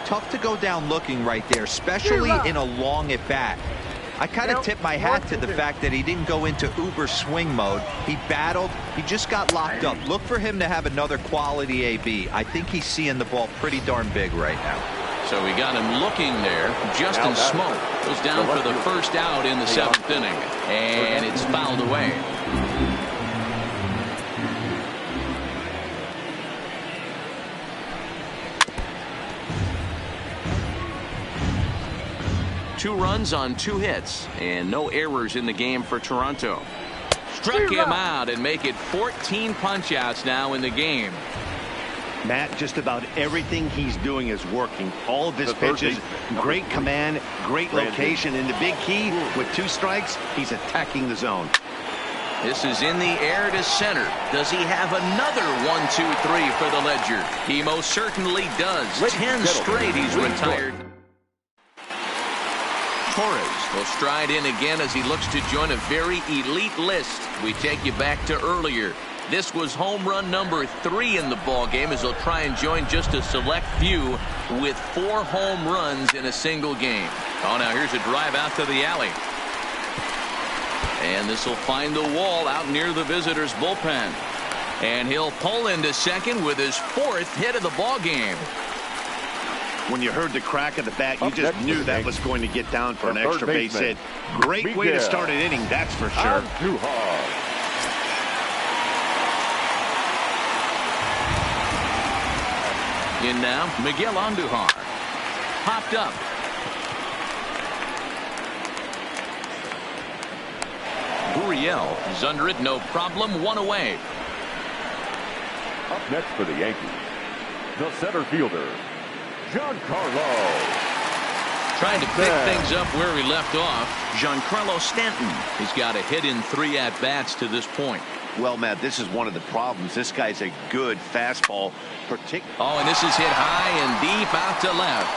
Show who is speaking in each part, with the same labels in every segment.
Speaker 1: tough to go down looking right there, especially in a long at bat. I kind of tip my hat to the fact that he didn't go into uber swing mode. He battled. He just got locked up. Look for him to have another quality AB. I think he's seeing the ball pretty darn big right now.
Speaker 2: So we got him looking there. Justin Smoke goes down for the first out in the 7th inning. And it's fouled away. Two runs on 2 hits and no errors in the game for Toronto. Struck him out and make it 14 punch-outs now in the game.
Speaker 3: Matt, just about everything he's doing is working. All of his pitches, great command, great location, and the big key, with 2 strikes, he's attacking the zone.
Speaker 2: This is in the air to center. Does he have another 1, 2, 3 for the Ledger? He most certainly does. 10 straight he's retired. Torres will stride in again as he looks to join a very elite list. We take you back to earlier. This was home run number 3 in the ball game, as he'll try and join just a select few with 4 home runs in a single game. Oh, now here's a drive out to the alley. And this will find the wall out near the visitors' bullpen. And he'll pull into second with his 4th hit of the ball game.
Speaker 3: When you heard the crack of the bat, you just knew that was going to get down for an extra base hit. Great way to start an inning, that's for sure.
Speaker 2: In now, Miguel Andujar. Popped up. Gurriel is under it, no problem, 1 away.
Speaker 4: Up next for the Yankees, the center fielder, Giancarlo.
Speaker 2: Trying to pick things up where he left off, Giancarlo Stanton. He's got a hit in 3 at-bats to this point.
Speaker 3: Well, Matt, this is one of the problems. This guy's a good fastball.
Speaker 2: Oh, and this is hit high and deep out to left.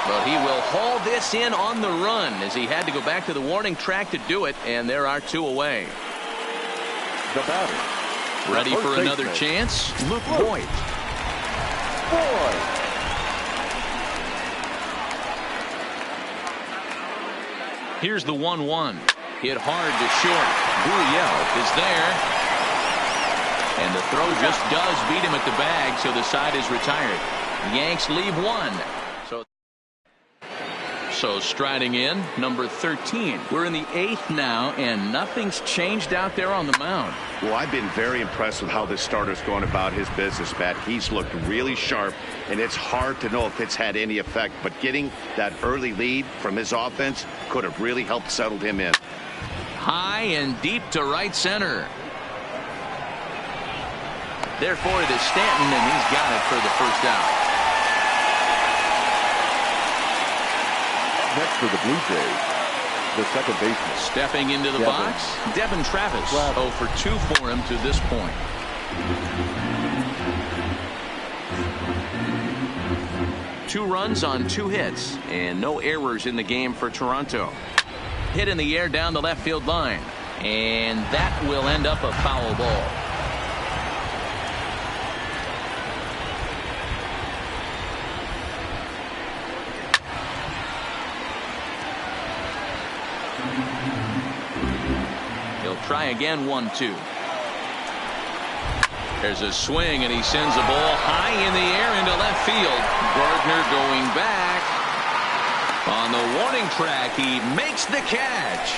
Speaker 2: But he will haul this in on the run, as he had to go back to the warning track to do it, and there are 2 away.
Speaker 4: The batter,
Speaker 2: ready for another chance, Luke Voit. Here's the 1-1. Hit hard to short. Gurriel is there. And the throw just does beat him at the bag, so the side is retired. The Yanks leave 1. So striding in, number 13. We're in the 8th now, and nothing's changed out there on the mound.
Speaker 3: Well, I've been very impressed with how this starter's going about his business, Matt. He's looked really sharp, and it's hard to know if it's had any effect. But getting that early lead from his offense could have really helped settle him in.
Speaker 2: High and deep to right center. Therefore, it is Stanton, and he's got it for the first out.
Speaker 4: Next for the Blue Jays, the second baseman.
Speaker 2: Stepping into the box, Devin Travis. 0 for 2 for him to this point. Two runs on 2 hits, and no errors in the game for Toronto. Hit in the air down the left field line, and that will end up a foul ball. Try again, 1-2. There's a swing, and he sends a ball high in the air into left field. Gardner going back. On the warning track, he makes the catch.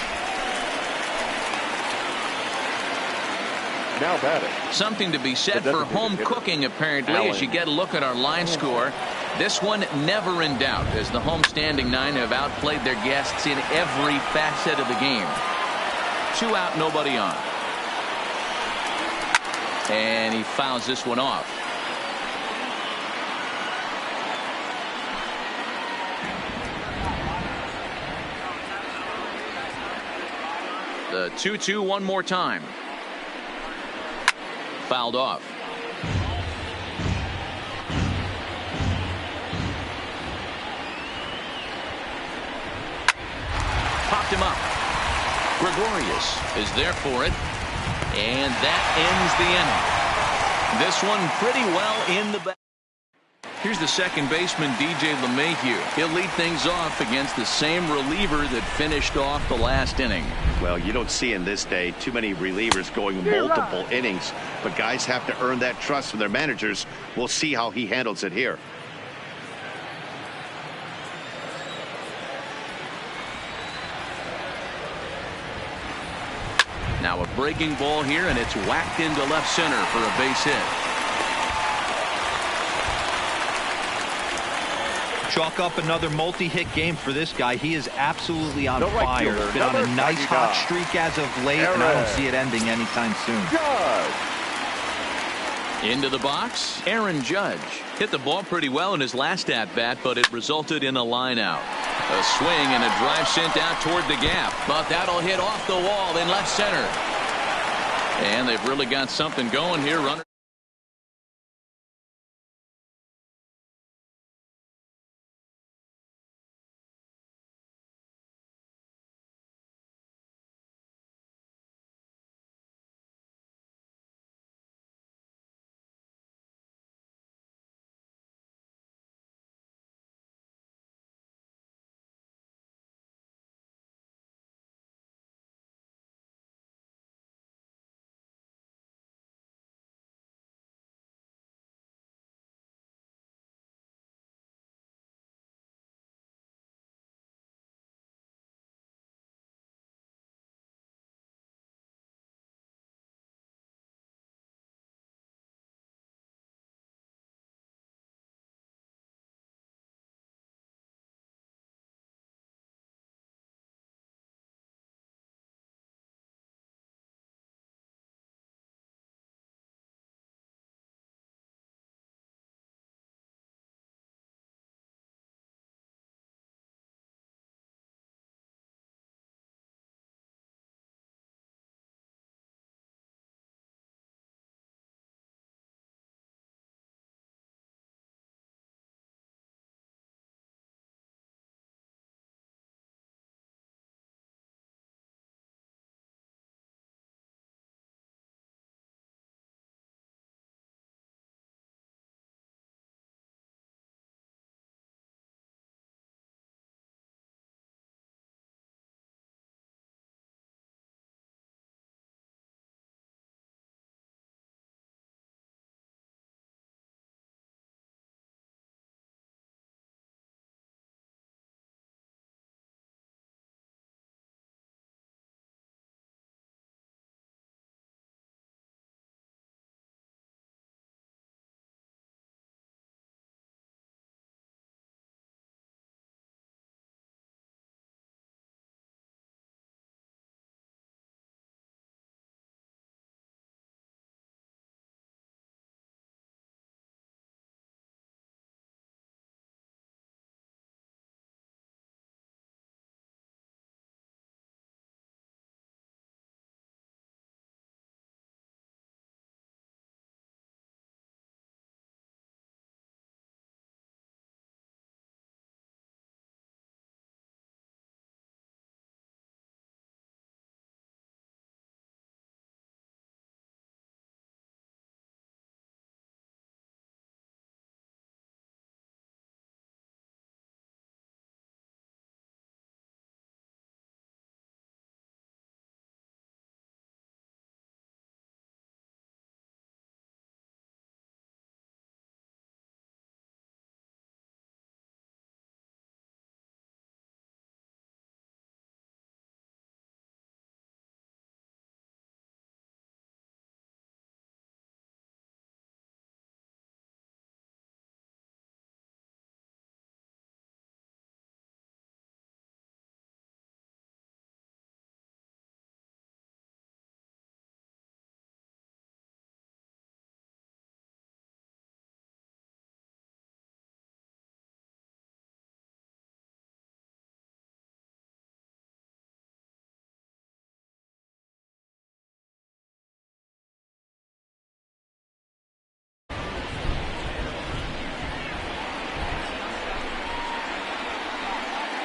Speaker 4: Now batting.
Speaker 2: Something to be said for home cooking, apparently, as you get a look at our line score. This one never in doubt, as the home standing 9 have outplayed their guests in every facet of the game. 2 out, nobody on. And he fouls this one off. The 2-2 one more time. Fouled off. Popped him up. Gregorius is there for it, and that ends the inning. This one pretty well in the back. Here's the second baseman, DJ LeMahieu. He'll lead things off against the same reliever that finished off the last inning.
Speaker 3: Well, you don't see in this day too many relievers going multiple innings, but guys have to earn that trust from their managers. We'll see how he handles it here.
Speaker 2: Now a breaking ball here, and it's whacked into left center for a base hit.
Speaker 1: Chalk up another multi-hit game for this guy. He is absolutely on fire.
Speaker 4: fielder,
Speaker 1: Been on a nice hot
Speaker 4: 99.
Speaker 1: streak as of late, and I don't see it ending anytime soon.
Speaker 4: Judge.
Speaker 2: Into the box, Aaron Judge. Hit the ball pretty well in his last at-bat, but it resulted in a line out. A swing and a drive sent out toward the gap, but that'll hit off the wall in left center. And they've really got something going here. Runner.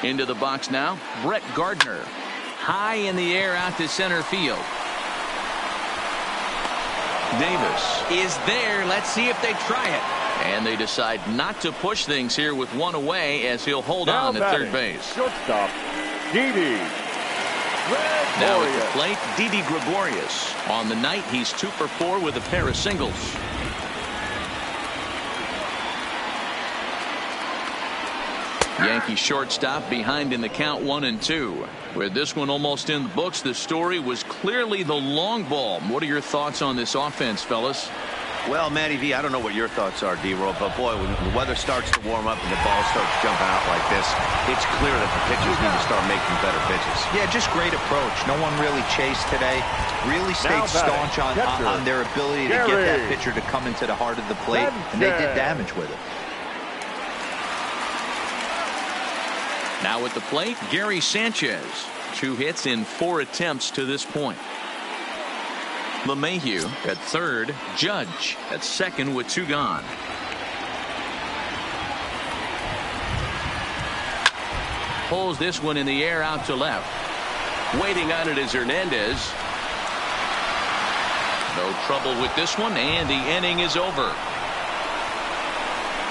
Speaker 2: Into the box now, Brett Gardner. High in the air out to center field. Davis is there. Let's see if they try it. And they decide not to push things here with one away as he'll hold on at third base.
Speaker 4: Shortstop, Didi
Speaker 2: Now at the
Speaker 4: Gregorius.
Speaker 2: plate, Didi Gregorius. On the night, he's 2 for 4 with a pair of singles. Yankee shortstop behind in the count 1-2. With this one almost in the books, the story was clearly the long ball. What are your thoughts on this offense, fellas?
Speaker 3: Well, Matty V, I don't know what your thoughts are, D-Roll, but boy, when the weather starts to warm up and the ball starts jumping out like this, it's clear that the pitchers need to start making better pitches.
Speaker 1: Yeah, just great approach. No one really chased today. Really stayed staunch on their ability to get that pitcher to come into the heart of the plate, and they did damage with it.
Speaker 2: Now at the plate, Gary Sanchez. 2 hits in 4 attempts to this point. LeMahieu at third. Judge at second with 2 gone. Pulls this one in the air out to left. Waiting on it is Hernandez. No trouble with this one, and the inning is over.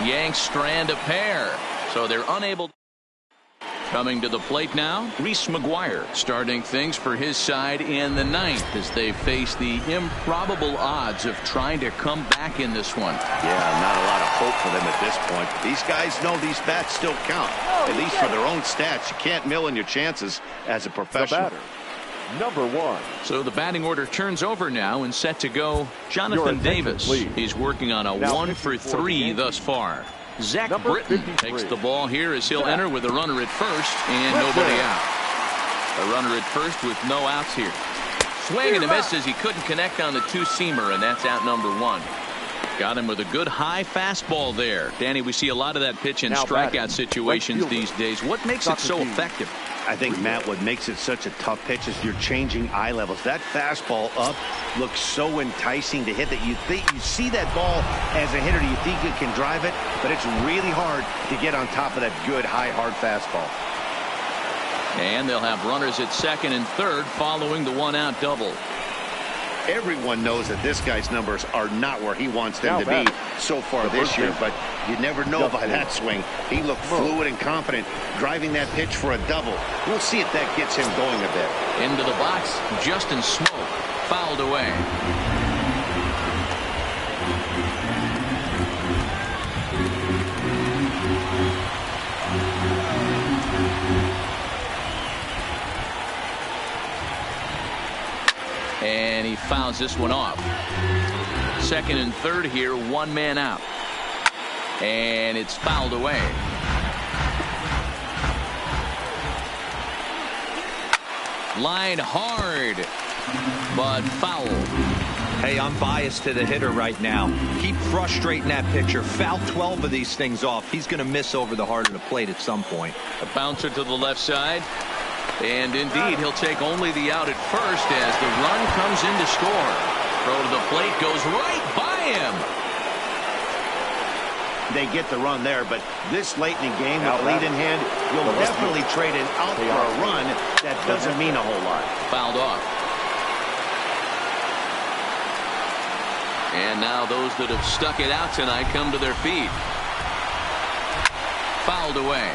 Speaker 2: Yanks strand a pair, so they're unable. Coming to the plate now, Reese McGuire starting things for his side in the 9th as they face the improbable odds of trying to come back in this one.
Speaker 3: Yeah, not a lot of hope for them at this point. These guys know these bats still count, at least for their own stats. You can't mill in your chances as a professional.
Speaker 4: The batter, number 1.
Speaker 2: So the batting order turns over now and set to go Jonathan Davis.
Speaker 4: Please.
Speaker 2: He's working on a 1 for 3 thus far. Zach
Speaker 4: Number
Speaker 2: Britton
Speaker 4: 53.
Speaker 2: takes the ball here as he'll enter with a runner at first and nobody out. A runner at first with no outs here. Swing and a miss as he couldn't connect on the 2-seamer, and that's out number 1. Got him with a good high fastball there. Danny, we see a lot of that pitch in strikeout situations these days. What makes it so effective?
Speaker 3: I think, Matt, what makes it such a tough pitch is you're changing eye levels. That fastball up looks so enticing to hit that you see that ball as a hitter, you think you can drive it, but it's really hard to get on top of that good, high, hard fastball.
Speaker 2: And they'll have runners at second and third following the 1-out double.
Speaker 3: Everyone knows that this guy's numbers are not where he wants them to be so far this year, but you never know by that swing. He looked fluid and confident, driving that pitch for a double. We'll see if that gets him going a bit.
Speaker 2: Into the box, Justin Smoke, fouled away. And he fouls this one off. Second and third here, 1 man out. And it's fouled away. Line hard, but foul.
Speaker 1: Hey, I'm biased to the hitter right now. Keep frustrating that pitcher. Foul 12 of these things off. He's going to miss over the heart of the plate at some point.
Speaker 2: A bouncer to the left side. And indeed, he'll take only the out at first as the run comes in to score. Throw to the plate goes right by him.
Speaker 3: They get the run there, but this late in the game with a lead in hand, you'll definitely trade an out for a run. That doesn't mean a whole lot.
Speaker 2: Fouled off. And now those that have stuck it out tonight come to their feet. Fouled away.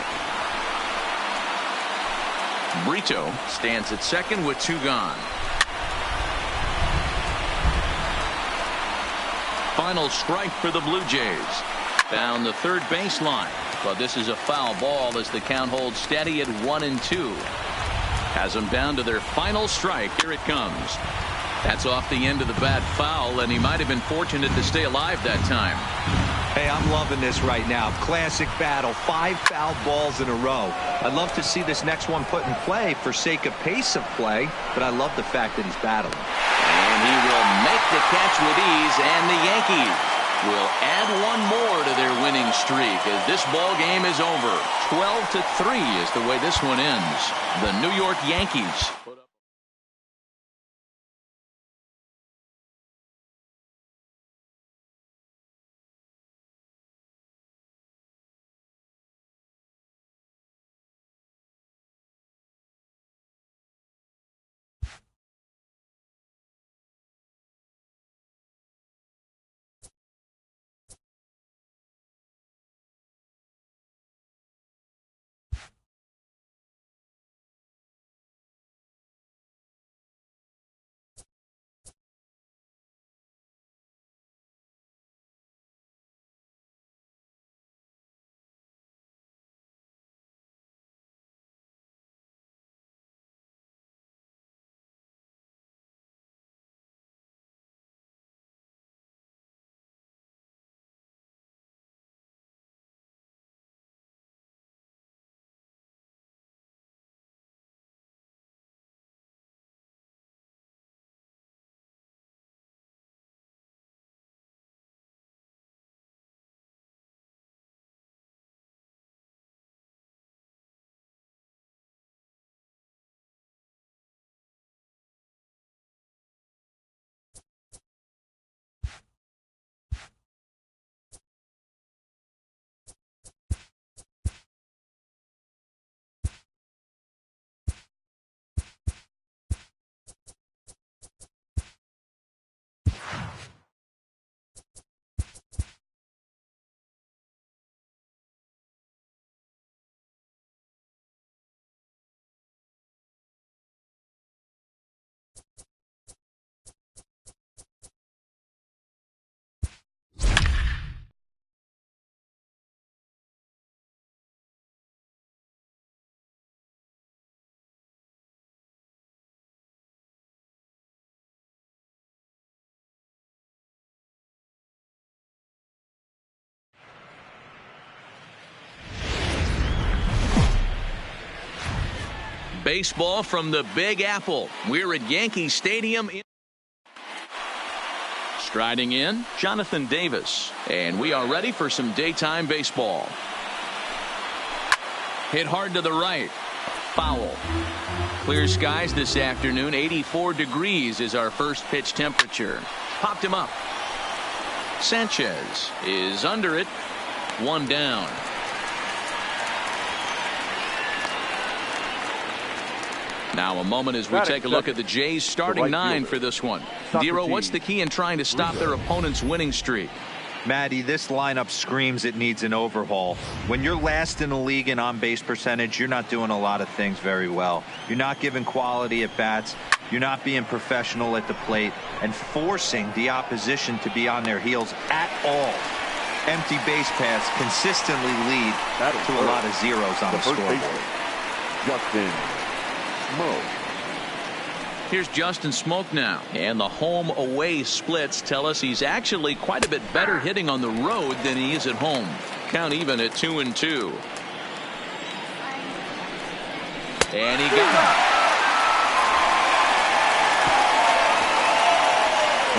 Speaker 2: Brito stands at second with 2 gone. Final strike for the Blue Jays. Down the third baseline. But this is a foul ball as the count holds steady at 1-2. Has them down to their final strike. Here it comes. That's off the end of the bat foul, and he might have been fortunate to stay alive that time.
Speaker 1: Hey, I'm loving this right now. Classic battle. 5 foul balls in a row. I'd love to see this next one put in play for sake of pace of play, but I love the fact that he's battling.
Speaker 2: And he will make the catch with ease, and the Yankees will add 1 more to their winning streak as this ball game is over. 12-3 is the way this one ends. The New York Yankees Baseball from the Big Apple. We're at Yankee Stadium. Striding in, Jonathan Davis. And we are ready for some daytime baseball. Hit hard to the right. Foul. Clear skies this afternoon. 84 degrees is our first pitch temperature. Popped him up. Sanchez is under it. One down. Now a moment as we take a look at the Jays starting nine for this one. Dero, what's the key in trying to stop their opponent's winning streak?
Speaker 1: Matty, this lineup screams it needs an overhaul. When you're last in the league in on-base percentage, you're not doing a lot of things very well. You're not giving quality at bats. You're not being professional at the plate and forcing the opposition to be on their heels at all. Empty base paths consistently lead to a lot of zeros on the scoreboard.
Speaker 4: Justin Smoke.
Speaker 2: Here's Justin Smoke now. And the home-away splits tell us he's actually quite a bit better hitting on the road than he is at home. Count even at 2-2. And he got it.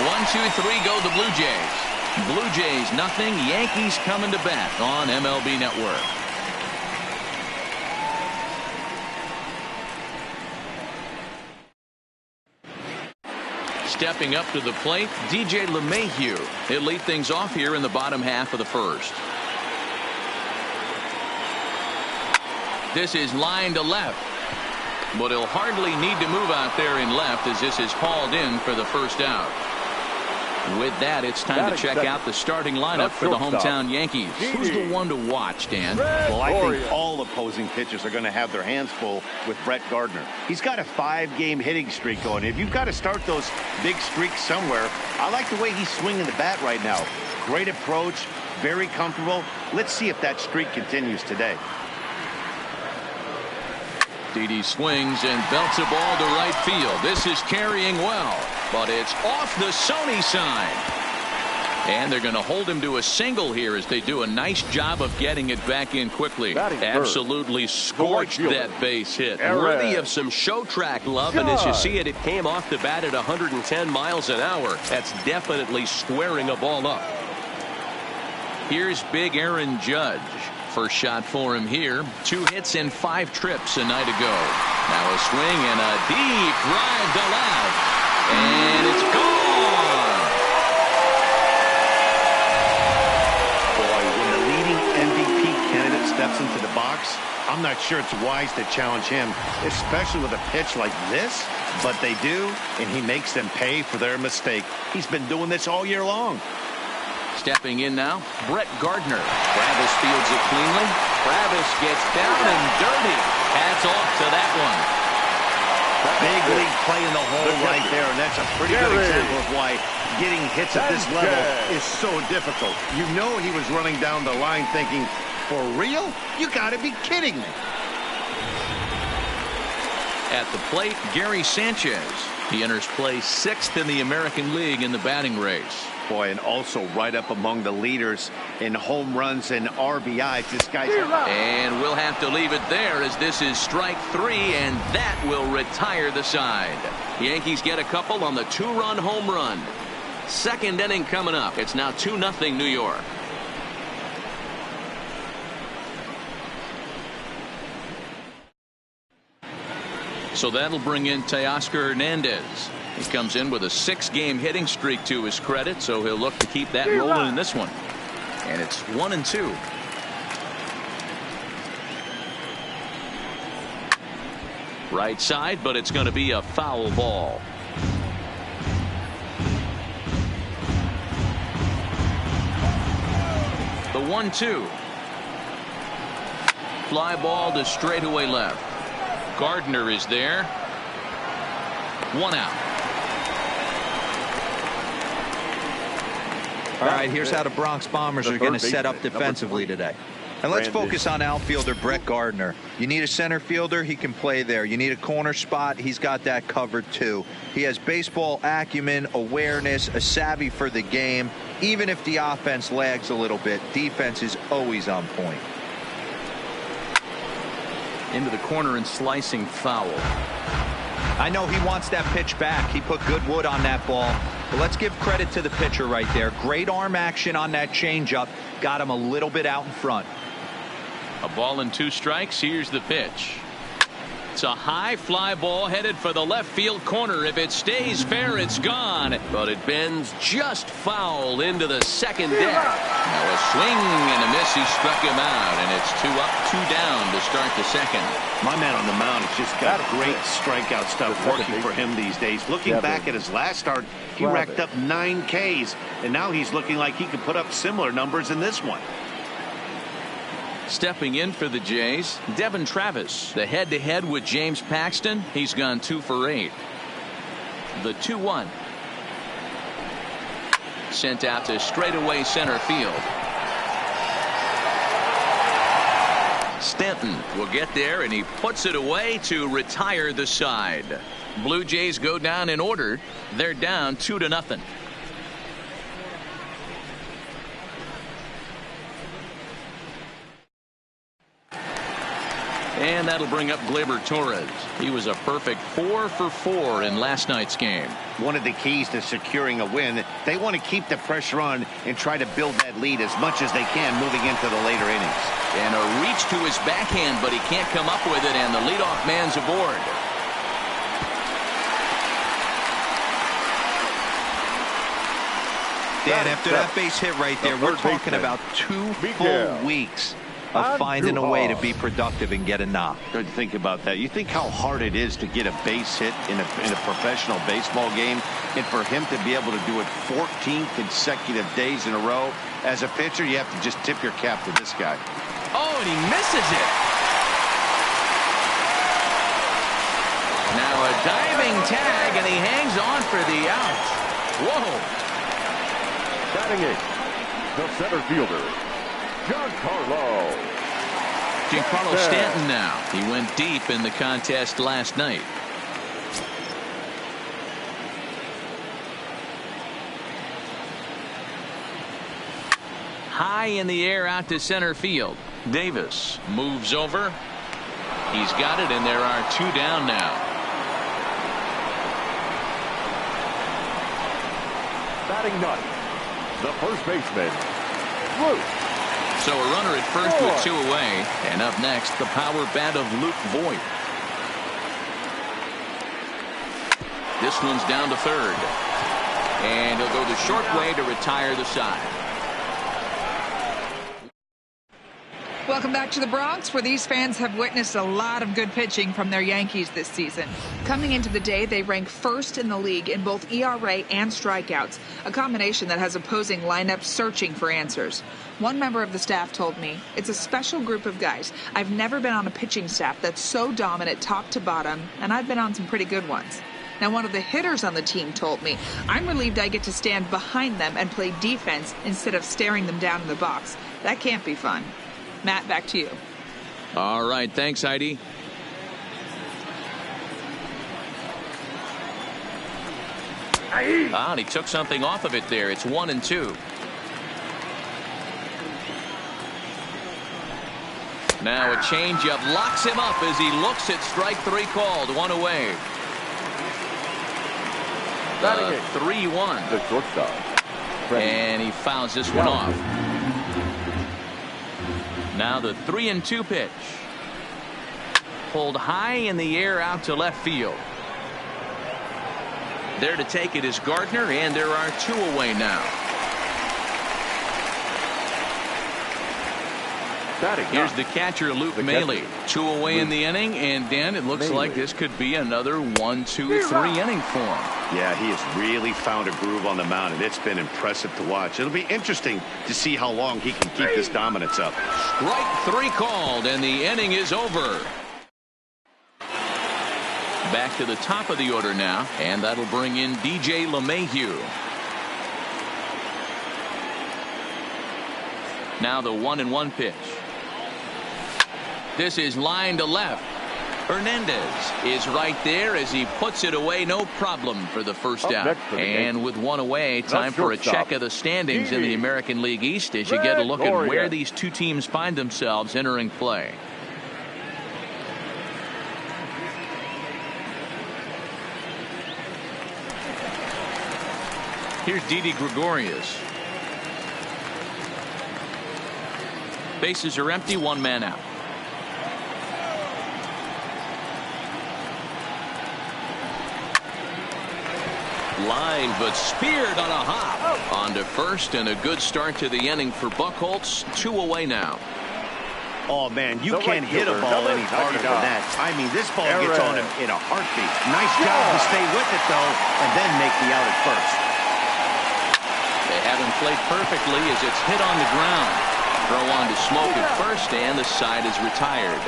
Speaker 2: 1-2-3 go the Blue Jays. Blue Jays nothing. Yankees coming to bat on MLB Network. Stepping up to the plate, DJ LeMahieu. He'll lead things off here in the bottom half of the first. This is line to left. But he'll hardly need to move out there in left as this is hauled in for the first out. With that, it's time to check out the starting lineup for the hometown Yankees. Who's the one to watch, Dan?
Speaker 3: Well, I think all opposing pitchers are going to have their hands full with Brett Gardner. He's got a 5-game hitting streak going. If you've got to start those big streaks somewhere, I like the way he's swinging the bat right now. Great approach, very comfortable. Let's see if that streak continues today.
Speaker 2: Didi swings and belts a ball to right field. This is carrying well, but it's off the Sony side. And they're going to hold him to a single here as they do a nice job of getting it back in quickly. Absolutely scorched that base hit.
Speaker 5: Worthy of some show track love, and as you see it, it came off the bat at 110 miles an hour. That's definitely squaring a ball up.
Speaker 2: Here's big Aaron Judge. First shot for him here. 2 hits and 5 trips a night ago. Now a swing and a deep drive to left. And it's gone.
Speaker 3: Boy, when the leading MVP candidate steps into the box, I'm not sure it's wise to challenge him, especially with a pitch like this. But they do, and he makes them pay for their mistake. He's been doing this all year long.
Speaker 2: Stepping in now, Brett Gardner. Travis fields it cleanly. Travis gets down and dirty. Hats off to that one.
Speaker 3: Big league play in the hole right there, and that's a pretty good example of why getting hits at this level is so difficult. You know he was running down the line thinking, for real? You got to be kidding me.
Speaker 2: At the plate, Gary Sanchez. He enters play 6th in the American League in the batting race.
Speaker 3: Boy, and also right up among the leaders in home runs and RBIs. This guy's...
Speaker 2: And we'll have to leave it there as this is strike 3, and that will retire the side. Yankees get a couple on the 2-run home run. Second inning coming up. It's now 2-0 New York. So that'll bring in Teoscar Hernandez. He comes in with a 6-game hitting streak to his credit, so he'll look to keep that rolling in this one. And it's 1-2. Right side, but it's going to be a foul ball. The 1-2. Fly ball to straightaway left. Gardner is there. 1 out.
Speaker 1: All right, here's how the Bronx Bombers are going to set up defensively today. And let's focus on outfielder Brett Gardner. You need a center fielder, he can play there. You need a corner spot, he's got that covered too. He has baseball acumen, awareness, a savvy for the game. Even if the offense lags a little bit, defense is always on point.
Speaker 2: into the corner and slicing foul.
Speaker 1: I know he wants that pitch back. He put good wood on that ball. But let's give credit to the pitcher right there. Great arm action on that changeup. Got him a little bit out in front.
Speaker 2: A ball and 2 strikes. Here's the pitch. It's a high fly ball headed for the left field corner. If it stays fair, it's gone.
Speaker 5: But it bends just foul into the second deck.
Speaker 2: Now a swing and a miss. He struck him out, and it's 2 up, 2 down to start the second.
Speaker 3: My man on the mound has just got great strikeout stuff working for him these days. Looking back at his last start, he racked up 9 Ks, and now he's looking like he could put up similar numbers in this one.
Speaker 2: Stepping in for the Jays, Devin Travis. The head-to-head with James Paxton. He's gone 2 for 8. The 2-1. Sent out to straightaway center field. Stanton will get there, and he puts it away to retire the side. Blue Jays go down in order. They're down 2-0. And that'll bring up Gleyber Torres. He was a perfect 4 for 4 in last night's game.
Speaker 3: One of the keys to securing a win, they want to keep the pressure on and try to build that lead as much as they can moving into the later innings.
Speaker 2: And a reach to his backhand, but he can't come up with it, and the leadoff man's aboard.
Speaker 1: Dan, after that base hit right there, we're talking about 2 full weeks of finding a way to be productive and get a knock.
Speaker 3: Good to think about that. You think how hard it is to get a base hit in a professional baseball game, and for him to be able to do it 14 consecutive days in a row. As a pitcher, you have to just tip your cap to this guy.
Speaker 2: Oh, and he misses it. Now a diving tag, and he hangs on for the out. Whoa.
Speaker 4: Batting 8th, the center fielder, Giancarlo
Speaker 2: Stanton now. He went deep in the contest last night. High in the air out to center field. Davis moves over. He's got it, and there are 2 down now.
Speaker 4: batting 9th, the first baseman, Luke.
Speaker 2: So a runner at first with 2 away. And up next, the power bat of Luke Voigt. This one's down to third. And he'll go the short way to retire the side.
Speaker 6: Welcome back to the Bronx, where these fans have witnessed a lot of good pitching from their Yankees this season. Coming into the day, they rank first in the league in both ERA and strikeouts, a combination that has opposing lineups searching for answers. One member of the staff told me, "It's a special group of guys. I've never been on a pitching staff that's so dominant top to bottom, and I've been on some pretty good ones." Now, one of the hitters on the team told me, "I'm relieved I get to stand behind them and play defense instead of staring them down in the box. That can't be fun." Matt, back to you.
Speaker 2: All right. Thanks, Heidi. And he took something off of it there. It's 1-2. Now a changeup locks him up as he looks at strike 3 called. 1 away. 3-1.
Speaker 4: The shortstop.
Speaker 2: And he fouls this one off. Now the 3-2 pitch. Pulled high in the air out to left field. There to take it is Gardner, and there are 2 away now. Here's the catcher, Luke Maley. 2 away in the inning, and Dan, it looks like this could be another 1-2-3 inning for him.
Speaker 3: Yeah, he has really found a groove on the mound, and it's been impressive to watch. It'll be interesting to see how long he can keep this dominance up.
Speaker 2: Strike 3 called, and the inning is over. Back to the top of the order now, and that'll bring in DJ LeMahieu. Now the 1-1 pitch. This is line to left. Hernandez is right there as he puts it away. No problem for the first out. And with 1 away, time for a check of the standings in the American League East as you get a look at where these 2 teams find themselves entering play. Here's Didi Gregorius. Bases are empty, one man out. Line, but speared on a hop. On to first, and a good start to the inning for Buchholz. 2 away now.
Speaker 3: Oh, man, you can't hit a ball any harder than that. I mean, this ball gets on him in a heartbeat. Nice job to stay with it, though, and then make the out at first.
Speaker 2: They haven't played perfectly as it's hit on the ground. Throw on to Smoke at first, and the side is retired.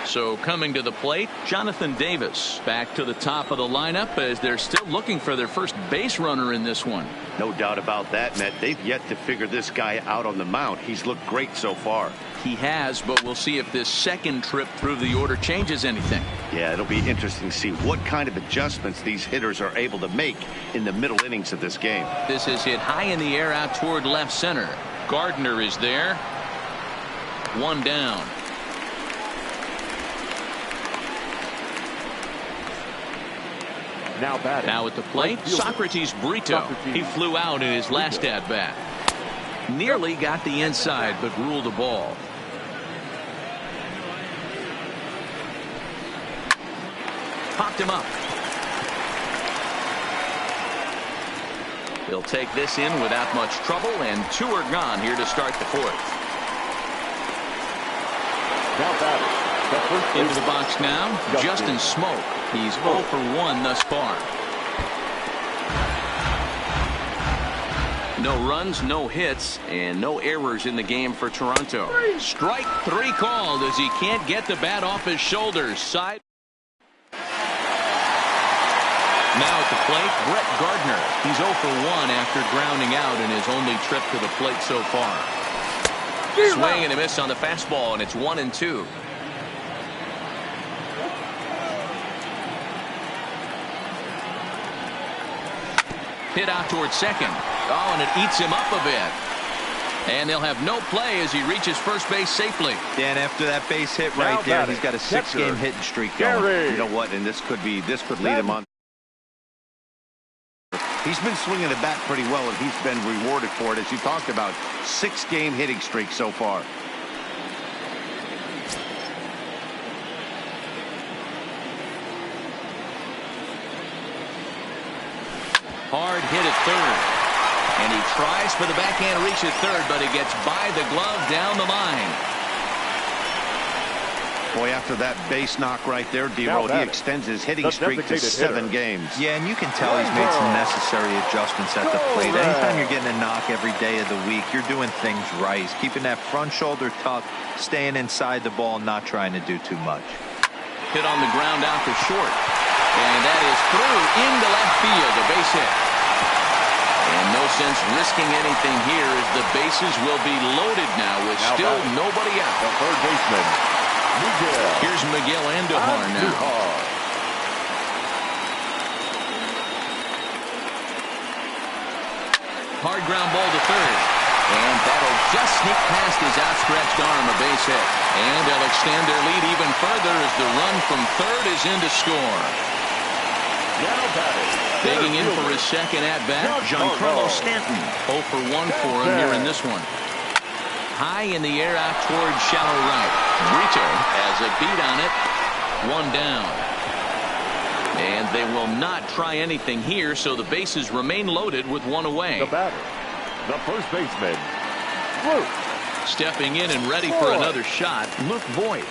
Speaker 2: So coming to the plate, Jonathan Davis back to the top of the lineup as they're still looking for their first base runner in this one.
Speaker 3: No doubt about that, Matt. They've yet to figure this guy out on the mound. He's looked great so far.
Speaker 2: He has, but we'll see if this second trip through the order changes anything.
Speaker 3: Yeah, it'll be interesting to see what kind of adjustments these hitters are able to make in the middle innings of this game.
Speaker 2: This is hit high in the air out toward left center. Gardner is there. One down. Now at the plate, Socrates Brito. He flew out in his last at bat. Nearly got the inside, but ruled a ball. Popped him up. He'll take this in without much trouble, and 2 are gone here to start the 4th. Into the box now, Justin Smoke. He's 0 for 1 thus far. No runs, no hits, and no errors in the game for Toronto. Strike 3 called as he can't get the bat off his shoulders. Side. Now at the plate, Brett Gardner. He's 0 for 1 after grounding out in his only trip to the plate so far. Swing and a miss on the fastball, and it's 1-2. Hit out towards second. Oh, and it eats him up a bit. And they'll have no play as he reaches first base safely.
Speaker 1: Dan, after that base hit right there, he's got a 6-game hitting streak going.
Speaker 3: You know what? And this could lead him on. He's been swinging the bat pretty well, and he's been rewarded for it, as you talked about. 6-game hitting streak so far.
Speaker 2: Hard hit at third. And he tries for the backhand reach at third, but he gets by the glove down the line.
Speaker 3: Boy, after that base knock right there, D-Roll, he extends his hitting streak to 7 games.
Speaker 1: Yeah, and you can tell he's made some necessary adjustments at the plate. Anytime you're getting a knock every day of the week, you're doing things right. He's keeping that front shoulder tucked, staying inside the ball, not trying to do too much.
Speaker 2: Hit on the ground out to short. And that is through into left field, a base hit. And no sense risking anything here as the bases will be loaded now with still nobody out.
Speaker 4: The third baseman, Miguel.
Speaker 2: Here's Miguel Andujar now. Hard ground ball to third. And that'll just sneak past his outstretched arm, a base hit. And they'll extend their lead even further as the run from third is in to score. Digging in for his second at-bat, Giancarlo Stanton. 0 for 1 for him here in this one. High in the air out towards shallow right. Brito has a beat on it. 1 down. And they will not try anything here, so the bases remain loaded with 1 away.
Speaker 4: The batter, the first baseman, Luke.
Speaker 2: Stepping in and ready for another shot, Luke Voigt.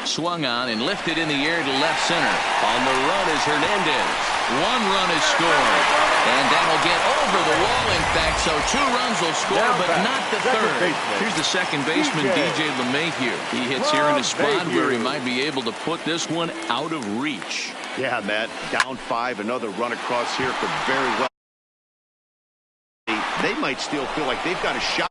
Speaker 2: Swung on and lifted in the air to left center. On the run is Hernandez. 1 run is scored. And that'll get over the wall, in fact, so 2 runs will score, but not the third. Here's the second baseman, DJ LeMahieu. He hits here in a spot where he might be able to put this one out of reach.
Speaker 3: Yeah, Matt, down 5, another run across here could very well. They might still feel like they've got a shot.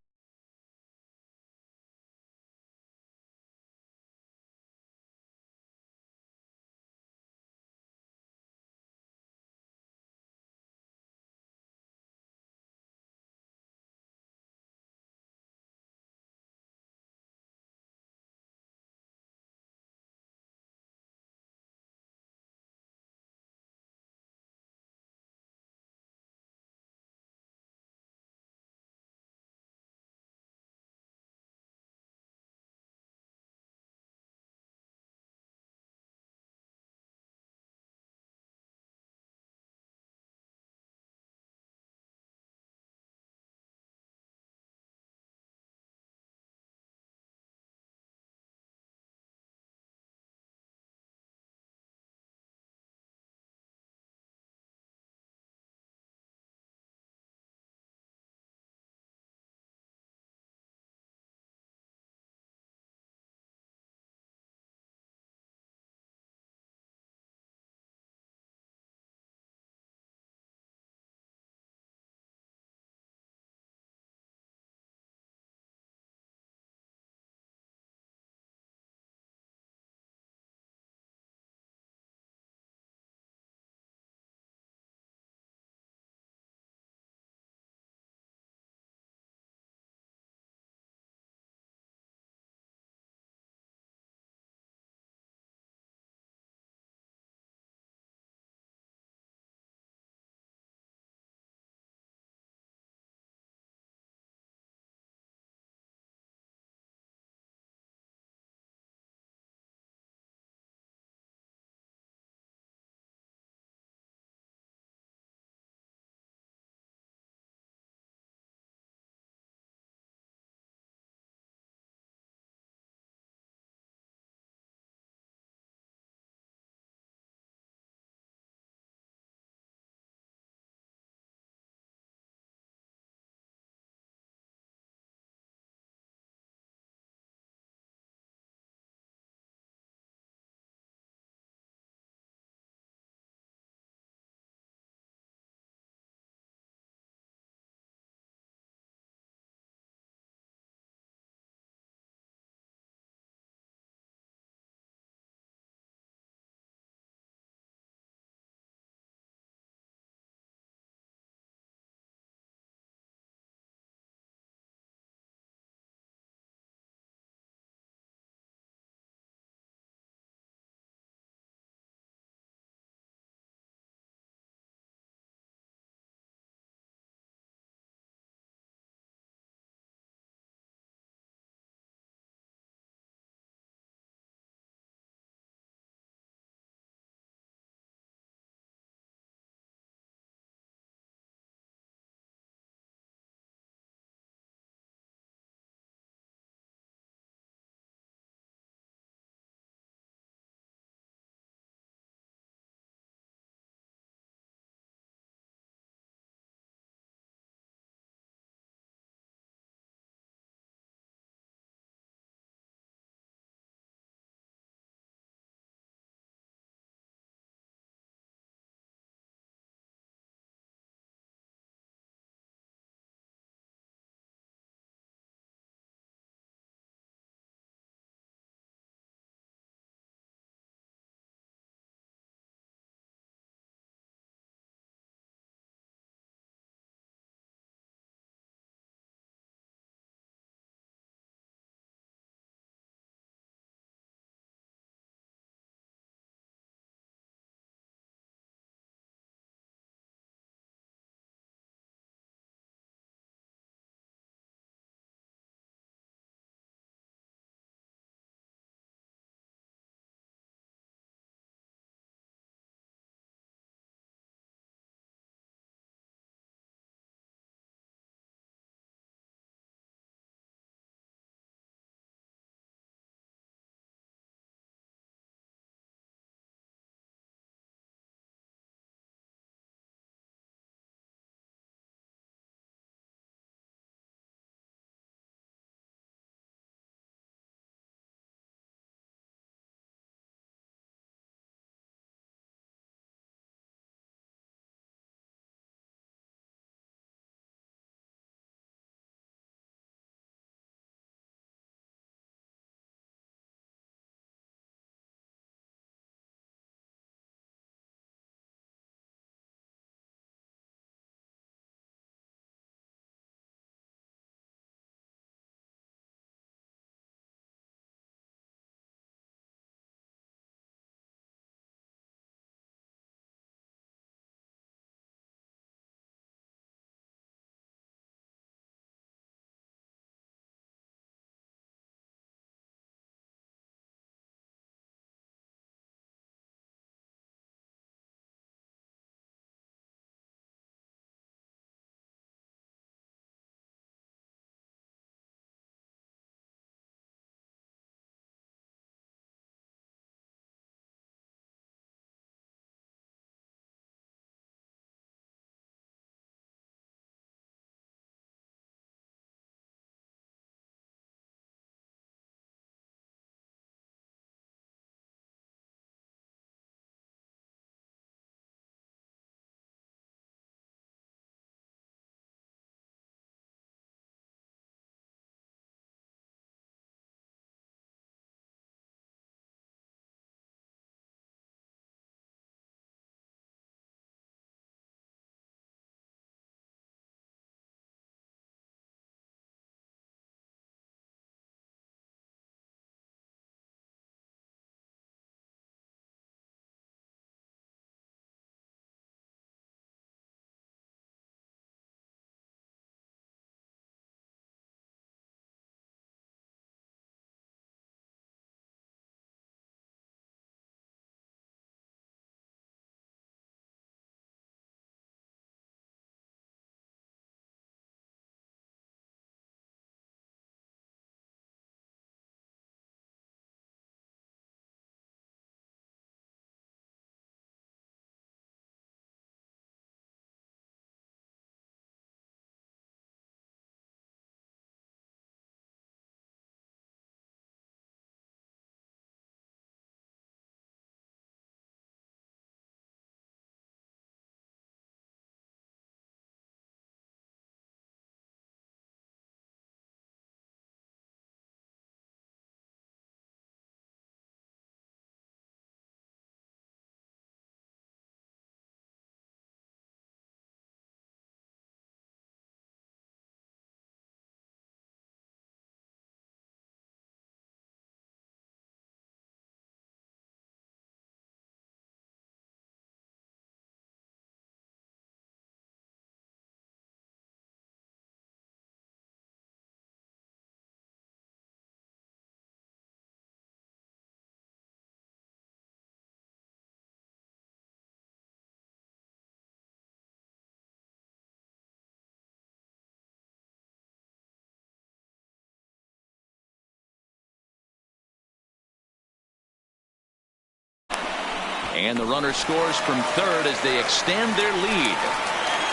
Speaker 2: And the runner scores from third as they extend their lead.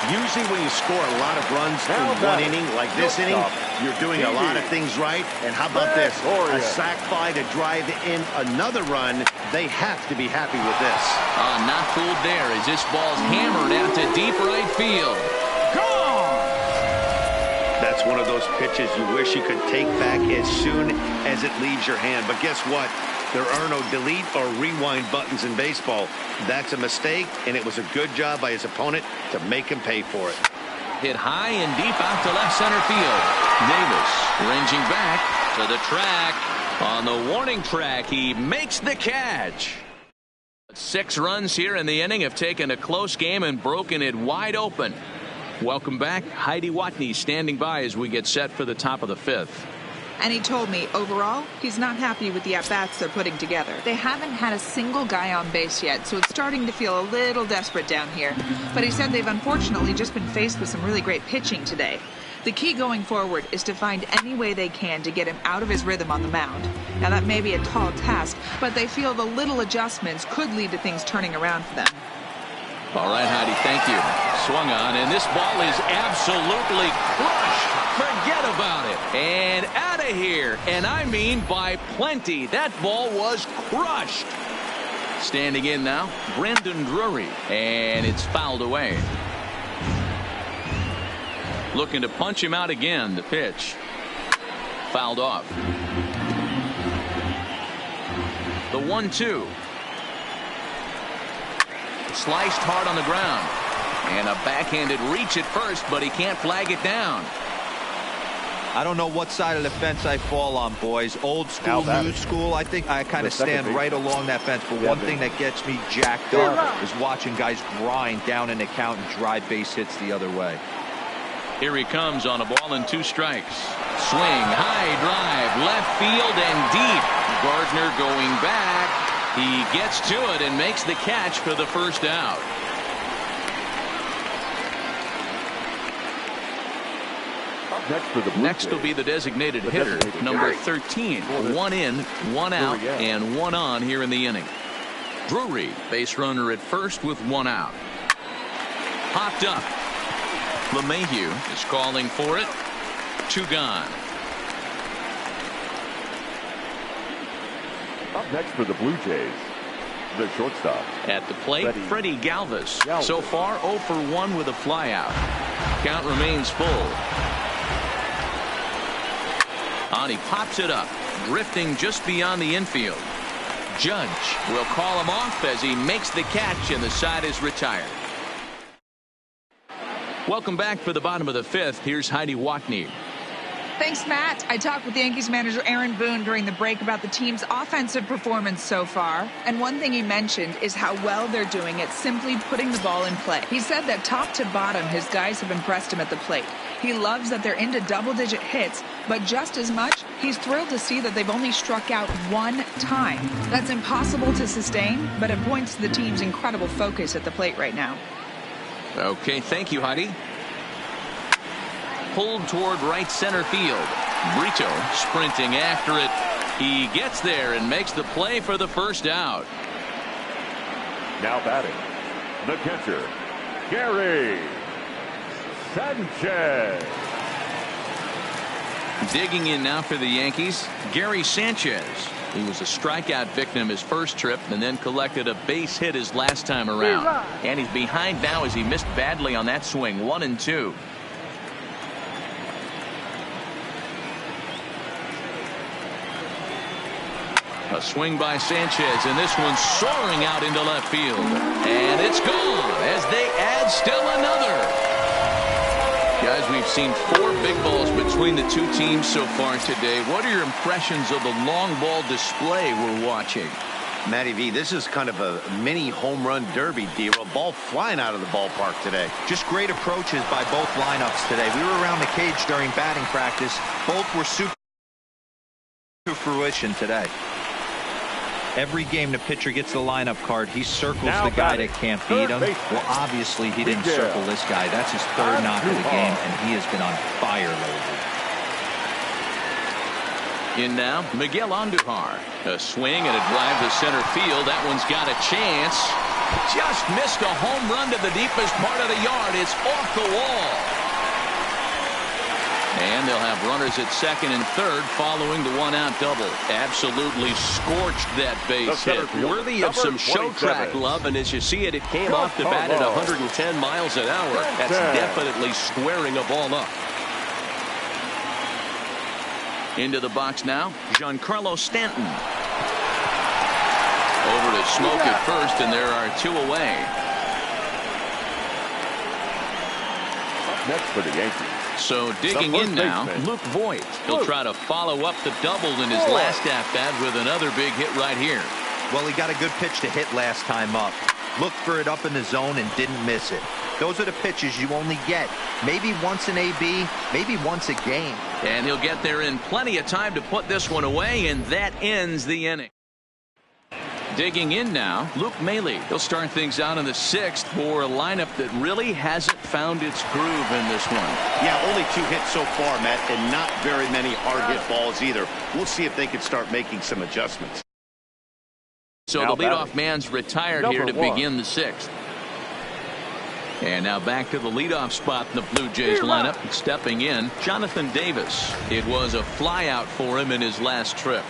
Speaker 3: Usually when you score a lot of runs in one inning, like this inning, you're doing a lot of things right. And how about this? A sac fly to drive in another run. They have to be happy with this.
Speaker 2: Not fooled there as this ball's hammered out to deep right field. Gone!
Speaker 3: That's one of those pitches you wish you could take back as soon as it leaves your hand. But guess what? There are no delete or rewind buttons in baseball. That's a mistake, and it was a good job by his opponent to make him pay for it.
Speaker 2: Hit high and deep out to left center field. Davis ranging back to the track. On the warning track, he makes the catch. 6 runs here in the inning have taken a close game and broken it wide open. Welcome back. Heidi Watney standing by as we get set for the top of the 5th.
Speaker 6: And he told me, overall, he's not happy with the at-bats they're putting together. They haven't had a single guy on base yet, so it's starting to feel a little desperate down here. But he said they've unfortunately just been faced with some really great pitching today. The key going forward is to find any way they can to get him out of his rhythm on the mound. Now, that may be a tall task, but they feel the little adjustments could lead to things turning around for them.
Speaker 2: All right, Heidi, thank you. Swung on, and this ball is absolutely crushed. Forget about it. And out of here. And I mean by plenty. That ball was crushed. Standing in now, Brandon Drury. And it's fouled away. Looking to punch him out again. The pitch. Fouled off. The 1-2. Sliced hard on the ground. And a backhanded reach at first, but he can't flag it down.
Speaker 1: I don't know what side of the fence I fall on, boys. Old school, new school. I think I kind of stand right along that fence. But one thing that gets me jacked up is watching guys grind down an account and drive base hits the other way.
Speaker 2: Here he comes on a ball and 2 strikes. Swing, high drive, left field and deep. Gardner going back. He gets to it and makes the catch for the first out. Next will be the designated hitter, number 13. 1 in, 1 out, and 1 on here in the inning. Drury, base runner at first with 1 out. Popped up. LeMahieu is calling for it. 2 gone.
Speaker 4: Up next for the Blue Jays, the shortstop.
Speaker 2: At the plate, Freddie Galvis. So far, 0 for 1 with a flyout. Count remains full. He pops it up, drifting just beyond the infield. Judge will call him off as he makes the catch, and the side is retired. Welcome back for the bottom of the 5th. Here's Heidi Watney.
Speaker 6: Thanks, Matt. I talked with Yankees manager Aaron Boone during the break about the team's offensive performance so far. And one thing he mentioned is how well they're doing at simply putting the ball in play. He said that top to bottom, his guys have impressed him at the plate. He loves that they're into double-digit hits, but just as much, he's thrilled to see that they've only struck out 1 time. That's impossible to sustain, but it points to the team's incredible focus at the plate right now.
Speaker 2: Okay, thank you, Heidi. Pulled toward right center field. Brito sprinting after it. He gets there and makes the play for the first out.
Speaker 4: Now batting, the catcher, Gary Sanchez.
Speaker 2: Digging in now for the Yankees, Gary Sanchez. He was a strikeout victim his first trip and then collected a base hit his last time around. And he's behind now as he missed badly on that swing. 1-2. A swing by Sanchez, and this one's soaring out into left field. And it's gone as they add still another. Guys, we've seen 4 big balls between the 2 teams so far today. What are your impressions of the long ball display we're watching?
Speaker 3: Matty V, this is kind of a mini home run derby deal. A ball flying out of the ballpark today.
Speaker 1: Just great approaches by both lineups today. We were around the cage during batting practice. Both were super to fruition today. Every game the pitcher gets the lineup card, he circles the guy that can't beat him. Well, obviously he didn't circle this guy. That's his 3rd knock of the game, and he has been on fire lately.
Speaker 2: In now, Miguel Andujar. A swing and a drive to center field. That one's got a chance. Just missed a home run to the deepest part of the yard. It's off the wall. And they'll have runners at second and third following the one-out double. Absolutely scorched that base hit.
Speaker 5: Worthy of some show track love, and as you see it, it came off the bat at 110 miles an hour. That's definitely squaring a ball up.
Speaker 2: Into the box now, Giancarlo Stanton. Over to Smoke at first, and there are two away.
Speaker 4: Next for the Yankees.
Speaker 2: So digging in now, Luke Voigt. He'll try to follow up the double in his last at-bat with another big hit right here.
Speaker 1: Well, he got a good pitch to hit last time up. Looked for it up in the zone and didn't miss it. Those are the pitches you only get. Maybe once in AB, maybe once a game.
Speaker 2: And he'll get there in plenty of time to put this one away, and that ends the inning. Digging in now, Luke Mlb. He'll start things out in the sixth for a lineup that really hasn't found its groove in this one.
Speaker 3: Yeah, only 2 hits so far, Matt, and not very many hard hit balls either. We'll see if they can start making some adjustments.
Speaker 2: So the leadoff man's retired here to begin the sixth. And now back to the leadoff spot in the Blue Jays lineup. Stepping in, Jonathan Davis. It was a flyout for him in his last trip.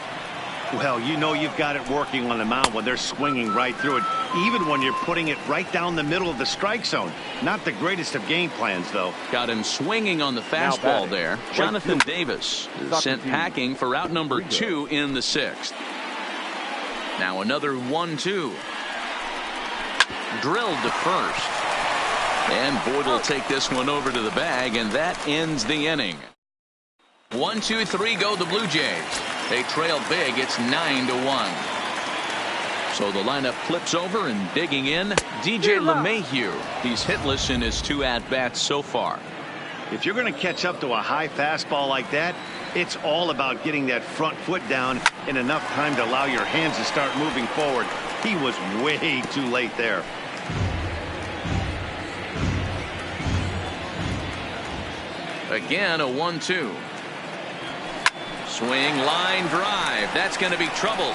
Speaker 3: Well, you know you've got it working on the mound when they're swinging right through it, even when you're putting it right down the middle of the strike zone. Not the greatest of game plans, though.
Speaker 2: Got him swinging on the fastball there. Jonathan Davis is sent packing for out number 2 in the sixth. Now another 1-2. Drilled to first. And Boyd will take this one over to the bag, and that ends the inning. 1, 2, 3 go the Blue Jays. They trail big. It's 9-1. So the lineup flips over, and digging in, DJ LeMahieu. He's hitless in his 2 at-bats so far.
Speaker 3: If you're going to catch up to a high fastball like that, it's all about getting that front foot down in enough time to allow your hands to start moving forward. He was way too late there.
Speaker 2: Again, a 1-2. Swing, line drive. That's going to be trouble.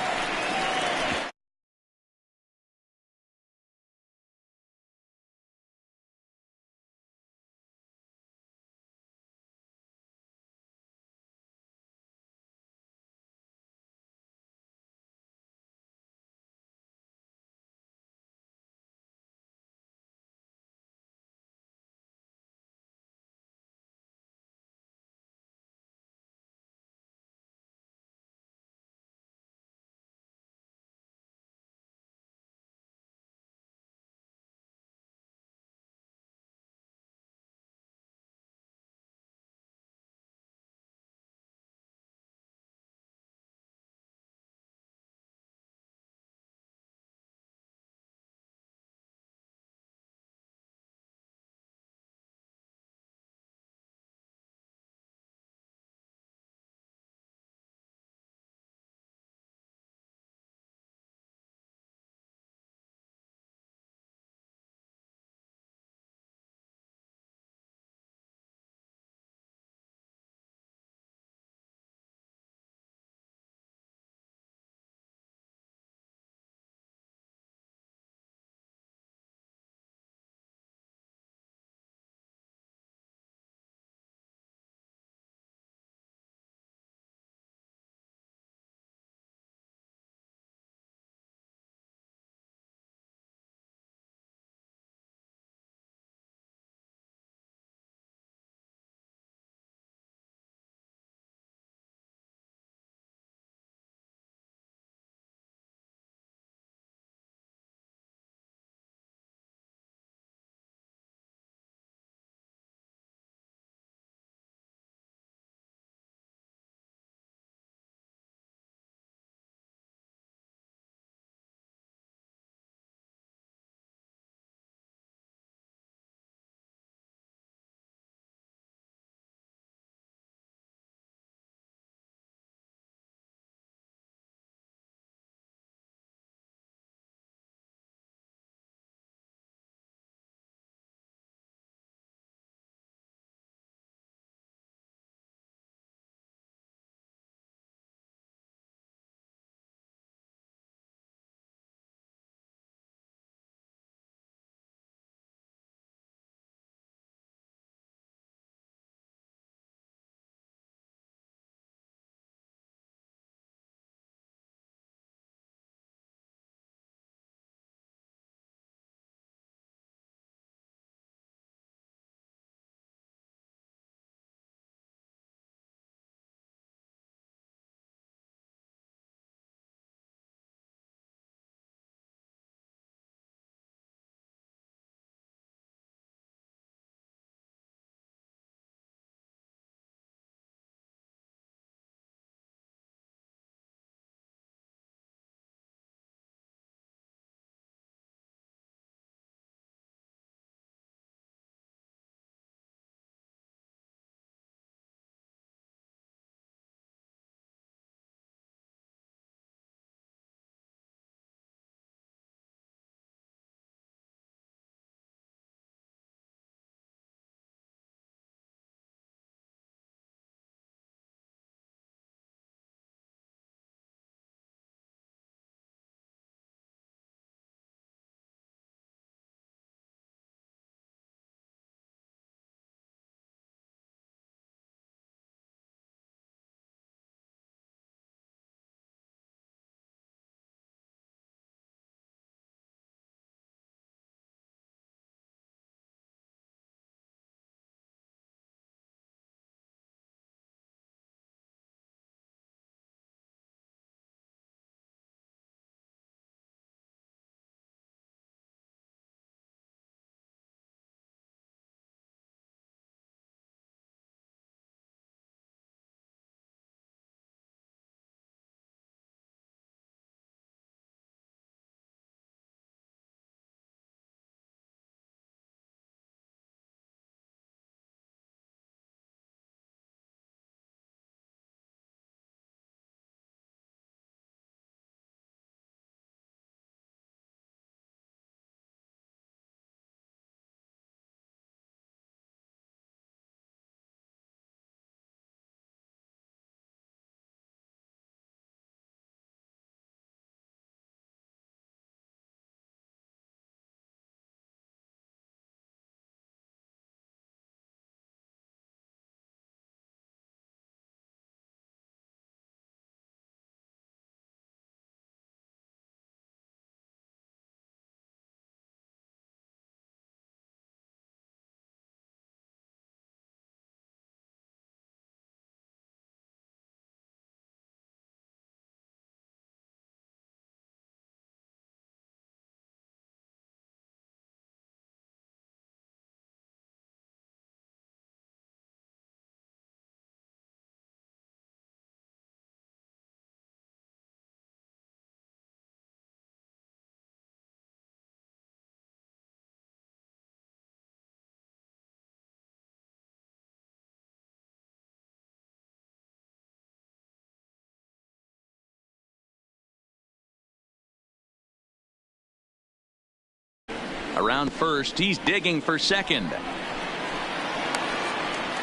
Speaker 2: Around first, he's digging for second.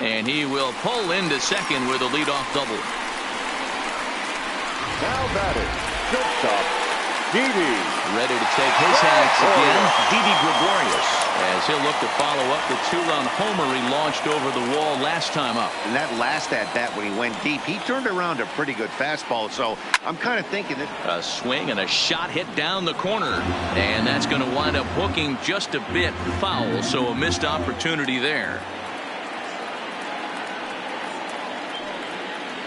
Speaker 2: And he will pull into second with a leadoff double.
Speaker 4: Now batting, shortstop, Didi.
Speaker 2: Ready to take his hats again, Didi Gregorius, as he'll look to follow up the 2-run homer he launched over the wall last time up.
Speaker 3: And that last at-bat when he went deep, he turned around a pretty good fastball, so I'm kind of thinking that
Speaker 2: a swing and a shot hit down the corner, and that's going to wind up hooking just a bit foul, so a missed opportunity there.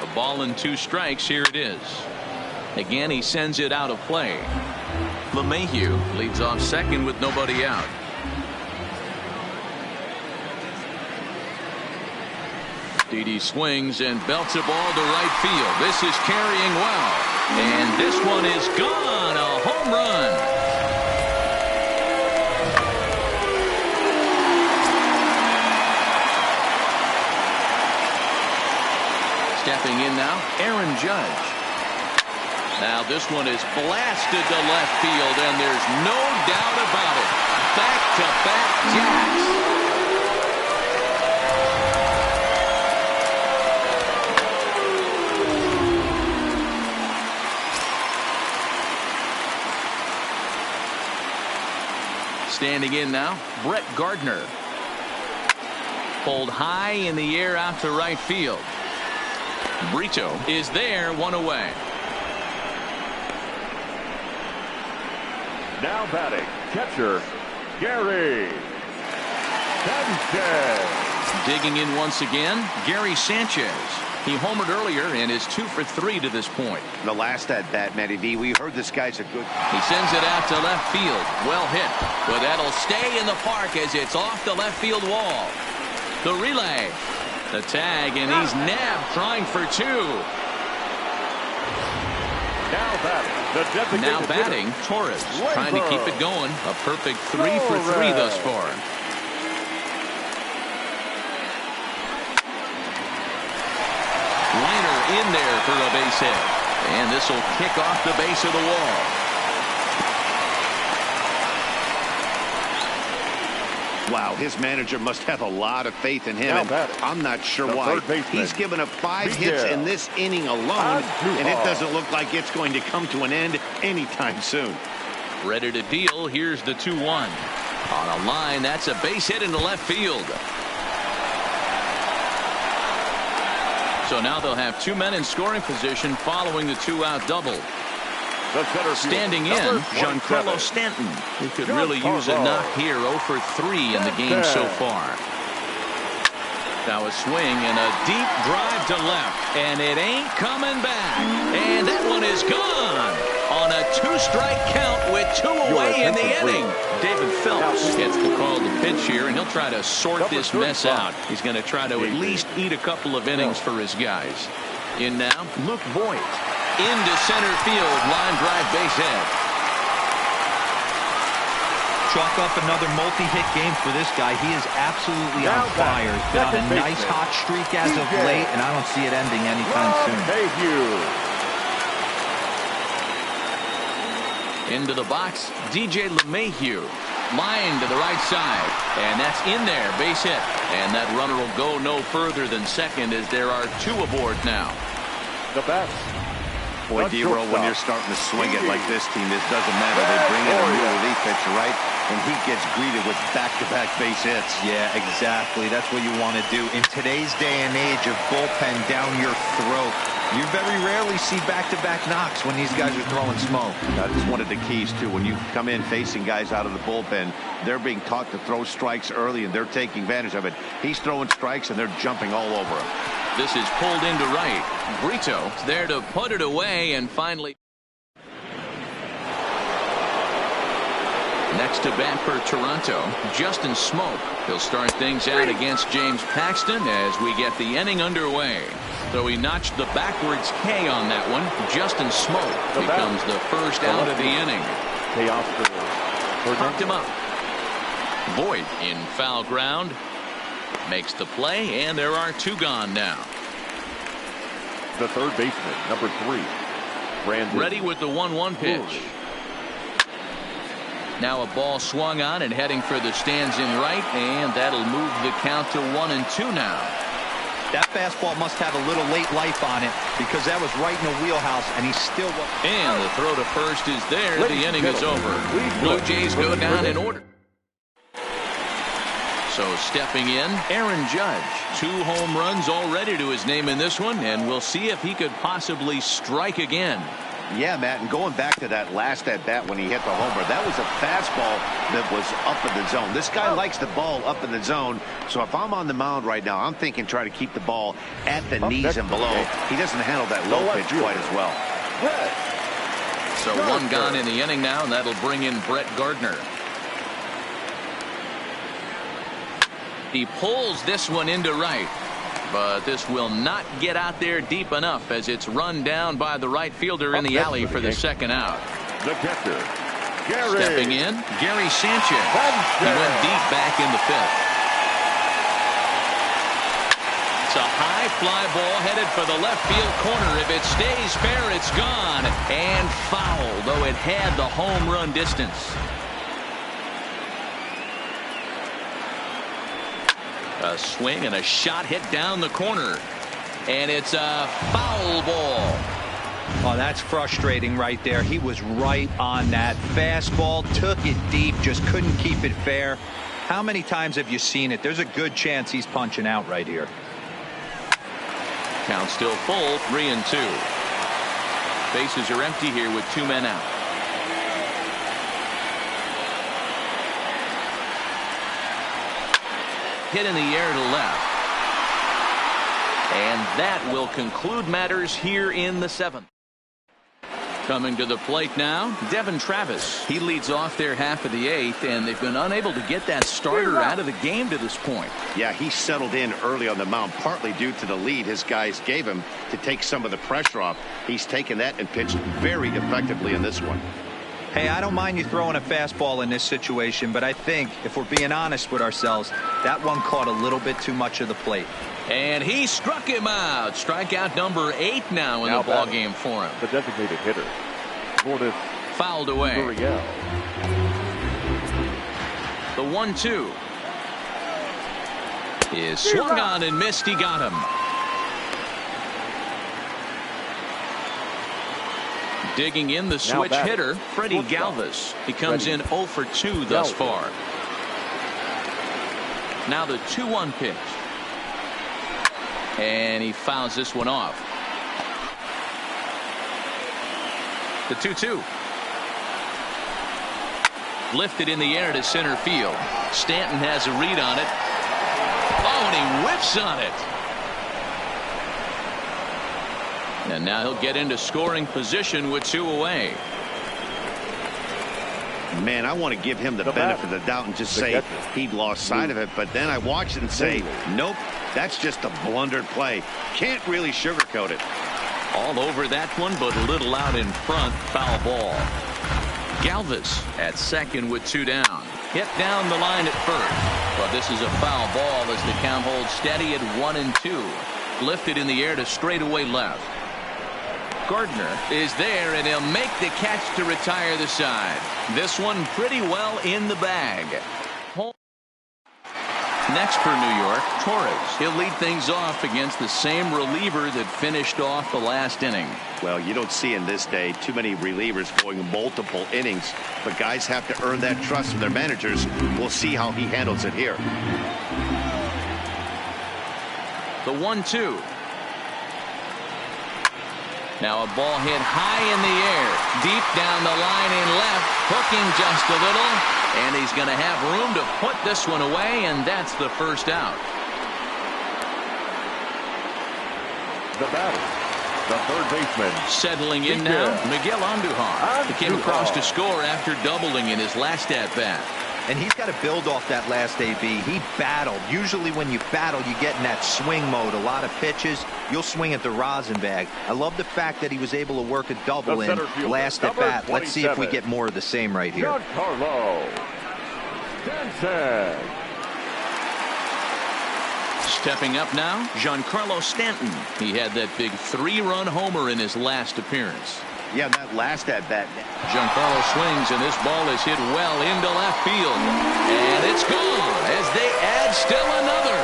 Speaker 2: A ball and 2 strikes. Here it is. Again, he sends it out of play. LeMahieu leads off second with nobody out. Didi swings and belts a ball to right field. This is carrying well, and this one is gone. A home run. Stepping in now, Aaron Judge. Now this one is blasted to left field, and there's no doubt about it. Back-to-back jacks. Standing in now, Brett Gardner. Pulled high in the air out to right field. Brito is there, 1 away.
Speaker 4: Now batting, catcher, Gary Sanchez.
Speaker 2: Digging in once again, Gary Sanchez. He homered earlier and is 2 for 3 to this point.
Speaker 3: the last at-bat, Matty V, we heard this guy's a good...
Speaker 2: He sends it out to left field. Well hit. But that'll stay in the park as it's off the left field wall. The relay. The tag, and he's nabbed trying for 2. Now batting, Torres, trying to keep it going. A perfect 3 for 3 thus far. Liner in there for a base hit. And this will kick off the base of the wall.
Speaker 3: Wow, his manager must have a lot of faith in him, and I'm not sure why. He's given up 5 hits in this inning alone, and it doesn't look like it's going to come to an end anytime soon.
Speaker 2: Ready to deal. Here's the 2-1. On a line, that's a base hit into left field. So now they'll have 2 men in scoring position following the 2-out double. Standing in, Giancarlo Stanton, who could really use a knock here. 0 for 3 in the game so far. Now a swing and a deep drive to left, and it ain't coming back. And that one is gone on a 2-strike count with 2 away in the inning. David Phelps gets the call to pitch here, and he'll try to sort this mess out. He's going to try to at least eat a couple of innings for his guys. In now, Luke Voigt. Into center field, line drive base hit.
Speaker 1: Chalk up another multi-hit game for this guy. He is absolutely on fire. He's been on a nice hot streak as of late, and I don't see it ending anytime soon.
Speaker 2: Into the box, DJ LeMahieu. Line to the right side, and that's in there, base hit. And that runner will go no further than second as there are 2 aboard now.
Speaker 4: The bat.
Speaker 3: Boy, D-Roll, when you're starting to swing it like this team, this doesn't matter. They bring in a new relief pitcher, right? And he gets greeted with back-to-back base hits.
Speaker 1: Yeah, exactly. That's what you want to do. In today's day and age of bullpen down your throat, you very rarely see back-to-back knocks when these guys are throwing smoke.
Speaker 3: That's one of the keys, too. When you come in facing guys out of the bullpen, they're being taught to throw strikes early, and they're taking advantage of it. He's throwing strikes, and they're jumping all over him.
Speaker 2: This is pulled into right. Brito there to put it away, and finally. Next to bat for Toronto, Justin Smoak. He'll start things out against James Paxton as we get the inning underway. So he notched the backwards K on that one. Justin Smoak becomes the first out of the inning. Popped him up. Voigt in foul ground. Makes the play, and there are 2 gone now.
Speaker 4: The third baseman, number 3. Brandon.
Speaker 2: Ready with the 1-1 pitch. Now a ball swung on and heading for the stands in right, and that'll move the count to 1-2 now.
Speaker 1: That fastball must have a little late life on it because that was right in the wheelhouse, and he still.
Speaker 2: And the throw to first is there. The inning is over. Blue Jays go down in order. So stepping in, Aaron Judge. 2 home runs already to his name in this one, and we'll see if he could possibly strike again.
Speaker 3: Yeah, Matt, and going back to that last at bat when he hit the homer, that was a fastball that was up in the zone. This guy likes the ball up in the zone, so if I'm on the mound right now, I'm thinking try to keep the ball at the knees and below. He doesn't handle that low pitch quite as well.
Speaker 2: So 1 gone in the inning now, and that'll bring in Brett Gardner. He pulls this one into right, but this will not get out there deep enough as it's run down by the right fielder in the alley for the second out.
Speaker 4: The catcher, Gary.
Speaker 2: Stepping in, Gary Sanchez. He went deep back in the 5th. It's a high fly ball headed for the left field corner. If it stays fair, it's gone. And foul, though it had the home run distance. A swing and a shot hit down the corner, and it's a foul ball.
Speaker 1: Oh, that's frustrating right there. He was right on that fastball, took it deep, just couldn't keep it fair. How many times have you seen it? There's a good chance he's punching out right here.
Speaker 2: Count still full, 3-2. Bases are empty here with 2 men out. Hit in the air to left. And that will conclude matters here in the 7th. Coming to the plate now, Devin Travis. He leads off their half of the 8th, and they've been unable to get that starter out of the game to this point.
Speaker 3: Yeah, he settled in early on the mound, partly due to the lead his guys gave him to take some of the pressure off. He's taken that and pitched very effectively in this one.
Speaker 1: Hey, I don't mind you throwing a fastball in this situation, but I think if we're being honest with ourselves, that one caught a little bit too much of the plate.
Speaker 2: And he struck him out. Strikeout number 8 now in the ball game for him.
Speaker 4: The designated hitter.
Speaker 2: Fouled away. The 1-2 is swung on and missed. He got him. Digging in the switch hitter, Freddie Galvis. He comes in 0 for 2 thus far. Now the 2-1 pitch. And he fouls this one off. The 2-2. Lifted in the air to center field. Stanton has a read on it. Oh, and he whiffs on it. And now he'll get into scoring position with 2 away.
Speaker 3: Man, I want to give him the benefit of the doubt and just say he'd lost sight of it. But then I watch it and say, nope, that's just a blundered play. Can't really sugarcoat it.
Speaker 2: All over that one, but a little out in front. Foul ball. Galvis at second with 2 down. Hit down the line at first. But this is a foul ball as the count holds steady at 1-2. Lifted in the air to straightaway left. Gardner is there, and he'll make the catch to retire the side. This one pretty well in the bag. Next for New York, Torres. He'll lead things off against the same reliever that finished off the last inning.
Speaker 3: Well, you don't see in this day too many relievers going multiple innings, but guys have to earn that trust from their managers. We'll see how he handles it here.
Speaker 2: The 1-2. Now a ball hit high in the air, deep down the line in left, hooking just a little, and he's going to have room to put this one away, and that's the first out.
Speaker 4: The batter, the third baseman.
Speaker 2: Settling in now, Miguel Andujar. He came across to score after doubling in his last at-bat.
Speaker 1: And he's got to build off that last AB. He battled. Usually when you battle, you get in that swing mode. A lot of pitches, you'll swing at the rosin bag. I love the fact that he was able to work a double in last at bat. Let's see if we get more of the same right here.
Speaker 4: Giancarlo Stanton.
Speaker 2: Stepping up now, Giancarlo Stanton. He had that big 3-run homer in his last appearance.
Speaker 3: Yeah, that last at-bat.
Speaker 2: Giancarlo swings, and this ball is hit well into left field. And it's gone as they add still another.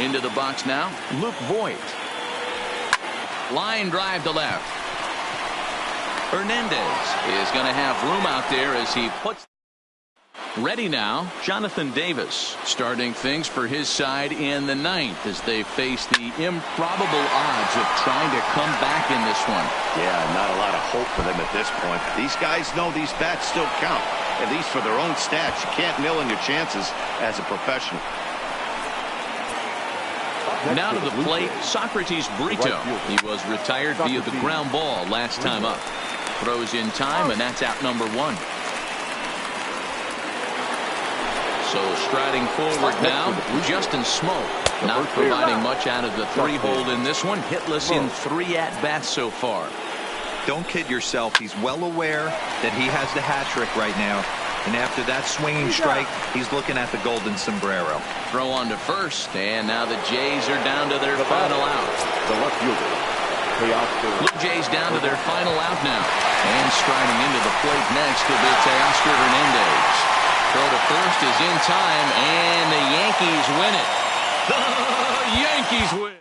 Speaker 2: Into the box now, Luke Voigt. Line drive to left. Hernandez is going to have room out there as he puts. Ready now, Jonathan Davis starting things for his side in the ninth as they face the improbable odds of trying to come back in this one.
Speaker 3: Yeah, not a lot of hope for them at this point. These guys know these bats still count, at least for their own stats. You can't mill in your chances as a professional.
Speaker 2: Now to the plate, Socrates Brito. He was retired via the ground ball last time up. Throws in time, and that's out number one. So striding forward now, Justin Smoke. Not providing much out of the three-hole in this one. Hitless in 3 at-bats so far.
Speaker 1: Don't kid yourself. He's well aware that he has the hat trick right now. And after that swinging strike, he's looking at the golden sombrero.
Speaker 2: Throw on to first, and now the Jays are down to their final out.
Speaker 4: The left fielder.
Speaker 2: Blue Jays down to their final out now. And striding into the plate next will be Teoscar Hernandez. Throw to first is in time, and the Yankees win it. The Yankees win.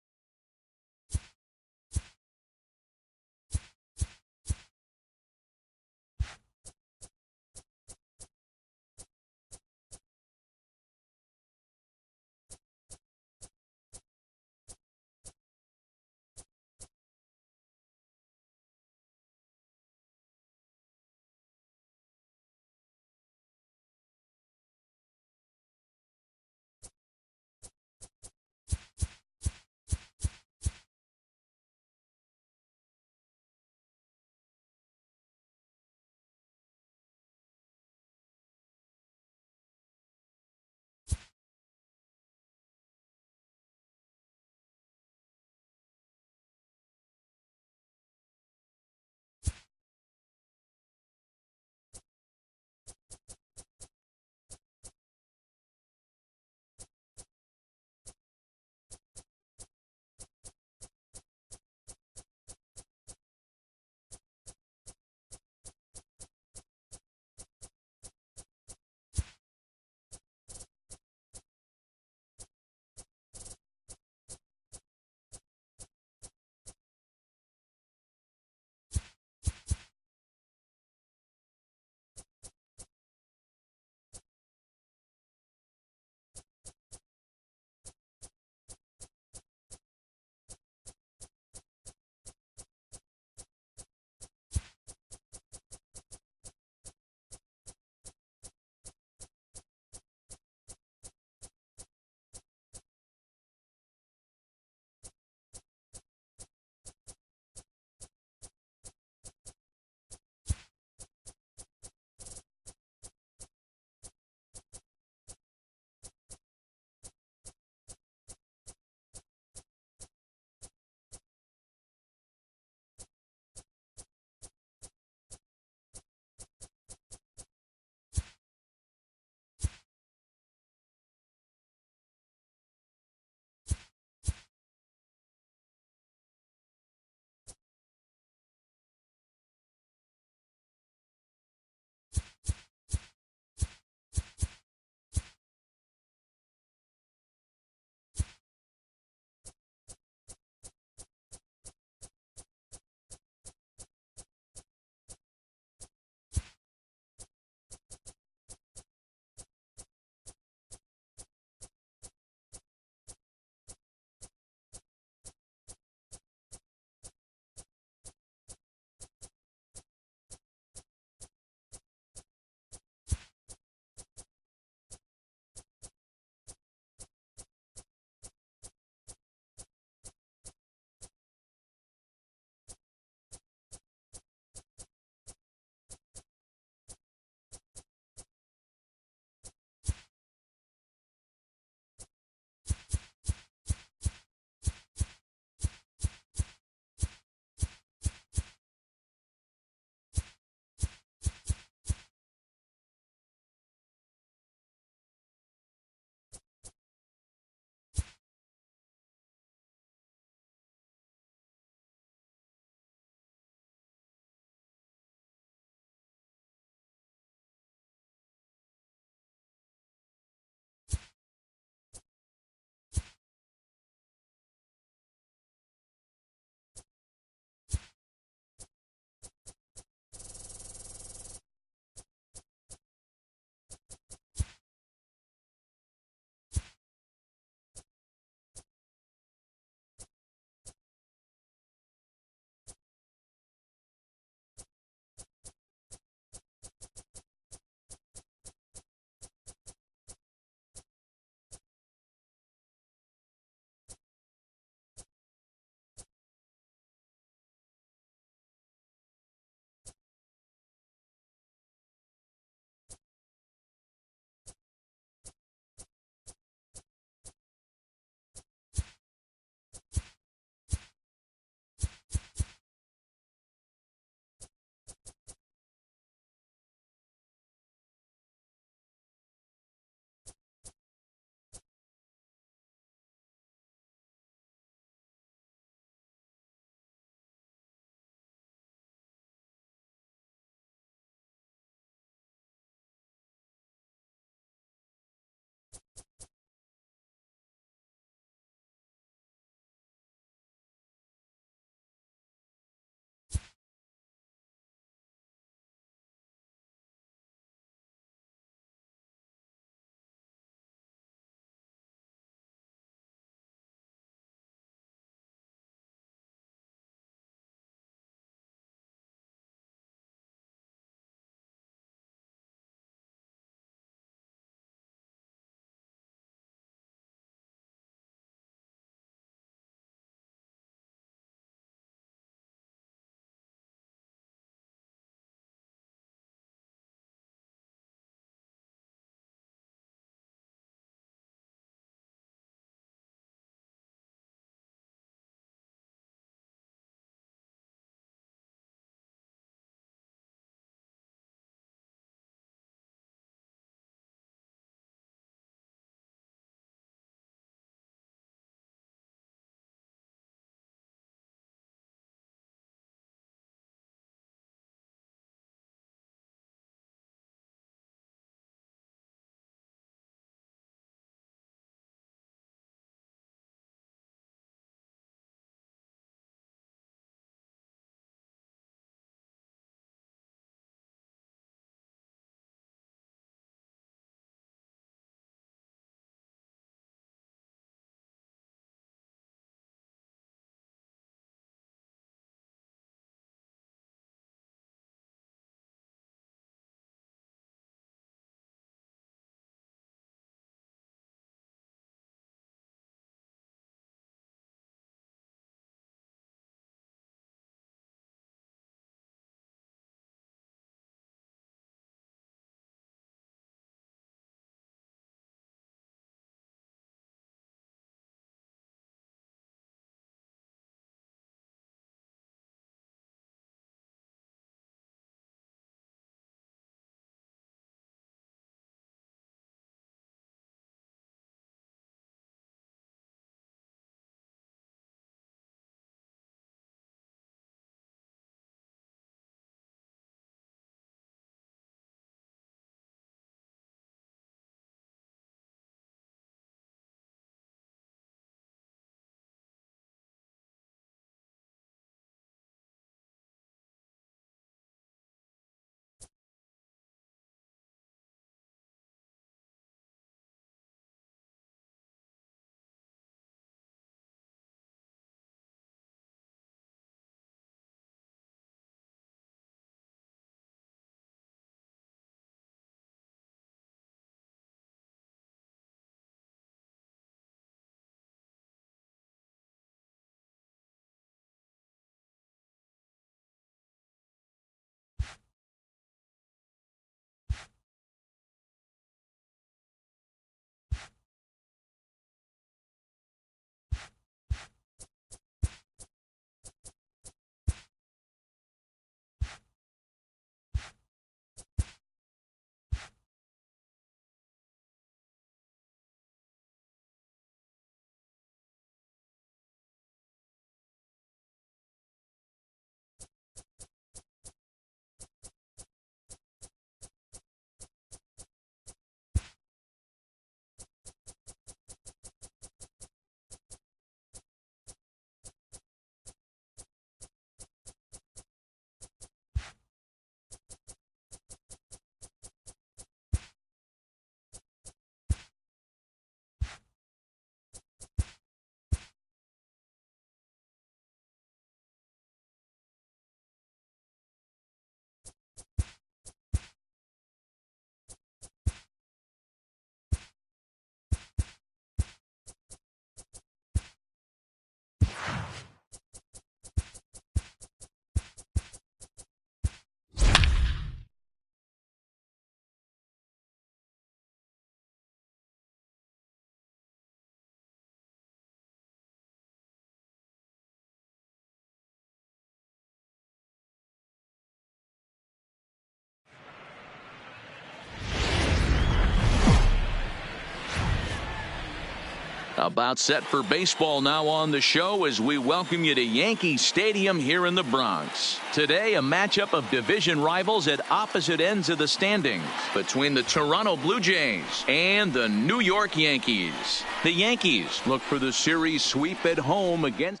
Speaker 2: About set for baseball now on the show as we welcome you to Yankee Stadium here in the Bronx. Today, a matchup of division rivals at opposite ends of the standings between the Toronto Blue Jays and the New York Yankees. The Yankees look for the series sweep at home against.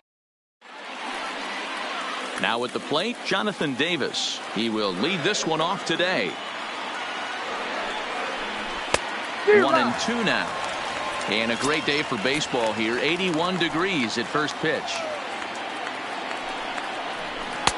Speaker 2: Now at the plate, Jonathan Davis. He will lead this one off today. 1-2 now. And a great day for baseball here. 81 degrees at first pitch.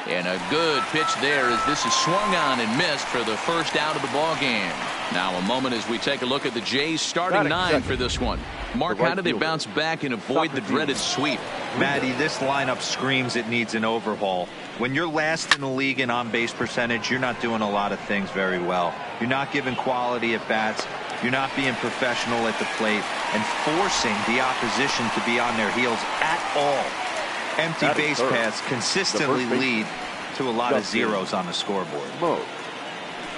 Speaker 2: And a good pitch there as this is swung on and missed for the first out of the ball game. Now a moment as we take a look at the Jays starting nine for this one. Mark, how do they bounce back and avoid the dreaded sweep?
Speaker 1: Matty, this lineup screams it needs an overhaul. When you're last in the league in on-base percentage, you're not doing a lot of things very well. You're not giving quality at bats. You're not being professional at the plate and forcing the opposition to be on their heels at all. Empty base paths consistently lead to a lot of zeros on the scoreboard.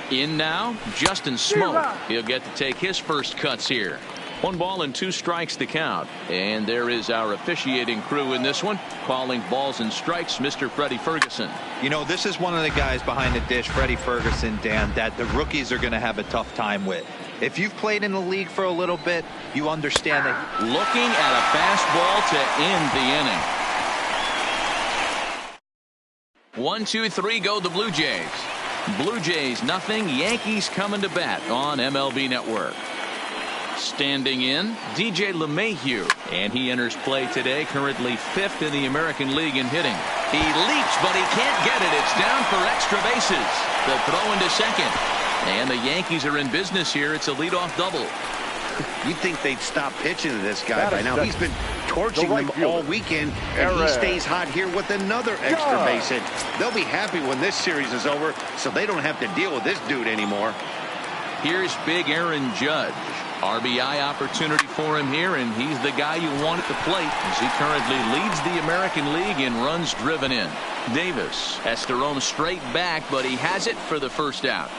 Speaker 2: In now, Justin Smoke. He'll get to take his first cuts here. 1 ball and 2 strikes to count. And there is our officiating crew in this one, calling balls and strikes, Mr. Freddie Ferguson.
Speaker 1: You know, this is one of the guys behind the dish, Freddie Ferguson, Dan, that the rookies are going to have a tough time with. If you've played in the league for a little bit, you understand that.
Speaker 2: Looking at a fastball to end the inning. 1, 2, 3 go the Blue Jays. Blue Jays nothing. Yankees coming to bat on MLB Network. Standing in, DJ LeMahieu, and he enters play today, currently 5th in the American League in hitting. He leaps, but he can't get it. It's down for extra bases. The throw into second. And the Yankees are in business here. It's a leadoff double.
Speaker 3: You'd think they'd stop pitching to this guy by now. He's been torching them all weekend, and he stays hot here with another extra base hit. They'll be happy when this series is over, so they don't have to deal with this dude anymore.
Speaker 2: Here's big Aaron Judge. RBI opportunity for him here, and he's the guy you want at the plate as he currently leads the American League in runs driven in. Davis has to roam straight back, but he has it for the first out.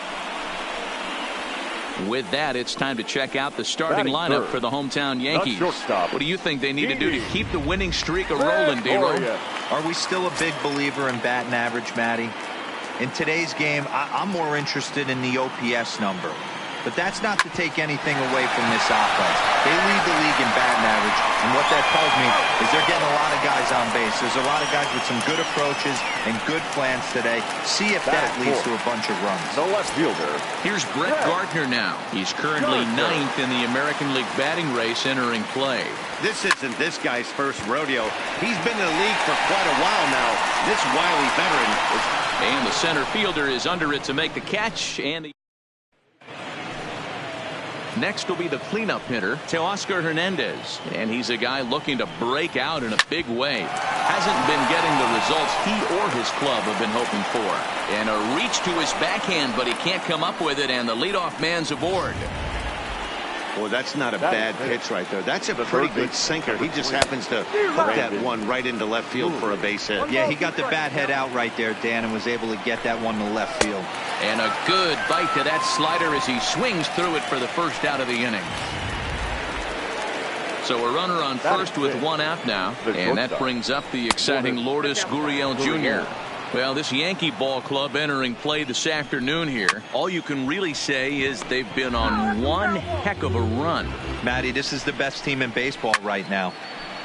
Speaker 2: With that, it's time to check out the starting lineup for the hometown Yankees. What do you think they need to do to keep the winning streak a-rolling, D-Roll?
Speaker 1: Are we still a big believer in batting average, Matty? In today's game, I'm more interested in the OPS number. But that's not to take anything away from this offense. They lead the league in batting average, and what that tells me is they're getting a lot of guys on base. There's a lot of guys with some good approaches and good plans today. See if that leads to a bunch of runs.
Speaker 4: The left fielder.
Speaker 2: Here's Brett Gardner now. He's currently 9th in the American League batting race entering play.
Speaker 3: This isn't this guy's first rodeo. He's been in the league for quite a while now. This wily veteran is...
Speaker 2: And the center fielder is under it to make the catch, and next will be the cleanup hitter, Teoscar Hernandez. And he's a guy looking to break out in a big way. Hasn't been getting the results he or his club have been hoping for. And a reach to his backhand, but he can't come up with it, and the leadoff man's aboard.
Speaker 3: Well, that's not a bad pitch right there. That's a pretty good sinker. He just happens to hook that one right into left field for a base hit.
Speaker 1: Yeah, he got the bat head out right there, Dan, and was able to get that one to left field.
Speaker 2: And a good bite to that slider as he swings through it for the first out of the inning. So a runner on first with 1 out now, and that brings up the exciting Lourdes Gurriel Jr. Well, this Yankee ball club entering play this afternoon here, all you can really say is they've been on one heck of a run.
Speaker 1: Matty, this is the best team in baseball right now.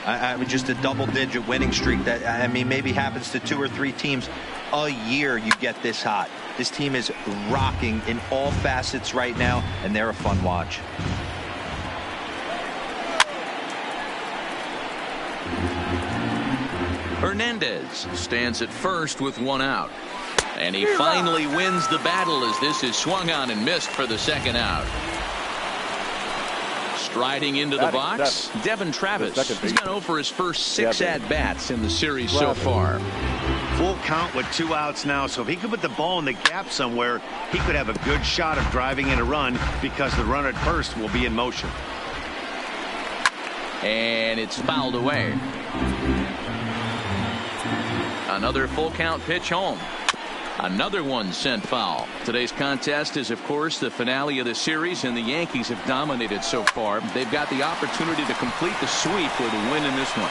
Speaker 1: I mean, just a double-digit winning streak that, I mean, maybe happens to 2 or 3 teams a year. You get this hot. This team is rocking in all facets right now, and they're a fun watch.
Speaker 2: Hernandez stands at first with 1 out. And he finally wins the battle as this is swung on and missed for the second out. Striding into the box, Devin Travis. He's gone over his first 6 at-bats in the series so far.
Speaker 3: Full count with 2 outs now, so if he could put the ball in the gap somewhere, he could have a good shot of driving in a run because the runner at first will be in motion.
Speaker 2: And it's fouled away. Another full count pitch home. Another one sent foul. Today's contest is, of course, the finale of the series, and the Yankees have dominated so far. They've got the opportunity to complete the sweep with a win in this one.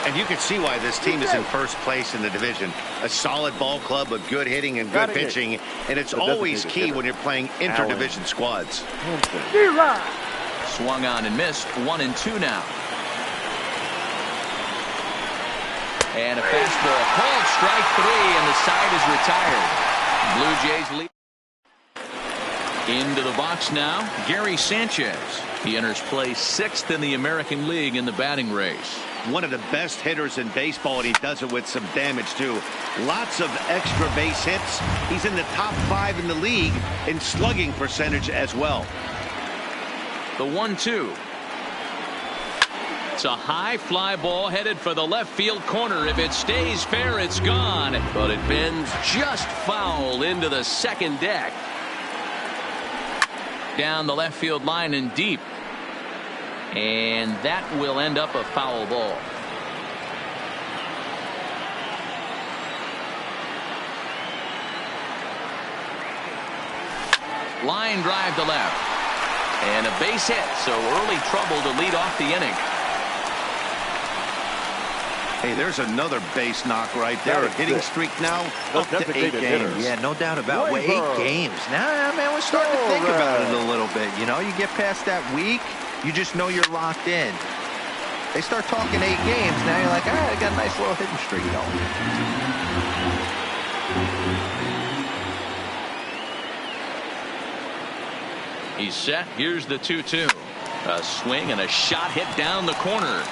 Speaker 3: And you can see why this team is in first place in the division. A solid ball club with good hitting and good pitching. And it's always key when you're playing interdivision squads.
Speaker 2: Swung on and missed. 1-2 now. And a fastball called strike 3, and the side is retired. Blue Jays lead. Into the box now, Gary Sanchez. He enters play 6th in the American League in the batting race.
Speaker 3: One of the best hitters in baseball, and he does it with some damage too. Lots of extra base hits. He's in the top 5 in the league in slugging percentage as well.
Speaker 2: The 1-2. It's a high fly ball headed for the left field corner. If it stays fair, it's gone. But it bends just foul into the second deck. Down the left field line and deep. And that will end up a foul ball. Line drive to left. And a base hit, so early trouble to lead off the inning.
Speaker 3: Hey, there's another base knock right there. A hitting streak now up to 8 games.
Speaker 1: Yeah, no doubt about it. 8 games. Now, man, we're starting to think about it a little bit. You know, you get past that week, you just know you're locked in. They start talking 8 games, now you're like, I got a nice little hitting streak going.
Speaker 2: He's set. Here's the 2-2. A swing and a shot hit down the corner.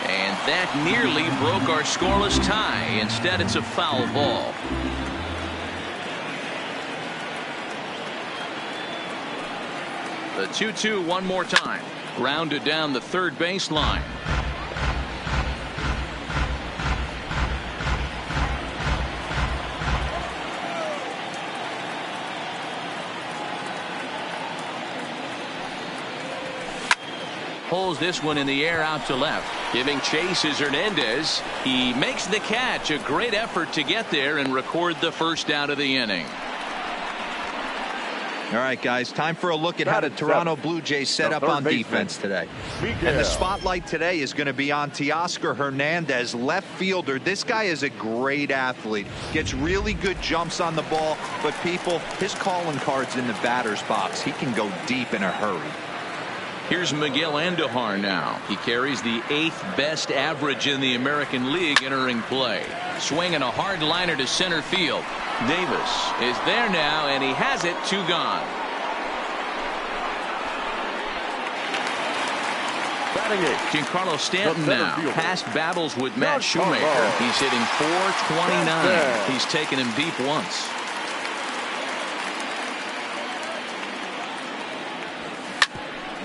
Speaker 2: And that nearly broke our scoreless tie. Instead, it's a foul ball. The 2-2 one more time. Grounded down the third baseline. Pulls this one in the air out to left. Giving chase is Hernandez. He makes the catch. A great effort to get there and record the first out of the inning.
Speaker 1: All right, guys, time for a look at how the Toronto Blue Jays set up on defense today. And the spotlight today is going to be on Teoscar Hernandez, left fielder. This guy is a great athlete. Gets really good jumps on the ball, but people, his calling card's in the batter's box. He can go deep in a hurry.
Speaker 2: Here's Miguel Andujar now. He carries the 8th best average in the American League entering play. Swinging a hard liner to center field. Davis is there now, and he has it. 2 gone. Giancarlo Stanton now. Past battles with Matt Shoemaker. He's hitting .429. He's taken him deep once.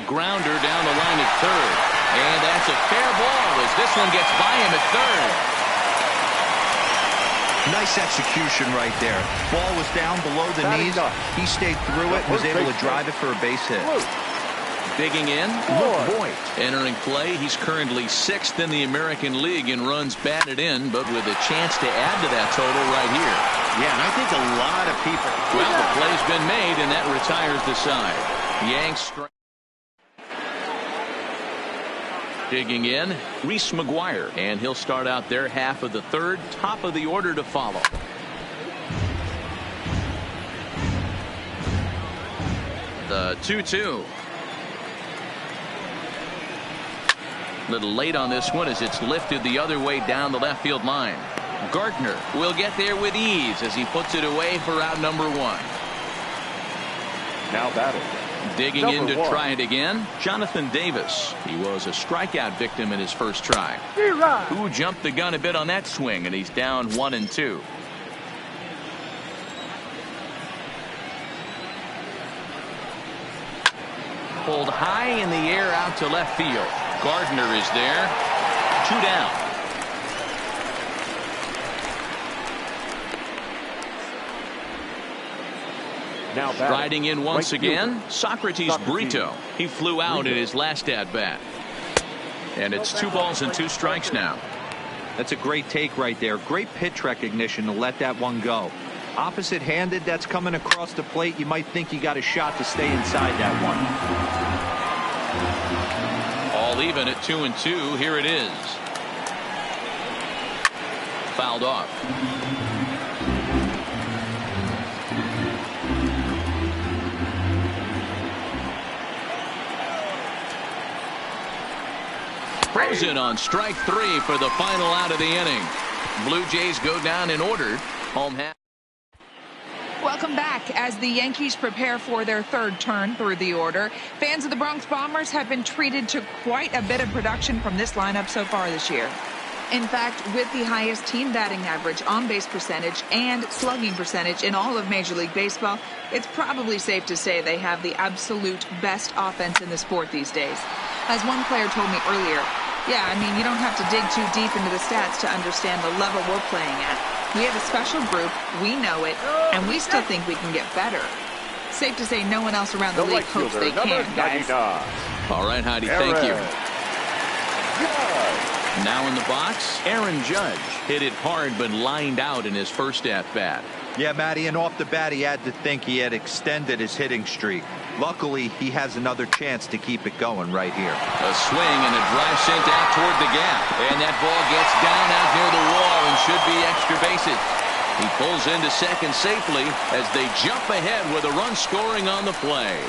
Speaker 2: Grounder down the line at third. And that's a fair ball as this one gets by him at third.
Speaker 1: Nice execution right there. Ball was down below the knees. He stayed through it and was able to drive it for a base hit.
Speaker 2: Digging in, Luke Voigt. Entering play, he's currently 6th in the American League in runs batted in, but with a chance to add to that total right here.
Speaker 3: Yeah, and I think a lot of people...
Speaker 2: Well, the play's been made, and that retires the side. Yanks strike. Digging in, Reese McGuire, and he'll start out their half of the third. Top of the order to follow. The 2-2. A little late on this one as it's lifted the other way down the left field line. Gardner will get there with ease as he puts it away for out number 1.
Speaker 4: Now batting.
Speaker 2: Digging in to try it again, Jonathan Davis. He was a strikeout victim in his first try. Who jumped the gun a bit on that swing, and he's down 1-2. Pulled high in the air out to left field. Gardner is there. 2 down.
Speaker 4: Now
Speaker 2: striding in once again, Socrates Brito. He flew out at his last at-bat. And it's 2 balls and 2 strikes now.
Speaker 1: That's a great take right there. Great pitch recognition to let that one go. Opposite-handed, that's coming across the plate. You might think you got a shot to stay inside that one.
Speaker 2: All even at 2-2. Here it is. Fouled off. Frozen on strike 3 for the final out of the inning. Blue Jays go down in order. Home half.
Speaker 6: Welcome back. As the Yankees prepare for their third turn through the order, fans of the Bronx Bombers have been treated to quite a bit of production from this lineup so far this year. In fact, with the highest team batting average, on-base percentage, and slugging percentage in all of Major League Baseball, it's probably safe to say they have the absolute best offense in the sport these days. As one player told me earlier, yeah, I mean, you don't have to dig too deep into the stats to understand the level we're playing at. We have a special group, we know it, and we still think we can get better. Safe to say no one else around the league hopes they can, guys.
Speaker 2: All right, Heidi, thank you. Now in the box, Aaron Judge hit it hard but lined out in his first at-bat.
Speaker 1: Yeah, Matty, and off the bat he had to think he had extended his hitting streak. Luckily, he has another chance to keep it going right here.
Speaker 2: A swing and a drive sent out toward the gap. And that ball gets down out near the wall and should be extra bases. He pulls into second safely as they jump ahead with a run scoring on the play.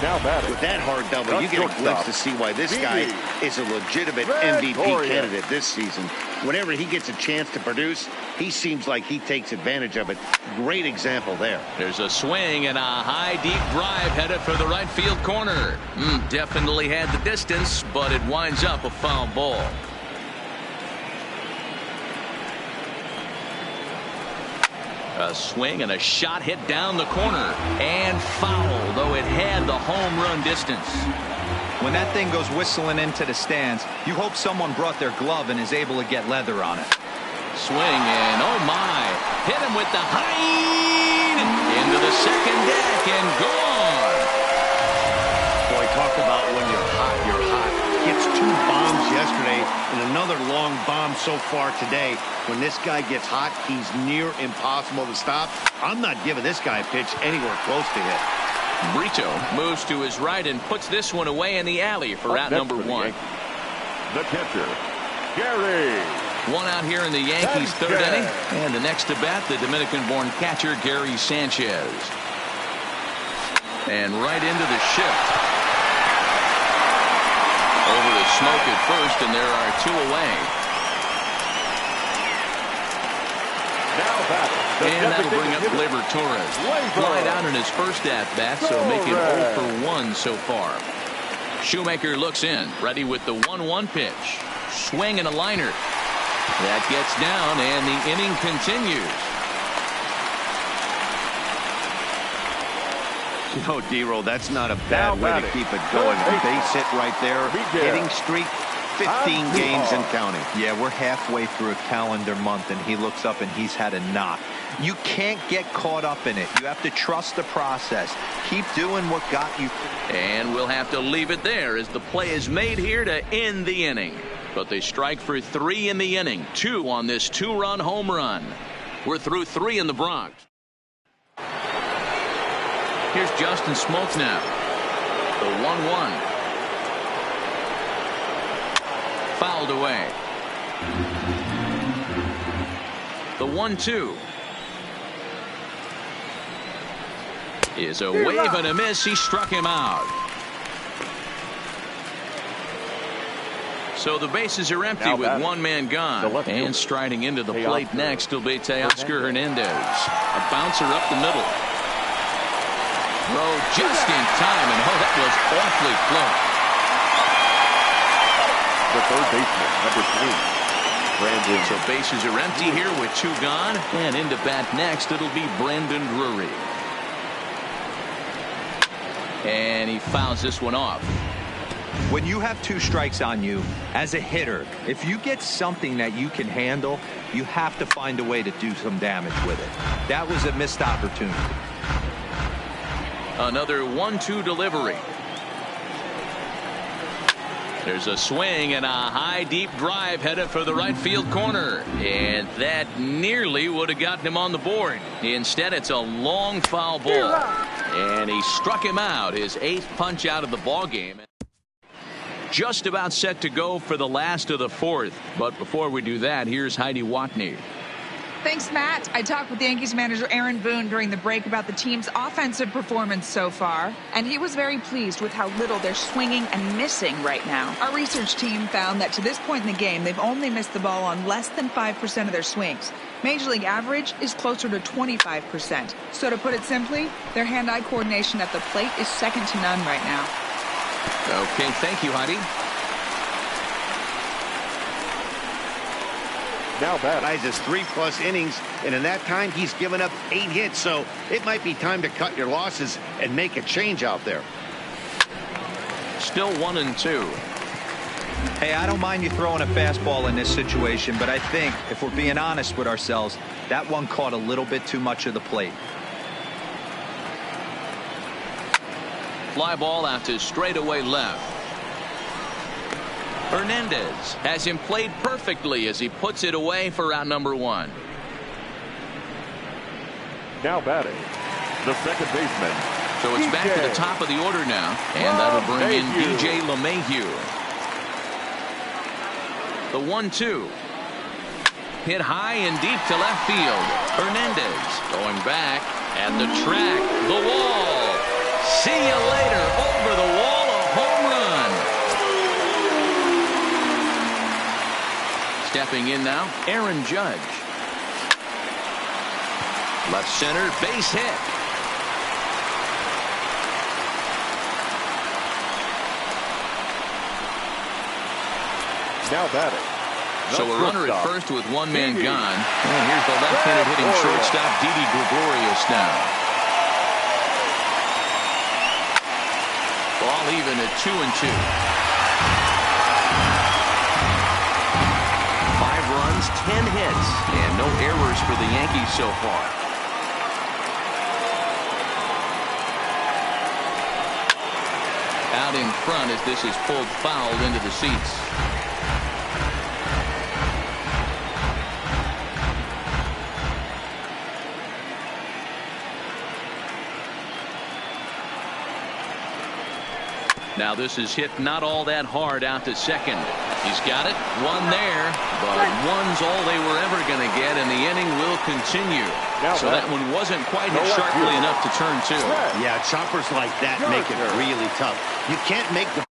Speaker 3: Now batting. With that hard double, you get a glimpse to see why this guy is a legitimate MVP candidate this season. Whenever he gets a chance to produce, he seems like he takes advantage of it. Great example there.
Speaker 2: There's a swing and a high deep drive headed for the right field corner. Definitely had the distance, but it winds up a foul ball. A swing and a shot hit down the corner and foul, though it had the home run distance.
Speaker 1: When that thing goes whistling into the stands, you hope someone brought their glove and is able to get leather on it.
Speaker 2: Swing and oh my, hit him with the height into the second deck and gone.
Speaker 3: Boy, talk about when you're hot, you're hot. Gets 2 bombs yesterday and another long bomb so far today. When this guy gets hot, he's near impossible to stop. I'm not giving this guy a pitch anywhere close to hit.
Speaker 2: Brito moves to his right and puts this one away in the alley for out number 1.
Speaker 4: The catcher, Gary.
Speaker 2: One out here in the Yankees' third inning. And the next to bat, the Dominican-born catcher, Gary Sanchez. And right into the shift. Over the smoke at first, and there are 2 away. And that'll bring up Gleyber Torres. Flied out in his first at-bat, so make it 0 for 1 so far. Shoemaker looks in, ready with the 1-1 pitch. Swing and a liner. That gets down, and the inning continues.
Speaker 3: You know, D-Roll, that's not a bad way to keep it going. Base hit right there. Hitting streak, 15 games and counting.
Speaker 1: Yeah, we're halfway through a calendar month, and he looks up and he's had a knock. You can't get caught up in it. You have to trust the process. Keep doing what got you.
Speaker 2: And we'll have to leave it there as the play is made here to end the inning. But they strike for 3 in the inning, 2 on this 2-run home run. We're through 3 in the Bronx. Here's Justin Smoltz now. The 1-1. Fouled away. The 1-2. Is a wave and a miss. He struck him out. So the bases are empty with 1 man gone. And striding into the plate next will be Teoscar Hernandez. A bouncer up the middle. Throw just in time, and oh, that was awfully close.
Speaker 4: The third baseman, number 3, Brandon.
Speaker 2: So bases are empty here with 2 gone, and into bat next it'll be Brandon Drury. And he fouls this one off.
Speaker 1: When you have 2 strikes on you as a hitter, if you get something that you can handle, you have to find a way to do some damage with it. That was a missed opportunity.
Speaker 2: Another 1-2 delivery. There's a swing and a high deep drive headed for the right field corner, and that nearly would have gotten him on the board. Instead, it's a long foul ball, and he struck him out, his 8th punch out of the ball game. Just about set to go for the last of the 4th, but before we do that, here's Heidi Watney.
Speaker 6: Thanks, Matt. I talked with Yankees manager Aaron Boone during the break about the team's offensive performance so far, and he was very pleased with how little they're swinging and missing right now. Our research team found that to this point in the game, they've only missed the ball on less than 5% of their swings. Major League average is closer to 25%. So to put it simply, their hand-eye coordination at the plate is second to none right now.
Speaker 2: Okay, thank you, Heidi.
Speaker 3: Now batting his 3+ innings, and in that time he's given up 8 hits, so it might be time to cut your losses and make a change out there.
Speaker 2: Still 1-2.
Speaker 1: Hey, I don't mind you throwing a fastball in this situation, but I think if we're being honest with ourselves, that one caught a little bit too much of the plate.
Speaker 2: Fly ball out to straightaway left. Hernandez has him played perfectly as he puts it away for out number 1.
Speaker 4: Now batting, the second baseman.
Speaker 2: So it's back to the top of the order now, and that'll bring in DJ LeMahieu. The 1-2. Hit high and deep to left field. Hernandez going back at the track, the wall. See you later, over the wall, a home run. Stepping in now, Aaron Judge. Left center, base hit.
Speaker 4: Now batting.
Speaker 2: So a runner at first with one man gone. And here's the left-handed hitting shortstop, Didi Gregorius now. Ball even at 2-2. 5 runs, 10 hits, and no errors for the Yankees so far. Out in front as this is pulled foul into the seats. Now this is hit not all that hard out to second. He's got it. One there, but one's all they were ever going to get, and the inning will continue. So that one wasn't quite hit sharply enough to turn 2.
Speaker 3: Yeah, choppers like that make it really tough. You can't make the...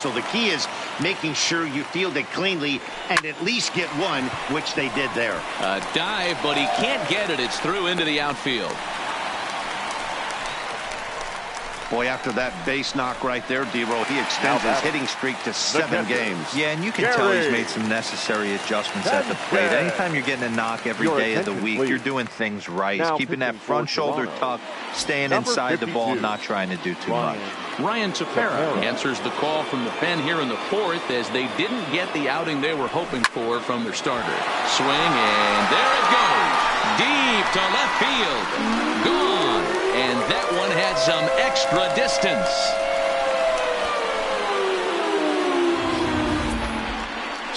Speaker 3: So the key is making sure you field it cleanly and at least get one, which they did there.
Speaker 2: A dive, but he can't get it. It's through into the outfield.
Speaker 3: Boy, after that base knock right there, D-Roll, he extends his hitting streak to 7 games.
Speaker 1: Yeah, and you can tell he's made some necessary adjustments at the plate. Anytime you're getting a knock every day of the week, you're doing things right. He's keeping that front shoulder tucked, staying inside the ball, not trying to do too much.
Speaker 2: Ryan Tepera answers the call from the pen here in the 4th as they didn't get the outing they were hoping for from their starter. Swing, and there it goes. Deep to left field. Gone. And that one had some extra distance.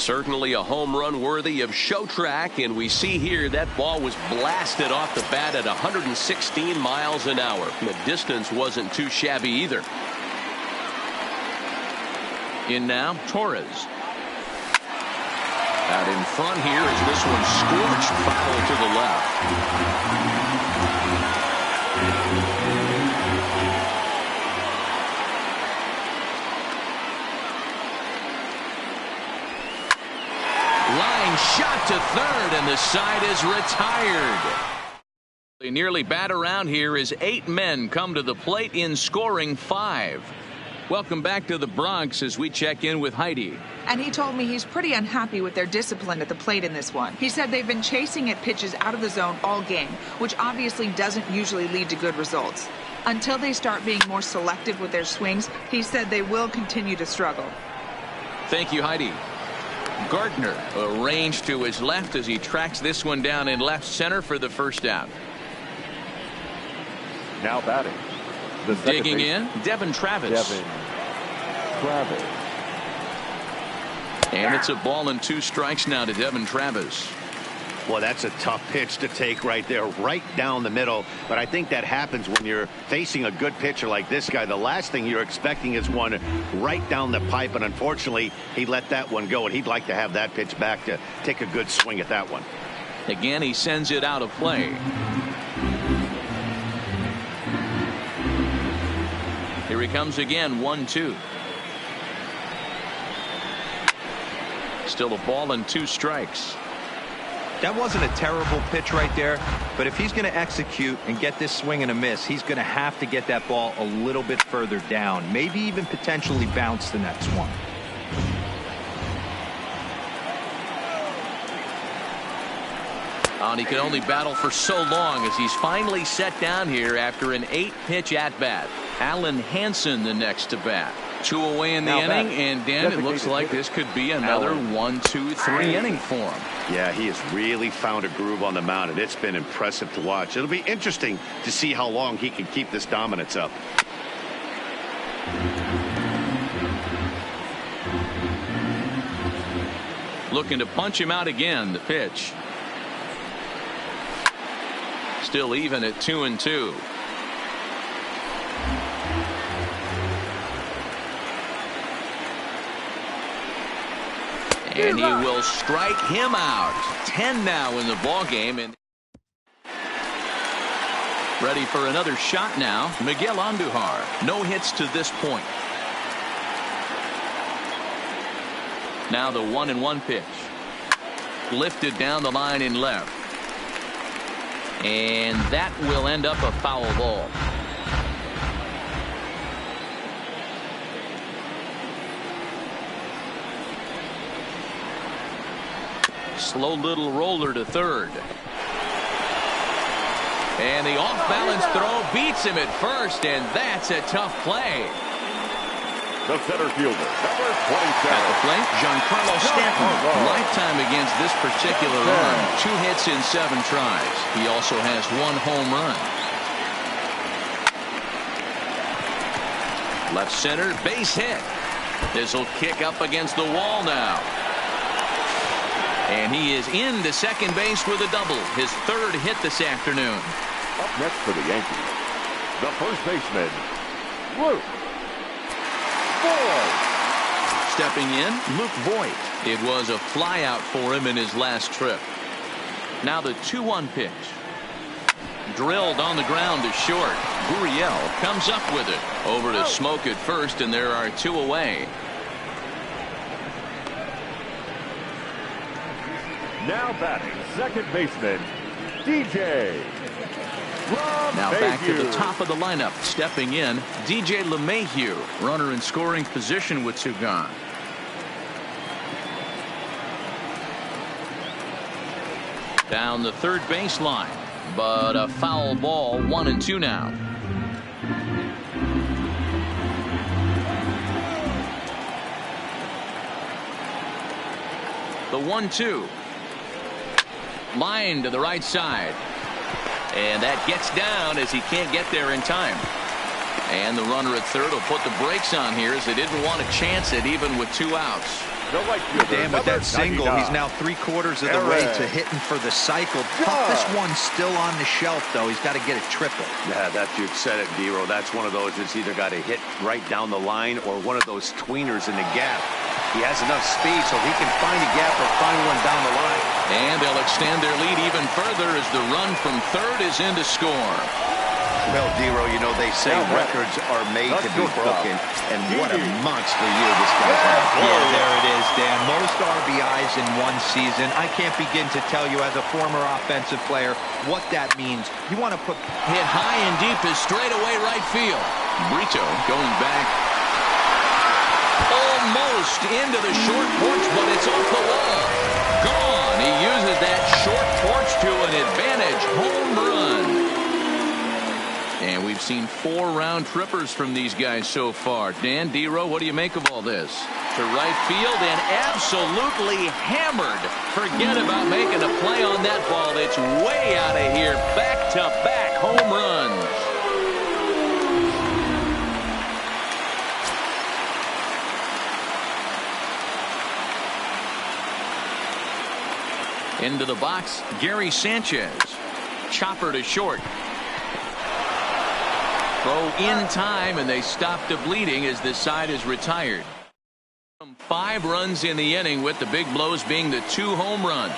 Speaker 2: Certainly a home run worthy of show track, and we see here that ball was blasted off the bat at 116 miles an hour. The distance wasn't too shabby either. In now, Torres. Out in front here as this one scorched foul to the left. Line shot to third, and the side is retired. They nearly bat around here as 8 men come to the plate in scoring 5. Welcome back to the Bronx as we check in with Heidi.
Speaker 6: And he told me he's pretty unhappy with their discipline at the plate in this one. He said they've been chasing at pitches out of the zone all game, which obviously doesn't usually lead to good results. Until they start being more selective with their swings, he said they will continue to struggle.
Speaker 2: Thank you, Heidi. Gardner arranged to his left as he tracks this one down in left center for the first out.
Speaker 4: Now batting.
Speaker 2: Digging in, Devin Travis. And it's a ball and 2 strikes now to Devin Travis.
Speaker 3: Well, that's a tough pitch to take right there, right down the middle. But I think that happens when you're facing a good pitcher like this guy. The last thing you're expecting is one right down the pipe. And unfortunately, he let that one go. And he'd like to have that pitch back to take a good swing at that one.
Speaker 2: Again, he sends it out of play. Here he comes again, 1-2. Still a ball and 2 strikes.
Speaker 1: That wasn't a terrible pitch right there, but if he's going to execute and get this swing and a miss, he's going to have to get that ball a little bit further down, maybe even potentially bounce the next one.
Speaker 2: And he could only battle for so long as he's finally set down here after an 8-pitch at-bat. Alan Hansen the next to bat. 2 away in the inning, and Dan, it looks like this could be another 1, 2, 3 inning for him.
Speaker 3: Yeah, he has really found a groove on the mound, and it's been impressive to watch. It'll be interesting to see how long he can keep this dominance up.
Speaker 2: Looking to punch him out again, the pitch. Still even at 2-2. And he will strike him out. 10 now in the ball game, and ready for another shot now. Miguel Andujar, no hits to this point. Now the 1-1 pitch. Lifted down the line in left. And that will end up a foul ball. Slow little roller to third. And the off-balance throw beats him at first, and that's a tough play.
Speaker 4: The center fielder, number 27.
Speaker 2: At the plate, Giancarlo Stanton. Lifetime against this particular arm. 2 hits in 7 tries. He also has 1 home run. Left center, base hit. This will kick up against the wall now. And he is into second base with a double. His 3rd hit this afternoon.
Speaker 4: Up next for the Yankees, the first baseman, Luke Voit.
Speaker 2: Stepping in, Luke Voit. It was a flyout for him in his last trip. Now the 2-1 pitch. Drilled on the ground to short. Gurriel comes up with it. Over to Smoke at first, and there are 2 away.
Speaker 4: Now batting, second baseman, DJ
Speaker 2: Now back to the
Speaker 4: LeMahieu.
Speaker 2: top of the lineup. Stepping in, DJ LeMahieu. Runner in scoring position with 2 gone. Down the third baseline, but a foul ball. 1-2 now. The 1-2. Line to the right side. And that gets down as he can't get there in time. And the runner at third will put the brakes on here as they didn't want to chance it even with 2 outs.
Speaker 4: The right fielder,
Speaker 1: Dan, with that single,
Speaker 4: 99.
Speaker 1: he's now 3/4 of the way to hitting for the cycle. Toughest one still on the shelf, though. He's got to get it triple.
Speaker 3: Yeah, that's, you said it, Dero. That's one of those that's either got to hit right down the line or one of those tweeners in the gap. He has enough speed so he can find a gap or find one down the line.
Speaker 2: And they'll extend their lead even further as the run from third is in to score.
Speaker 3: Well, Dero, you know, they say records are made to be broken, and what a monster year this guy's had.
Speaker 1: Yeah, there it is, Dan. Most RBIs in one season. I can't begin to tell you as a former offensive player what that means. You want to put...
Speaker 2: Hit high and deep is straightaway right field. Brito going back. Almost into the short porch, but it's off the wall. Gone. He uses that short porch to an advantage home run. And we've seen 4 round trippers from these guys so far. Dan, Dero, what do you make of all this? To right field and absolutely hammered. Forget about making a play on that ball. It's way out of here. Back-to-back home runs. Into the box, Gary Sanchez. Chopper to short. Throw in time, and they stop the bleeding as this side is retired. 5 runs in the inning, with the big blows being the 2 home runs.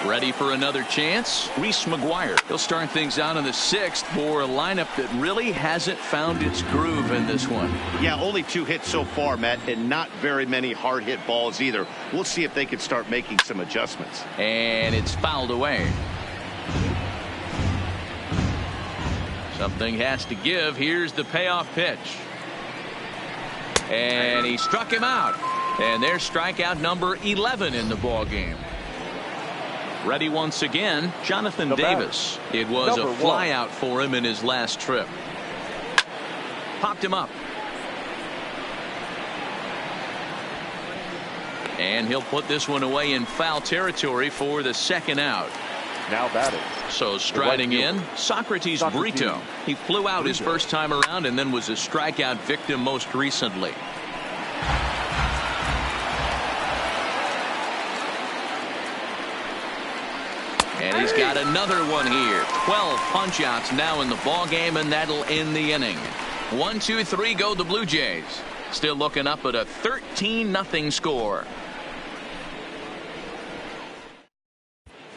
Speaker 2: Ready for another chance? Reese McGuire. He'll start things out in the 6th for a lineup that really hasn't found its groove in this one.
Speaker 3: Yeah, only 2 hits so far, Matt, and not very many hard hit balls either. We'll see if they can start making some adjustments.
Speaker 2: And it's fouled away. Something has to give. Here's the payoff pitch. And he struck him out. And there's strikeout number 11 in the ball game. Ready once again, Jonathan Davis. It was a flyout for him in his last trip. Popped him up. And he'll put this one away in foul territory for the 2nd out.
Speaker 4: Now batting.
Speaker 2: So striding in, Socrates Brito. He flew out his first time around and then was a strikeout victim most recently. And he's got another one here. 12 punch-outs now in the ball game, and that'll end the inning. 1-2-3 go the Blue Jays. Still looking up at a 13-0 score.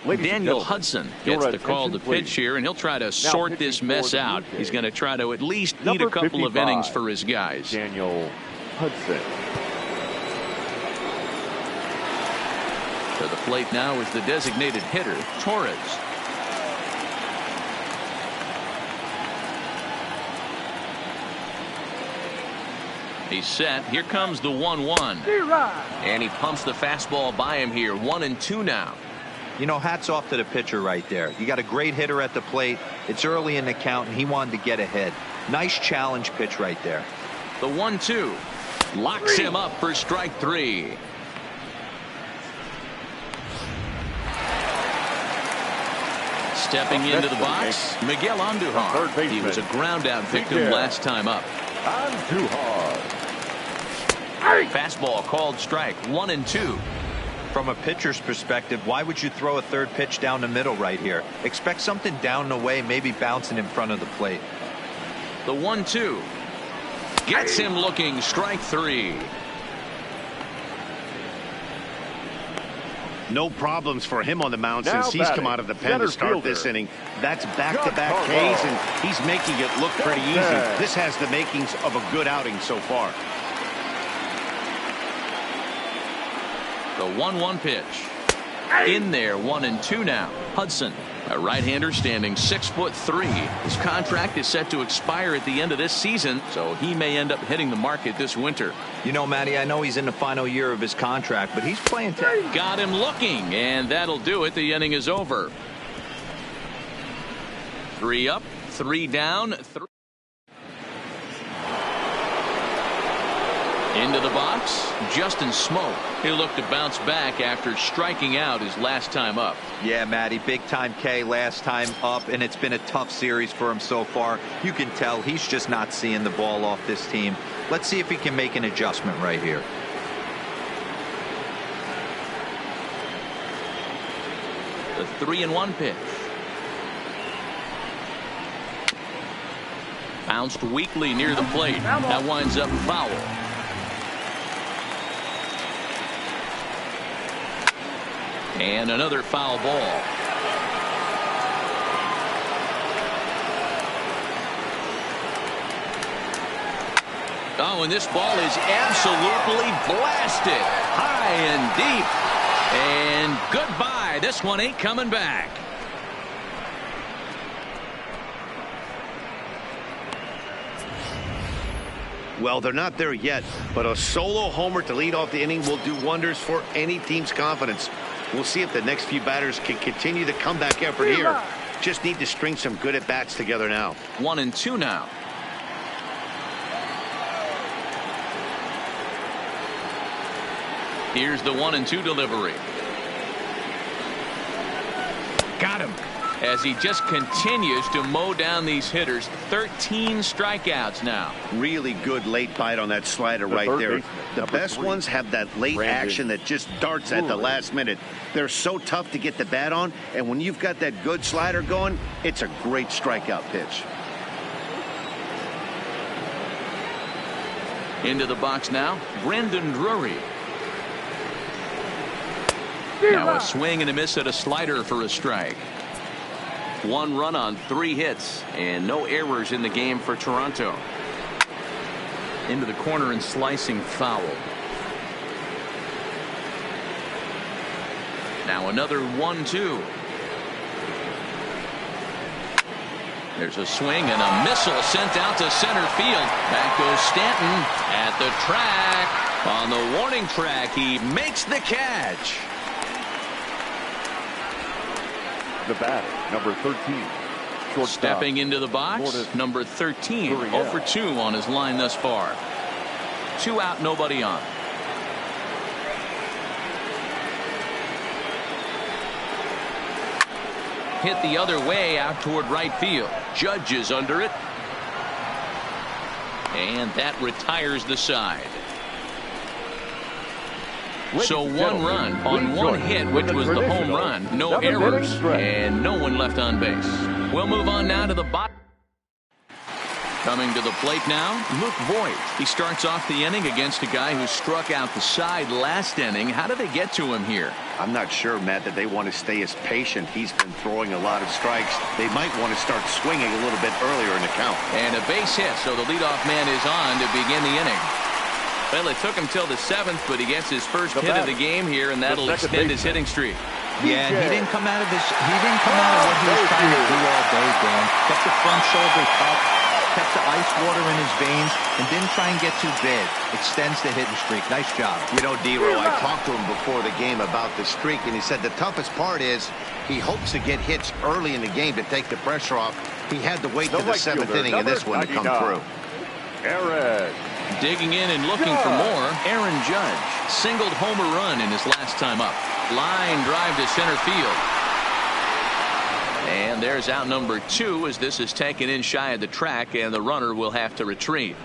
Speaker 2: Daniel Hudson gets the call to pitch here, and he'll try to sort this mess out. He's going to try to at least eat a couple of innings for his guys.
Speaker 4: Daniel Hudson.
Speaker 2: To the plate now is the designated hitter, Torres. He's set. Here comes the 1-1. And he pumps the fastball by him here. 1-2 now.
Speaker 1: You know, hats off to the pitcher right there. You got a great hitter at the plate. It's early in the count, and he wanted to get ahead. Nice challenge pitch right there.
Speaker 2: The 1-2 locks him up for strike 3. Stepping into the box, Miguel Andujar. He was a ground out victim last time up.
Speaker 4: Andujar.
Speaker 2: Fastball called strike. 1-2.
Speaker 1: From a pitcher's perspective, why would you throw a third pitch down the middle right here? Expect something down the way, maybe bouncing in front of the plate.
Speaker 2: The 1-2 gets him looking. Strike 3.
Speaker 3: No problems for him on the mound since he's come out of the pen to start this inning. That's back-to-back Ks, and he's making it look pretty easy. This has the makings of a good outing so far.
Speaker 2: The 1-1 pitch. In there, 1-2 now. Hudson, a right-hander standing 6'3". His contract is set to expire at the end of this season, so he may end up hitting the market this winter.
Speaker 1: You know, Matty, I know he's in the final year of his contract, but he's playing.
Speaker 2: Got him looking, and that'll do it. The inning is over. 3 up, 3 down, 3. Into the box, Justin Smoke. He'll look to bounce back after striking out his last time up.
Speaker 1: Yeah, Matty, big-time K last time up, and it's been a tough series for him so far. You can tell he's just not seeing the ball off this team. Let's see if he can make an adjustment right here.
Speaker 2: The 3-1 pitch. Bounced weakly near the plate. That winds up foul. And another foul ball. Oh, and this ball is absolutely blasted high and deep. And goodbye. This one ain't coming back.
Speaker 3: Well, they're not there yet, but a solo homer to lead off the inning will do wonders for any team's confidence. We'll see if the next few batters can continue the comeback effort here. Just need to string some good at-bats together now.
Speaker 2: 1-2 now. Here's the 1-2 delivery. Got him. as he just continues to mow down these hitters. 13 strikeouts now.
Speaker 3: Really good late bite on that slider right there. The best ones have that late action that just darts at the last minute. They're so tough to get the bat on, and when you've got that good slider going, it's a great strikeout pitch.
Speaker 2: Into the box now, Brendan Drury. Now a swing and a miss at a slider for a strike. 1 run on 3 hits and no errors in the game for Toronto. Into the corner and slicing foul. Now another 1-2. There's a swing and a missile sent out to center field. Back goes Stanton at the track. On the warning track, he makes the catch.
Speaker 4: The batter, number 13. Shortstop.
Speaker 2: Stepping into the box, number 13. 0 for 2 on his line thus far. 2 out, nobody on. Hit the other way out toward right field. Judge is under it. And that retires the side. So 1 run on 1 hit, which was the home run. No errors and no one left on base. We'll move on now to the bottom. Coming to the plate now, Luke Voigt. He starts off the inning against a guy who struck out the side last inning. How did they get to him here?
Speaker 3: I'm not sure, Matt, that they want to stay as patient. He's been throwing a lot of strikes. They might want to start swinging a little bit earlier in the count.
Speaker 2: And a base hit, so the leadoff man is on to begin the inning. Well, it took him till the 7th, but he gets his first hit of the game here, and that'll extend his hitting streak.
Speaker 1: Yeah, he didn't come out of this. He didn't come out of what he was trying to do all day, Dan. Kept the front shoulder up, kept the ice water in his veins, and didn't try and get too big. Extends the hitting streak. Nice job.
Speaker 3: You know, D-Row, I talked to him before the game about the streak, and he said the toughest part is he hopes to get hits early in the game to take the pressure off. He had to wait to the 7th inning in this one to come through.
Speaker 4: Aaron.
Speaker 2: Digging in and looking for more, Aaron Judge singled homer run in his last time up. Line drive to center field. And there's out number 2 as this is taken in shy of the track, and the runner will have to retreat.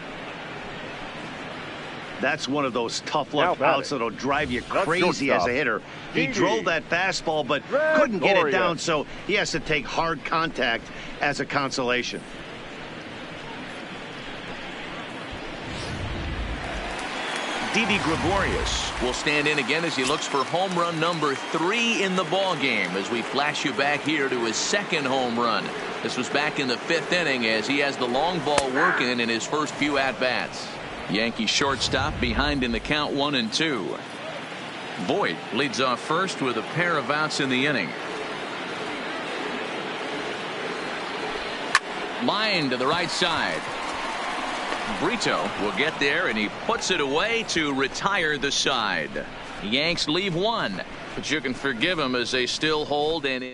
Speaker 3: That's one of those tough luck outs that'll drive you crazy as a hitter. He drove that fastball but couldn't get it down, so he has to take hard contact as a consolation.
Speaker 2: Didi Gregorius will stand in again as he looks for home run number 3 in the ball game as we flash you back here to his 2nd home run. This was back in the 5th inning as he has the long ball working in his first few at-bats. Yankee shortstop behind in the count 1-2. Voigt leads off first with a pair of outs in the inning. Line to the right side. Brito will get there, and he puts it away to retire the side. Yanks leave 1, but you can forgive them as they still hold. And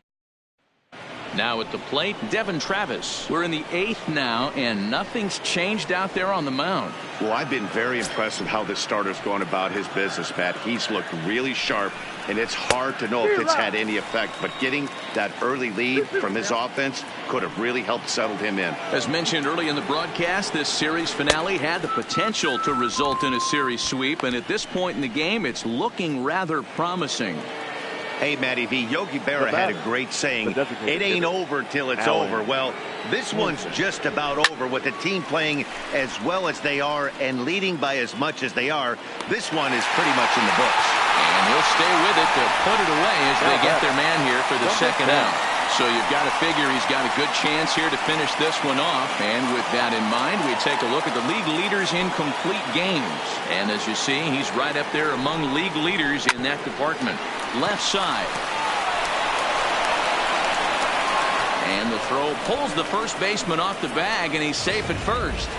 Speaker 2: now at the plate, Devin Travis. We're in the 8th now, and nothing's changed out there on the mound.
Speaker 3: Well, I've been very impressed with how this starter's going about his business, Pat. He's looked really sharp, and it's hard to know if it's had any effect, but getting that early lead from his offense could have really helped settle him in.
Speaker 2: As mentioned early in the broadcast, this series finale had the potential to result in a series sweep, and at this point in the game, it's looking rather promising.
Speaker 3: Hey, Matty V, Yogi Berra had a great saying, it ain't over till it's over. Well, this one's just about over with the team playing as well as they are and leading by as much as they are. This one is pretty much in the books.
Speaker 2: And he'll stay with it to put it away as they get their man here for the 2nd out. So you've got to figure he's got a good chance here to finish this one off. And with that in mind, we take a look at the league leaders in complete games. And as you see, he's right up there among league leaders in that department. Left side. And the throw pulls the first baseman off the bag, and he's safe at first.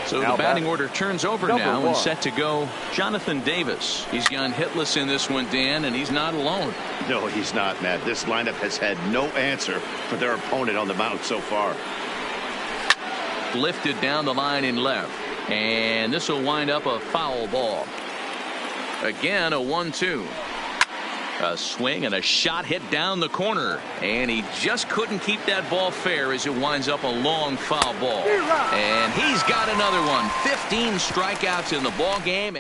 Speaker 2: So the batting order turns over now and set to go Jonathan Davis. He's gone hitless in this one, Dan, and he's not alone.
Speaker 3: No, he's not, Matt. This lineup has had no answer for their opponent on the mound so far.
Speaker 2: Lifted down the line in left, and this will wind up a foul ball. Again, a 1-2. A swing and a shot hit down the corner, and he just couldn't keep that ball fair as it winds up a long foul ball. And he's got another one. 15 strikeouts in the ball game.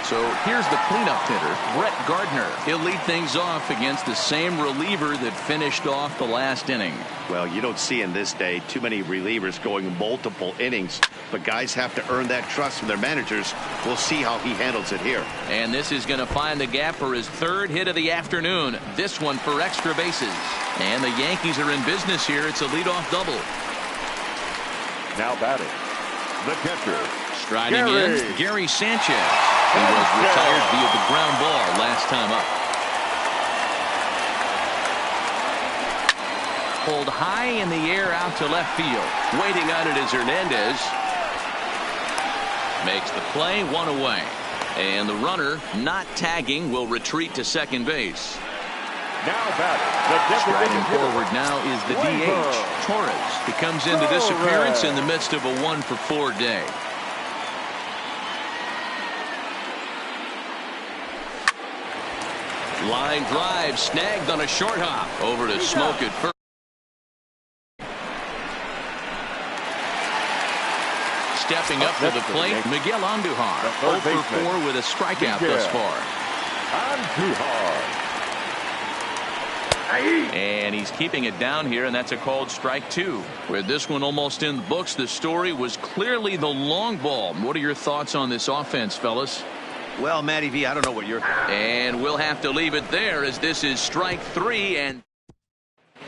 Speaker 2: So here's the cleanup hitter, Brett Gardner. He'll lead things off against the same reliever that finished off the last inning.
Speaker 3: Well, you don't see in this day too many relievers going multiple innings, but guys have to earn that trust from their managers. We'll see how he handles it here.
Speaker 2: And this is going to find the gap for his third hit of the afternoon. This one for extra bases. And the Yankees are in business here. It's a leadoff double.
Speaker 4: Now batting, the catcher.
Speaker 2: Striding in, Gary Sanchez. He was retired via the ground ball last time up. Pulled high in the air out to left field.
Speaker 5: Waiting on it is Hernandez.
Speaker 2: Makes the play, one away. And the runner, not tagging, will retreat to second base.
Speaker 4: Now batting,
Speaker 2: Striding forward now is the DH, Torres. He comes into this appearance in the midst of a 1-for-4 day. Line drive snagged on a short hop. Over to Smoke at first. Stepping up to the plate, Miguel Andujar. 0-for-4 with a strikeout thus far.
Speaker 4: Andujar.
Speaker 2: And he's keeping it down here, and that's a called strike 2. With this one almost in the books, the story was clearly the long ball. What are your thoughts on this offense, fellas?
Speaker 3: Well, Matty V, I don't know what you're...
Speaker 2: And we'll have to leave it there as this is strike 3, and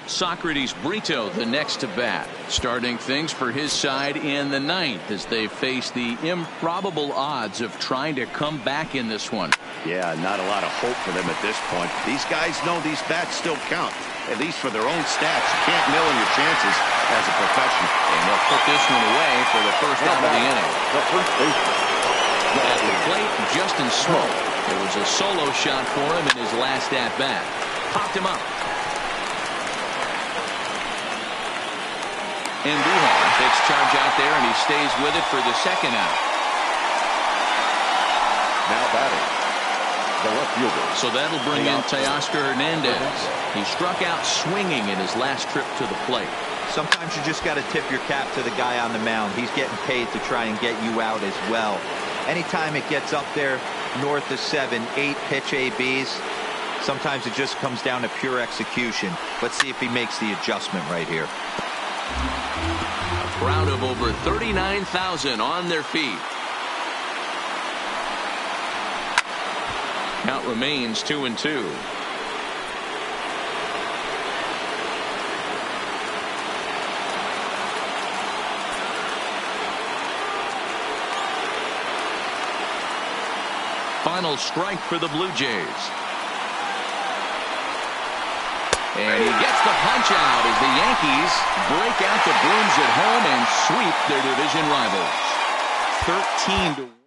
Speaker 2: Socrates Brito the next to bat, starting things for his side in the 9th as they face the improbable odds of trying to come back in this one.
Speaker 3: Yeah, not a lot of hope for them at this point. These guys know these bats still count, at least for their own stats. You can't mill in your chances as a professional.
Speaker 2: And they'll put this one away for the first out of the inning.
Speaker 4: The first baseman.
Speaker 2: At the plate, Justin Smoke. It was a solo shot for him in his last at-bat. Popped him up. Andujar takes charge out there, and he stays with it for the second out.
Speaker 4: Now batting, the left fielder.
Speaker 2: So that'll bring in Teoscar Hernandez. He struck out swinging in his last trip to the plate.
Speaker 1: Sometimes you just got to tip your cap to the guy on the mound. He's getting paid to try and get you out as well. Anytime it gets up there north of 7, 8 pitch ABs, sometimes it just comes down to pure execution. Let's see if he makes the adjustment right here.
Speaker 2: A crowd of over 39,000 on their feet. Count remains 2-2. Final strike for the Blue Jays. And he gets the punch out as the Yankees break out the brooms at home and sweep their division rivals. 13-1.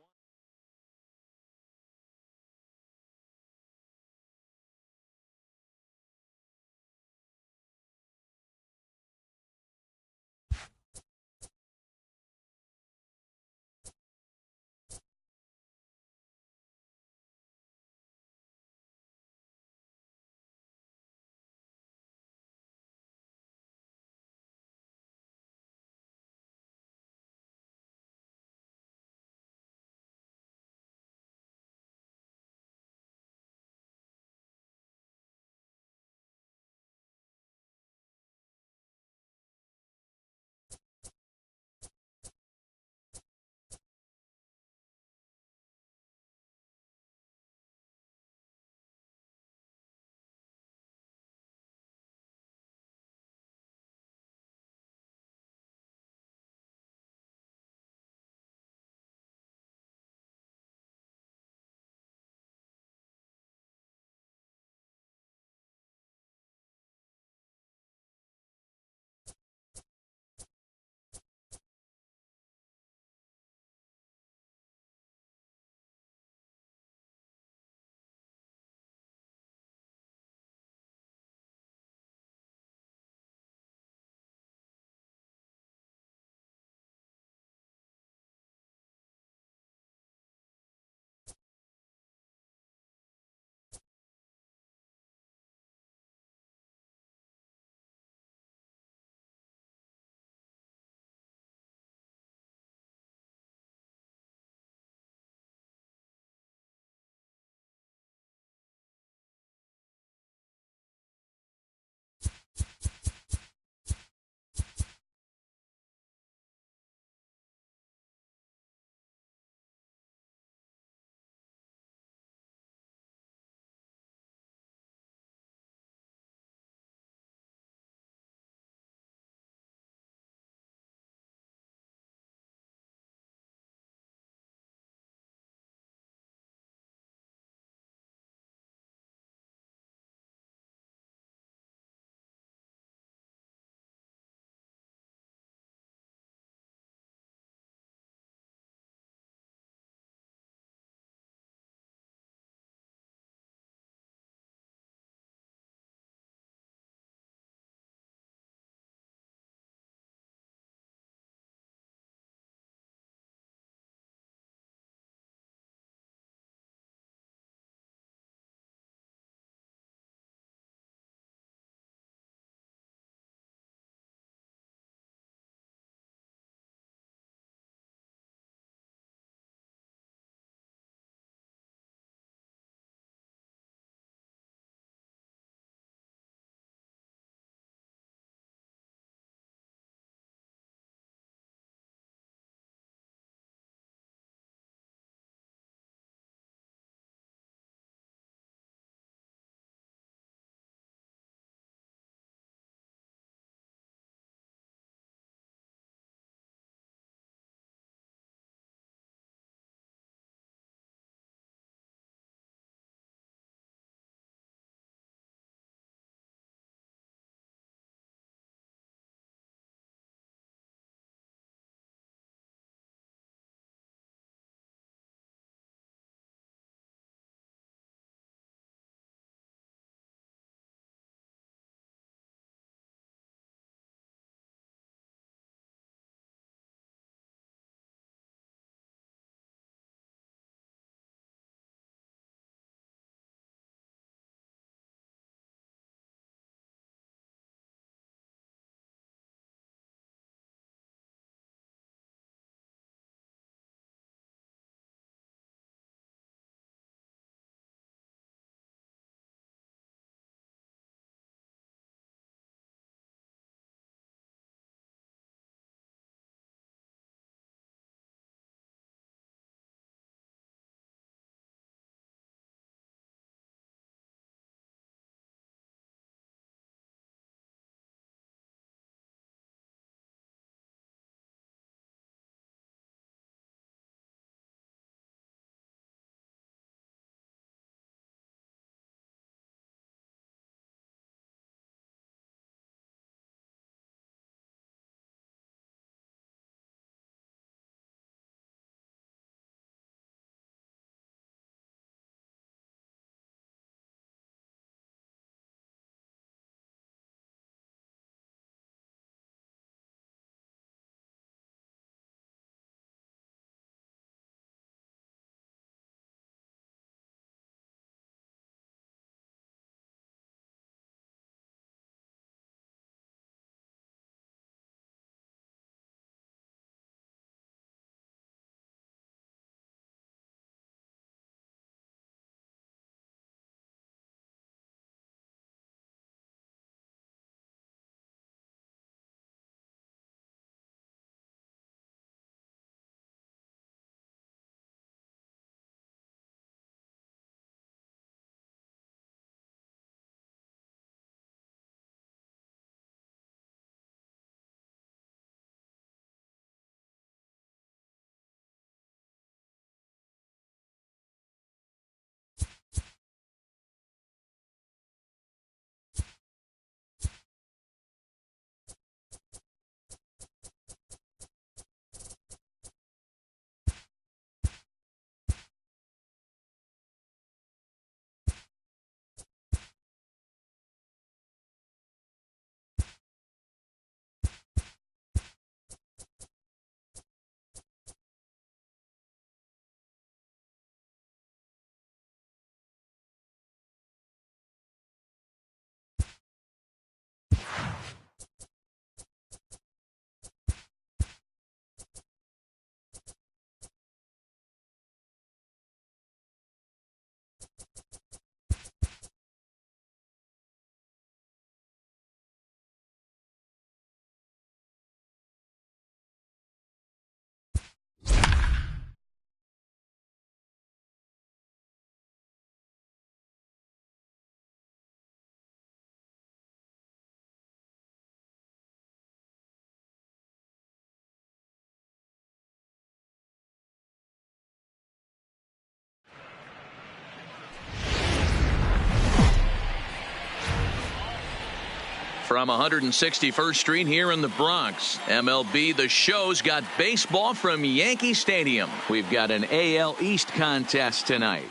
Speaker 2: From 161st Street here in the Bronx, MLB The Show's got baseball from Yankee Stadium. We've got an AL East contest tonight.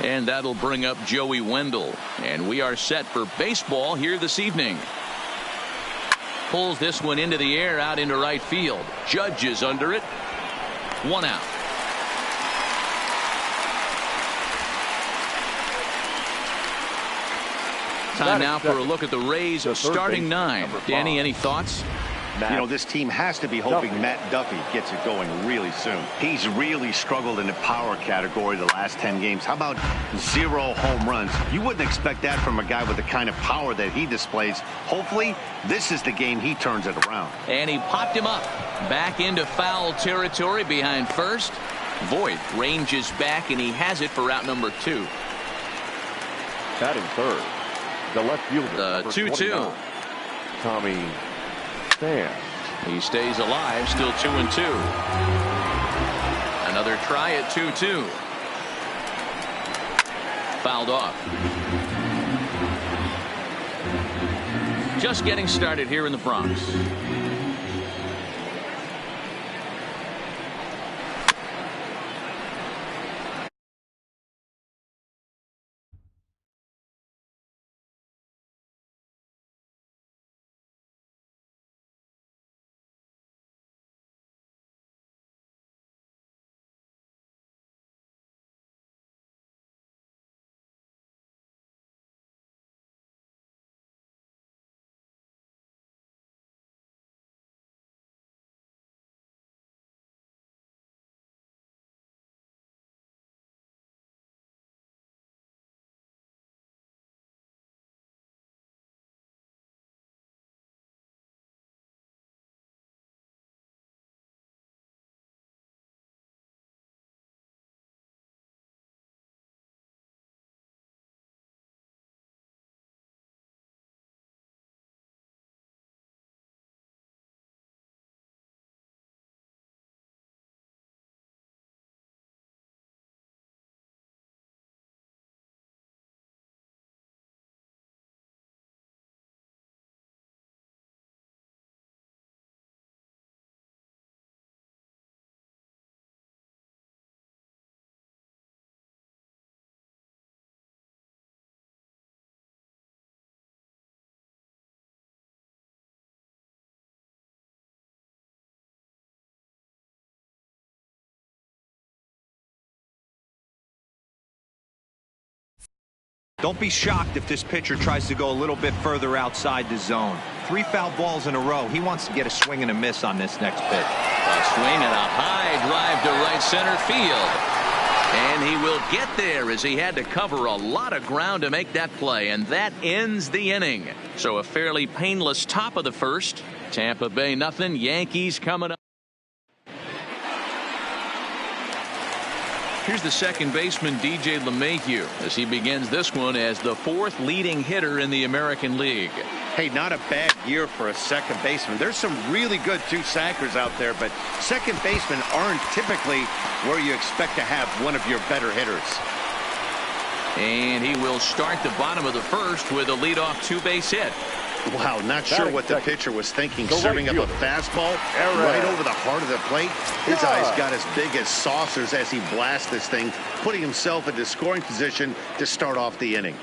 Speaker 2: And that'll bring up Joey Wendell. And we are set for baseball here this evening. Pulls this one into the air out into right field. Judge is under it. 1 out. Time now for a look at the Rays starting 9. Danny, any thoughts?
Speaker 3: You know, this team has to be hoping Matt Duffy gets it going really soon. He's really struggled in the power category the last 10 games. How about 0 home runs? You wouldn't expect that from a guy with the kind of power that he displays. Hopefully, this is the game he turns it around.
Speaker 2: And he popped him up. Back into foul territory behind first. Voit ranges back, and he has it for out number 2.
Speaker 4: Batting third, the left fielder.
Speaker 2: The 2-2.
Speaker 4: Tommy Pham.
Speaker 2: He stays alive, still 2-2. Another try at 2-2. Fouled off. Just getting started here in the Bronx.
Speaker 1: Don't be shocked if this pitcher tries to go a little bit further outside the zone. 3 foul balls in a row. He wants to get a swing and a miss on this next pitch.
Speaker 2: A swing and a high drive to right center field. And he will get there as he had to cover a lot of ground to make that play. And that ends the inning. So a fairly painless top of the first. Tampa Bay nothing. Yankees coming up. Here's the second baseman, DJ LeMahieu, as he begins this one as the 4th leading hitter in the American League.
Speaker 3: Hey, not a bad year for a second baseman. There's some really good two-sackers out there, but second basemen aren't typically where you expect to have one of your better hitters.
Speaker 2: And he will start the bottom of the first with a leadoff 2-base hit.
Speaker 3: Wow, not sure what the pitcher was thinking, serving up a fastball right over the heart of the plate. His eyes got as big as saucers as he blasts this thing, putting himself into scoring position to start off the inning.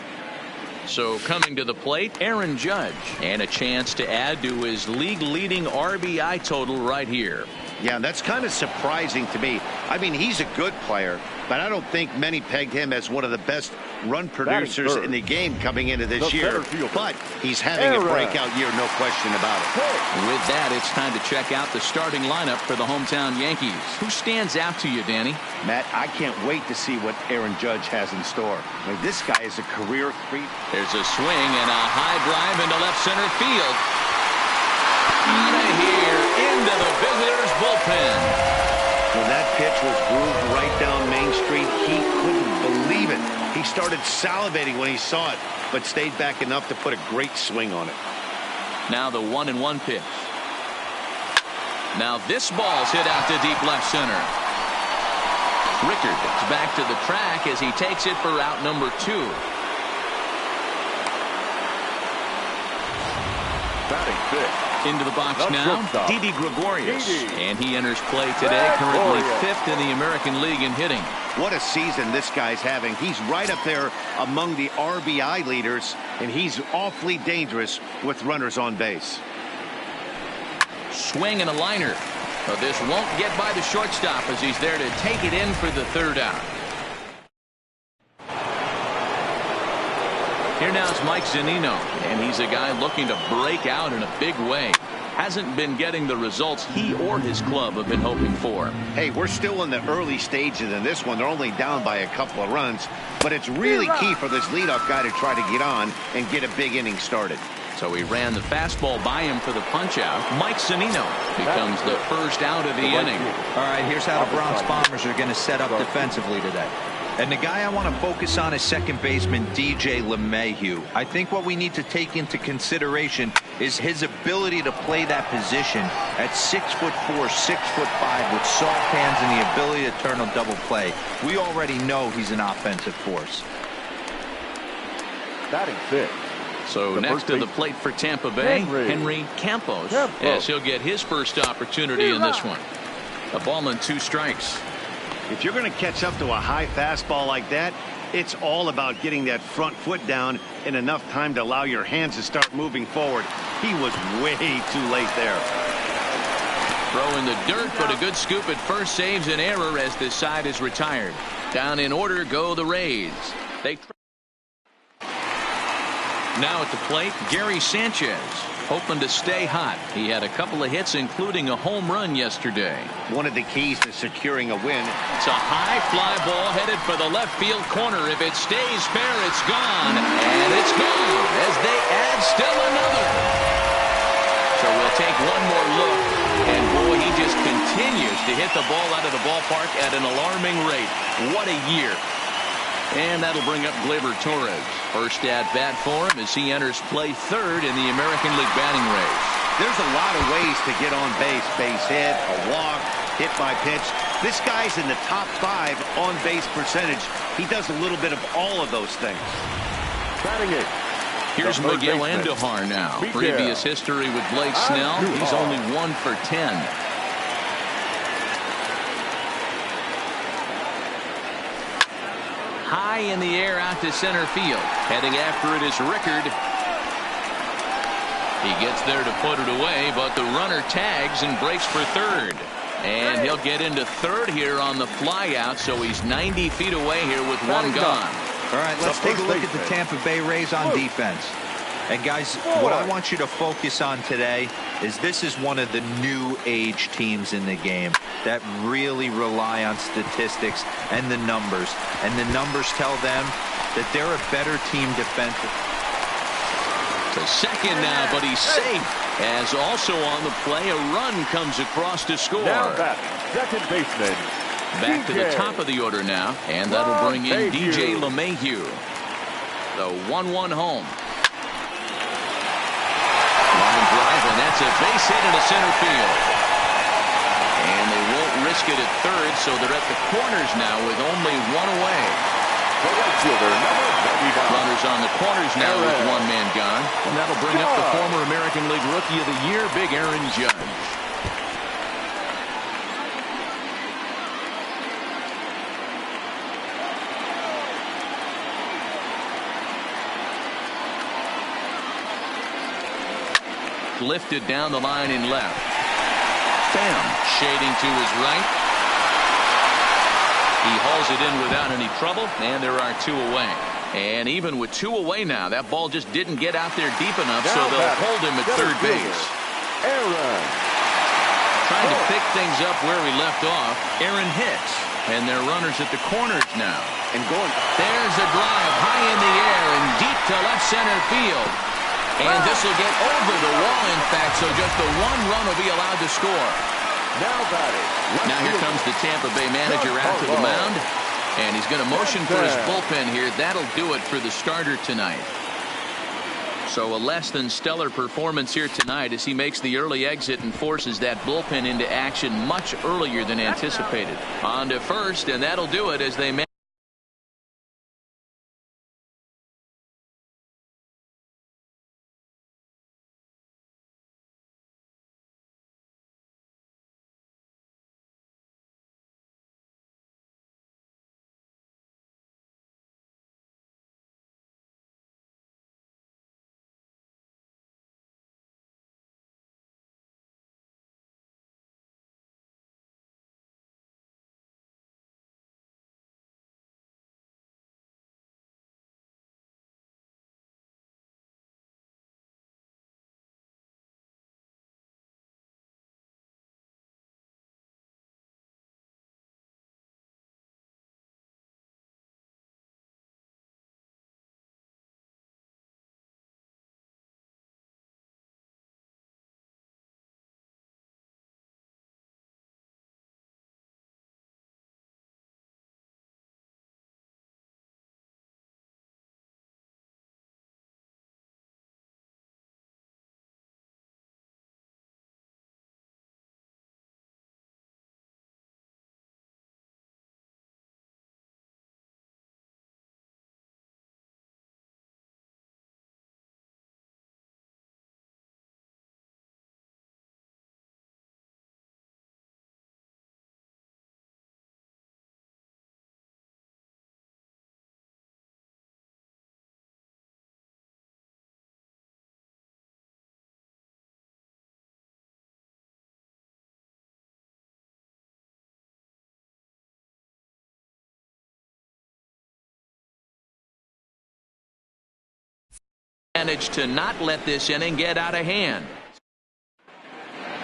Speaker 2: So coming to the plate, Aaron Judge, and a chance to add to his league-leading RBI total right here.
Speaker 3: Yeah, that's kind of surprising to me. I mean, he's a good player, but I don't think many pegged him as one of the best run producers in the game coming into this year. But he's having a breakout year, no question about it.
Speaker 2: With that, it's time to check out the starting lineup for the hometown Yankees. Who stands out to you, Danny?
Speaker 3: Matt, I can't wait to see what Aaron Judge has in store. I mean, this guy is a career 3.
Speaker 2: There's a swing and a high drive into left center field. Out of here, into the visitors' bullpen.
Speaker 3: When that pitch was grooved right down Main Street, he couldn't believe it. He started salivating when he saw it, but stayed back enough to put a great swing on it.
Speaker 2: Now the 1-1 pitch. Now this ball's hit out to deep left center. Rickard is back to the track as he takes it for out number 2.
Speaker 4: Batting fifth.
Speaker 2: Into the box
Speaker 4: The
Speaker 2: now,
Speaker 4: shortstop,
Speaker 2: Didi Gregorius.
Speaker 4: Didi.
Speaker 2: And he enters play today, currently fifth in the American League in hitting.
Speaker 3: What a season this guy's having. He's right up there among the RBI leaders, and he's awfully dangerous with runners on base.
Speaker 2: Swing and a liner. But this won't get by the shortstop as he's there to take it in for the third out. Here now is Mike Zunino, and he's a guy looking to break out in a big way. Hasn't been getting the results he or his club have been hoping for.
Speaker 3: Hey, we're still in the early stages in this one. They're only down by a couple of runs, but it's really key for this leadoff guy to try to get on and get a big inning started.
Speaker 2: So he ran the fastball by him for the punch-out. Mike Zunino becomes the first out of the inning.
Speaker 1: All right, here's how the Bronx Bombers are going to set up defensively today. And the guy I want to focus on is second baseman DJ LeMahieu. I think what we need to take into consideration is his ability to play that position at 6'4", 6'5", with soft hands and the ability to turn a double play. We already know he's an offensive force.
Speaker 4: Batting fifth.
Speaker 2: So next to the plate for Tampa Bay, Henry Campos, as he'll get his first opportunity in this one. A ball and 2 strikes.
Speaker 3: If you're going to catch up to a high fastball like that, it's all about getting that front foot down in enough time to allow your hands to start moving forward. He was way too late there.
Speaker 2: Throw in the dirt, but a good scoop at first saves an error as this side is retired. Down in order go the Rays. Now at the plate, Gary Sanchez, hoping to stay hot. He had a couple of hits, including a home run yesterday.
Speaker 3: One of the keys to securing a win.
Speaker 2: It's a high fly ball headed for the left field corner. If it stays fair, it's gone. And it's gone as they add still another. So we'll take one more look. And boy, he just continues to hit the ball out of the ballpark at an alarming rate. What a year. And that'll bring up Gleyber Torres. First at bat for him as he enters play third in the American League batting race.
Speaker 3: There's a lot of ways to get on base. Base hit, a walk, hit by pitch. This guy's in the top 5 on base percentage. He does a little bit of all of those things.
Speaker 4: Batting eighth.
Speaker 2: Here's Miguel Andujar now. Previous history with Blake Snell. He's only 1 for 10. High in the air out to center field. Heading after it is Rickard. He gets there to put it away, but the runner tags and breaks for third. And he'll get into third here on the fly out, so he's 90 feet away here with one gone.
Speaker 1: All right, let's take a look at the Tampa Bay Rays on defense. And guys, what I want you to focus on today is this is one of the new age teams in the game that really rely on statistics and the numbers. And the numbers tell them that they're a better team defensively.
Speaker 2: To second now, but he's safe. As also on the play, a run comes across to score.
Speaker 4: Now batting, second baseman.
Speaker 2: Back to the top of the order now, and that'll bring in DJ LeMahieu. The 1-1 home. Line drive, and that's a base hit into center field. And they won't risk it at third, so they're at the corners now with only one away.
Speaker 4: The right fielder, number 99.
Speaker 2: Runners on the corners now with one man gone. And that'll bring up the former American League Rookie of the Year, Big Aaron Judge. Lifted down the line in left. Pham shading to his right. He hauls it in without any trouble, and there are 2 away. And even with 2 away now, that ball just didn't get out there deep enough, so they'll hold him at third base.
Speaker 4: Aaron.
Speaker 2: Trying to pick things up where he left off, Aaron hits. And they're runners at the corners now.
Speaker 3: And going.
Speaker 2: There's a drive high in the air and deep to left center field. And this will get over the wall, in fact, so just the 1 run will be allowed to score.
Speaker 4: Now batting.
Speaker 2: Now here comes the Tampa Bay manager out to the mound. And he's going to motion for his bullpen here. That'll do it for the starter tonight. So a less than stellar performance here tonight as he makes the early exit and forces that bullpen into action much earlier than anticipated. On to first, and that'll do it as they Managed to not let this inning get out of hand.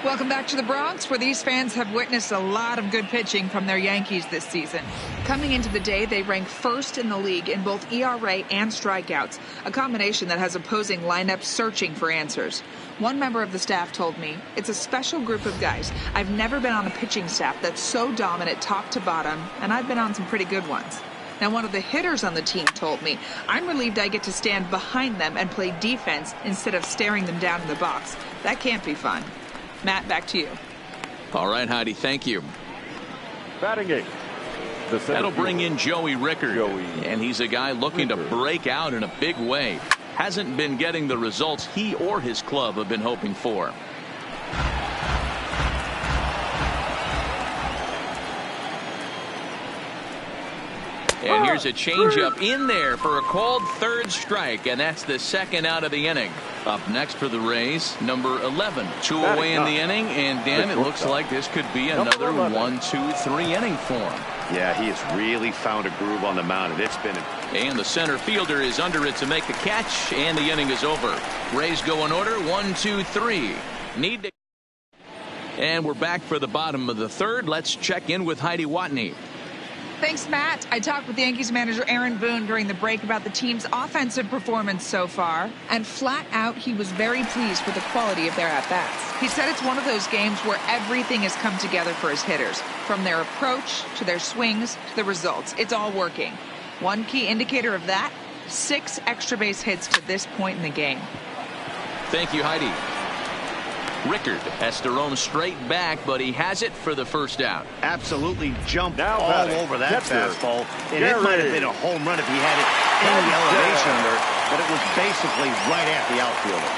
Speaker 6: Welcome back to the Bronx, where these fans have witnessed a lot of good pitching from their Yankees this season. Coming into the day, they rank first in the league in both ERA and strikeouts, a combination that has opposing lineups searching for answers. One member of the staff told me, "It's a special group of guys. I've never been on a pitching staff that's so dominant top to bottom, and I've been on some pretty good ones." Now, one of the hitters on the team told me, "I'm relieved I get to stand behind them and play defense instead of staring them down in the box. That can't be fun." Matt, back to you.
Speaker 2: All right, Heidi, thank you.
Speaker 4: Batting eighth.
Speaker 2: That'll bring in Joey Rickard. And he's a guy looking to break out in a big way. Hasn't been getting the results he or his club have been hoping for. And here's a changeup in there for a called third strike, and that's the second out of the inning. Up next for the Rays, number 11. 2 away in the inning, and Dan, it looks like this could be another 1-2-3 inning for him.
Speaker 3: Yeah, he has really found a groove on the mound, and it's been
Speaker 2: And the center fielder is under it to make the catch, and the inning is over. Rays go in order, 1-2-3. Need to. And we're back for the bottom of the third. Let's check in with Heidi Watney.
Speaker 6: Thanks, Matt. I talked with Yankees manager Aaron Boone during the break about the team's offensive performance so far, and flat out, he was very pleased with the quality of their at-bats. He said it's one of those games where everything has come together for his hitters, from their approach to their swings to the results. It's all working. One key indicator of that, 6 extra base hits to this point in the game.
Speaker 2: Thank you, Heidi. Rickard has to roam straight back, but he has it for the first out.
Speaker 3: absolutely jumped all over that fastball. And it might have been a home run if he had it any elevation under it, but it was basically right at the outfielder.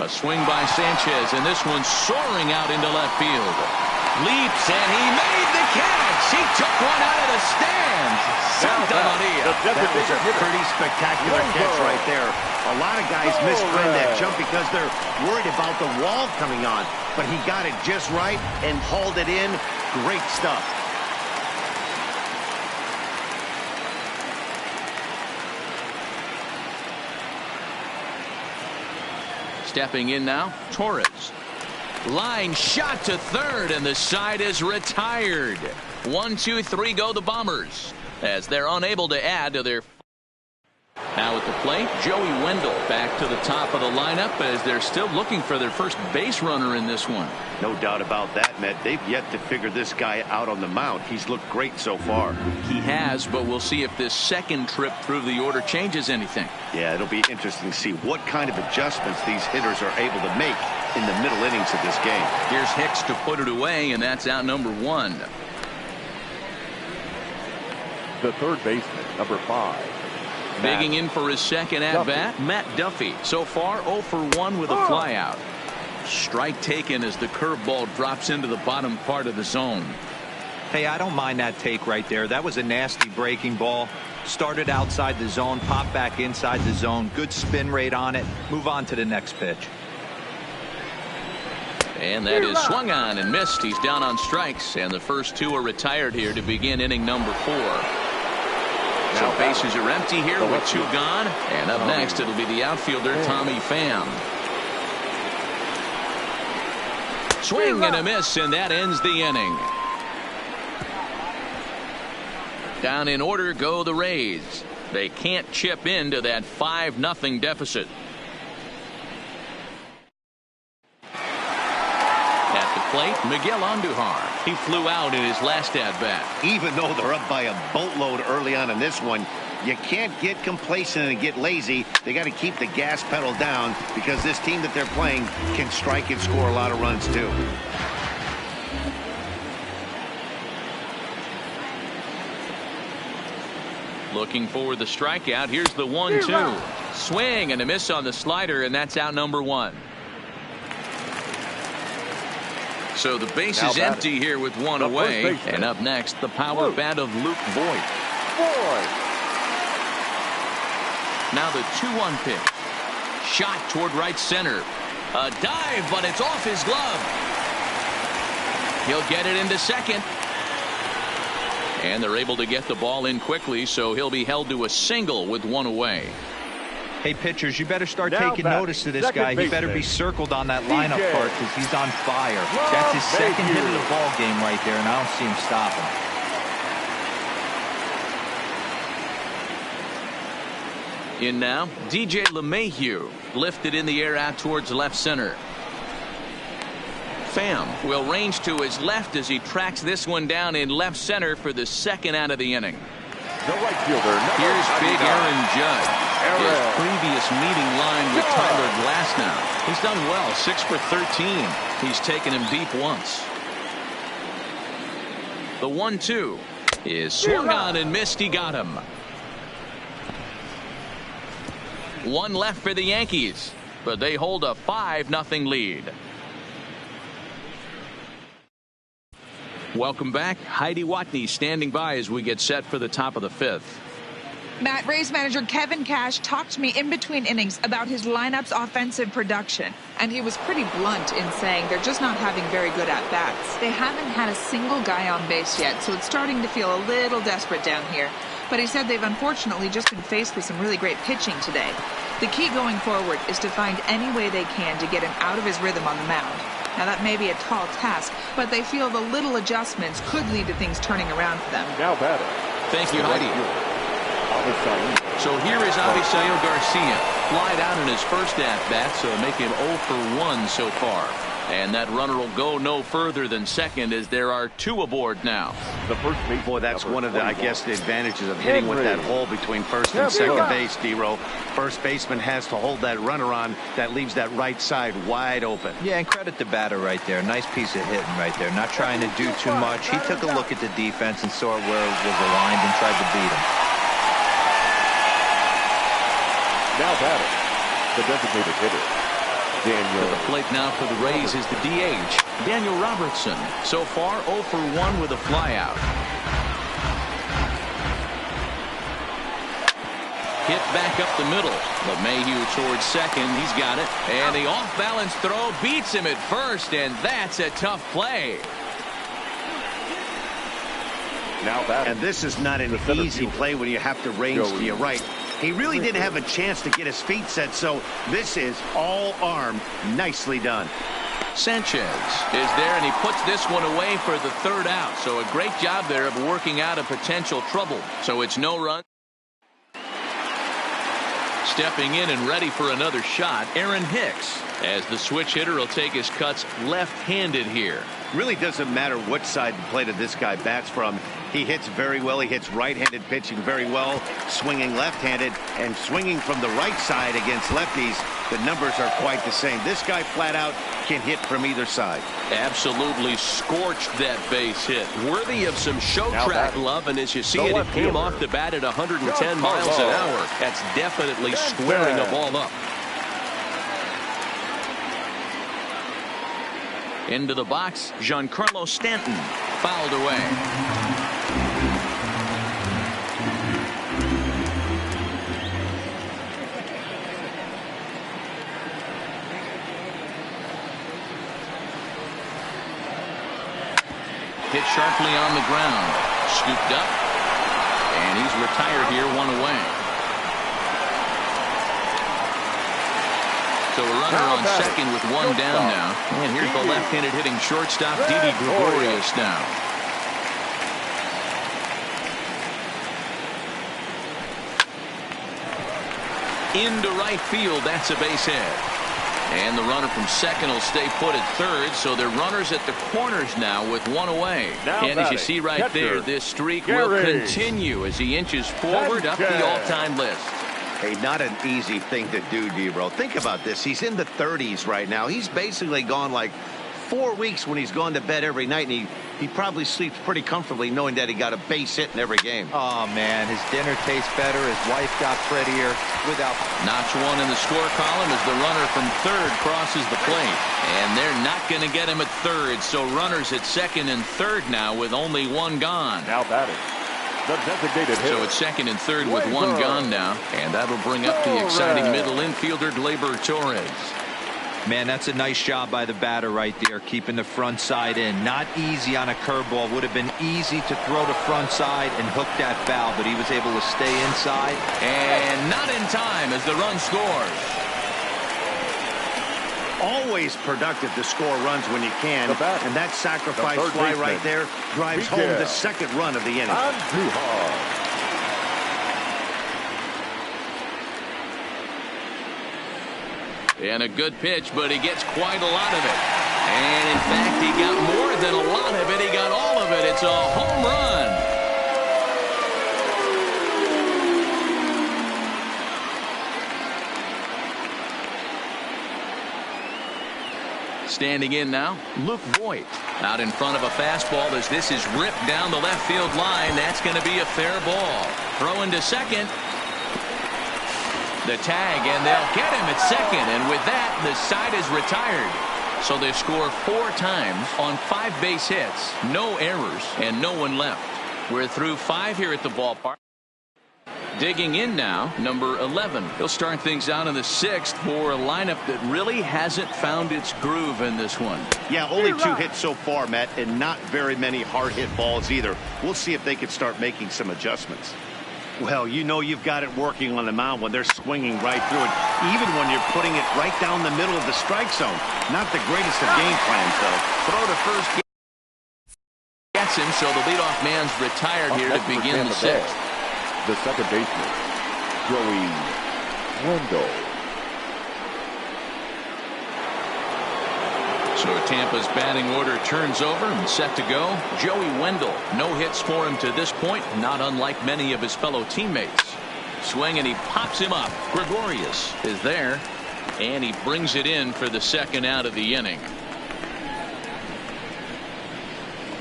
Speaker 2: A swing by Sanchez, and this one's soaring out into left field. Leaps, and he made the catch. He took one out of the stands. Santa Maria.
Speaker 3: That was a pretty spectacular catch right there. A lot of guys misread that jump because they're worried about the wall coming on. But he got it just right and hauled it in. Great stuff.
Speaker 2: Stepping in now, Torres. Line shot to third, and the side is retired. 1-2-3 go the Bombers, as they're unable to add to their. Now at the plate, Joey Wendell back to the top of the lineup as they're still looking for their first base runner in this one.
Speaker 3: No doubt about that, Matt. They've yet to figure this guy out on the mound. He's looked great so far.
Speaker 2: He has, but we'll see if this second trip through the order changes anything.
Speaker 3: Yeah, it'll be interesting to see what kind of adjustments these hitters are able to make in the middle innings of this game.
Speaker 2: Here's Hicks to put it away, and that's out number 1.
Speaker 4: The third baseman, number 5.
Speaker 2: Digging in for his second at-bat, Matt Duffy. So far, 0 for 1 with a flyout. Strike taken as the curveball drops into the bottom part of the zone.
Speaker 1: Hey, I don't mind that take right there. That was a nasty breaking ball. Started outside the zone, popped back inside the zone. Good spin rate on it. Move on to the next pitch.
Speaker 2: And that is swung on and missed. He's down on strikes, and the first 2 are retired here to begin inning number 4. So bases are empty here with 2 gone. And up next, it'll be the outfielder, Tommy Pham. Swing and a miss, and that ends the inning. Down in order go the Rays. They can't chip into that 5-0 deficit. At the plate, Miguel Andujar. He flew out in his last at-bat.
Speaker 3: Even though they're up by a boatload early on in this one, you can't get complacent and get lazy. They got to keep the gas pedal down because this team that they're playing can strike and score a lot of runs too.
Speaker 2: Looking for the strikeout. Here's the 1-2. Swing and a miss on the slider, and that's out number 1. So the base is empty here with 1 away. And up next, the power bat of Luke Voigt. Now the 2-1 pitch. Shot toward right center. A dive, but it's off his glove. He'll get it into second. And they're able to get the ball in quickly, so he'll be held to a single with one away.
Speaker 1: Hey, pitchers, you better start
Speaker 4: Now
Speaker 1: taking
Speaker 4: batting,
Speaker 1: notice of this
Speaker 4: second
Speaker 1: guy. He better be
Speaker 4: baseman,
Speaker 1: circled on that lineup
Speaker 4: DJ.
Speaker 1: part because he's on fire. That's his second hit of the ball game right there, and I don't see him stopping.
Speaker 2: In now, DJ LeMahieu lifted in the air out towards left center. Pham will range to his left as he tracks this one down in left center for the second out of the inning.
Speaker 4: The right fielder.
Speaker 2: Here's big Aaron Judge. His previous meeting line with Tyler Glasnow. He's done well, 6 for 13. He's taken him deep once. The 1-2 is swung on and missed. He got him. One left for the Yankees, but they hold a 5-0 lead. Welcome back. Heidi Watney standing by as we get set for the top of the fifth.
Speaker 6: Matt, Rays manager Kevin Cash talked to me in between innings about his lineup's offensive production, and he was pretty blunt in saying they're just not having very good at-bats. They haven't had a single guy on base yet, so it's starting to feel a little desperate down here. But he said they've unfortunately just been faced with some really great pitching today. The key going forward is to find any way they can to get him out of his rhythm on the mound. Now, that may be a tall task, but they feel the little adjustments could lead to things turning around for them.
Speaker 4: Now batting.
Speaker 2: Thank you, Heidi. So here is Avisail Garcia. Flied out in his first at-bat, so making 0 for 1 so far. And that runner will go no further than second as there are 2 aboard now.
Speaker 4: The first base.
Speaker 3: Boy, that's one of the, I guess, the advantages of hitting with that hole between first and second base, D-Row. First baseman has to hold that runner on. That leaves that right side wide open.
Speaker 1: Yeah, and credit the batter right there. Nice piece of hitting right there. Not trying to do too much. He took a look at the defense and saw where it was aligned and tried to beat him.
Speaker 4: Now batting. The designated hitter. Daniel.
Speaker 2: To the plate now for the Rays is the DH, Daniel Robertson. So far 0 for 1 with a flyout. Hit back up the middle. LeMahieu towards second. He's got it. And the off-balance throw beats him at first, and that's a tough play.
Speaker 4: Now batting.
Speaker 3: And this is not an easy play when you have to range to your right. He really didn't have a chance to get his feet set, so this is all arm. Nicely done.
Speaker 2: Sanchez is there, and he puts this one away for the third out. So a great job there of working out a potential trouble. So it's no run. Stepping in and ready for another shot, Aaron Hicks, as the switch hitter will take his cuts left-handed here.
Speaker 3: Really doesn't matter what side of the plate this guy bats from. He hits very well. He hits right-handed pitching very well, swinging left-handed and swinging from the right side against lefties. The numbers are quite the same. This guy flat out can hit from either side.
Speaker 2: Absolutely scorched that base hit. Worthy of some show
Speaker 4: Now
Speaker 2: track
Speaker 4: batting.
Speaker 2: love, and as you see
Speaker 4: The
Speaker 2: it
Speaker 4: left
Speaker 2: came
Speaker 4: fielder.
Speaker 2: off the bat at 110 miles an hour. That's definitely squaring a ball up. Into the box, Giancarlo Stanton fouled away. Hit sharply on the ground, scooped up, and he's retired here, 1 away. So a runner on second with 1 down now. And here's the left-handed hitting shortstop, Didi Gregorius now. Into right field, that's a base hit. And the runner from second will stay put at third, so they're runners at the corners now with 1 away. And as you see right there, this streak will continue as he inches forward up the all-time list.
Speaker 3: Hey, not an easy thing to do, D-Bro. Think about this. He's in the 30s right now. He's basically gone like 4 weeks when he's gone to bed every night, and he probably sleeps pretty comfortably knowing that he got a base hit in every game.
Speaker 1: Oh, man, his dinner tastes better. His wife got prettier without.
Speaker 2: Notch 1 in the score column as the runner from third crosses the plate. And they're not going to get him at third, so runners at second and third now with only 1 gone.
Speaker 4: Now batting. The designated hitter.
Speaker 2: So it's second and third with 1 gone now, and that'll bring up the exciting middle infielder Gleyber Torres.
Speaker 1: Man, that's a nice job by the batter right there, keeping the front side in. Not easy on a curveball. Would have been easy to throw the front side and hook that foul, but he was able to stay inside.
Speaker 2: And not in time as the run scores.
Speaker 3: Always productive to score runs when you can, and that sacrifice fly right there drives home the second run of the inning.
Speaker 2: And a good pitch, but he gets quite a lot of it. And in fact, he got more than a lot of it. He got all of it. It's a home run. Standing in now, Luke Voigt. Out in front of a fastball as this is ripped down the left field line. That's going to be a fair ball. Throwing to second. The tag, and they'll get him at second. And with that, the side is retired. So they score 4 times on 5 base hits. No errors, and no one left. We're through 5 here at the ballpark. Digging in now, number 11. He'll start things out in the 6th for a lineup that really hasn't found its groove in this one.
Speaker 3: Yeah, only 2 hits so far, Matt, and not very many hard hit balls either. We'll see if they can start making some adjustments. Well, you know you've got it working on the mound when they're swinging right through it, even when you're putting it right down the middle of the strike zone. Not the greatest of game plans, though.
Speaker 2: Throw to first gets him, so the leadoff man's retired here to begin the 6th.
Speaker 4: The second baseman, Joey Wendell.
Speaker 2: So Tampa's batting order turns over and set to go. Joey Wendell, no hits for him to this point, not unlike many of his fellow teammates. Swing, and he pops him up. Gregorius is there, and he brings it in for the second out of the inning.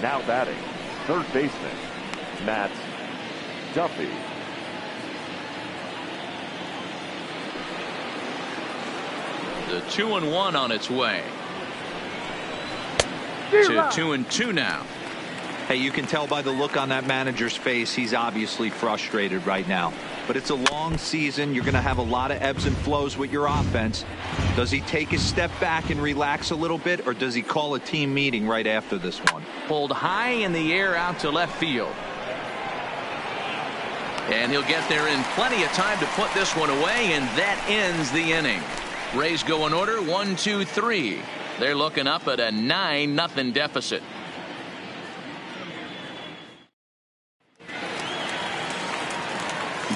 Speaker 4: Now batting, third baseman, Matt Duffy.
Speaker 2: The 2-1 on its way. To 2-2 now.
Speaker 1: Hey, you can tell by the look on that manager's face, he's obviously frustrated right now. But it's a long season. You're going to have a lot of ebbs and flows with your offense. Does he take a step back and relax a little bit, or does he call a team meeting right after this one?
Speaker 2: Pulled high in the air out to left field. And he'll get there in plenty of time to put this one away, and that ends the inning. Rays go in order, 1, 2, 3. They're looking up at a 9-0 deficit.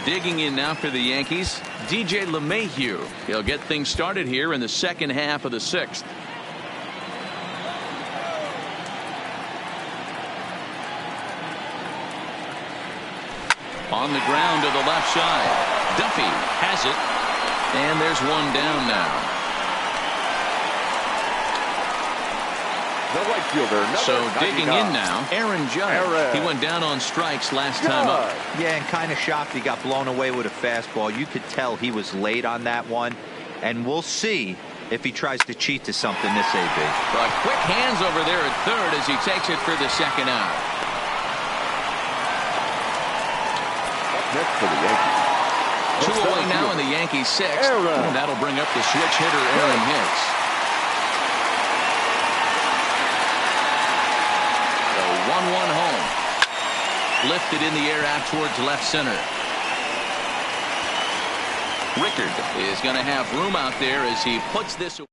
Speaker 2: Digging in now for the Yankees, DJ LeMahieu. He'll get things started here in the second half of the 6th. On the ground to the left side. Duffy has it. And there's one down now.
Speaker 4: The right fielder,
Speaker 2: so digging in now, Aaron Judge. He went down on strikes last time up.
Speaker 1: Yeah, and kind of shocked he got blown away with a fastball. You could tell he was late on that one. And we'll see if he tries to cheat to something this AB.
Speaker 2: But quick hands over there at third as he takes it for the second out.
Speaker 4: Next for the Yankees.
Speaker 2: 2 away now in the Yankees 6th. And that'll bring up the switch hitter Aaron Hicks. 1-1 home. Lifted in the air out towards left center. Rickard is going to have room out there as he puts this away.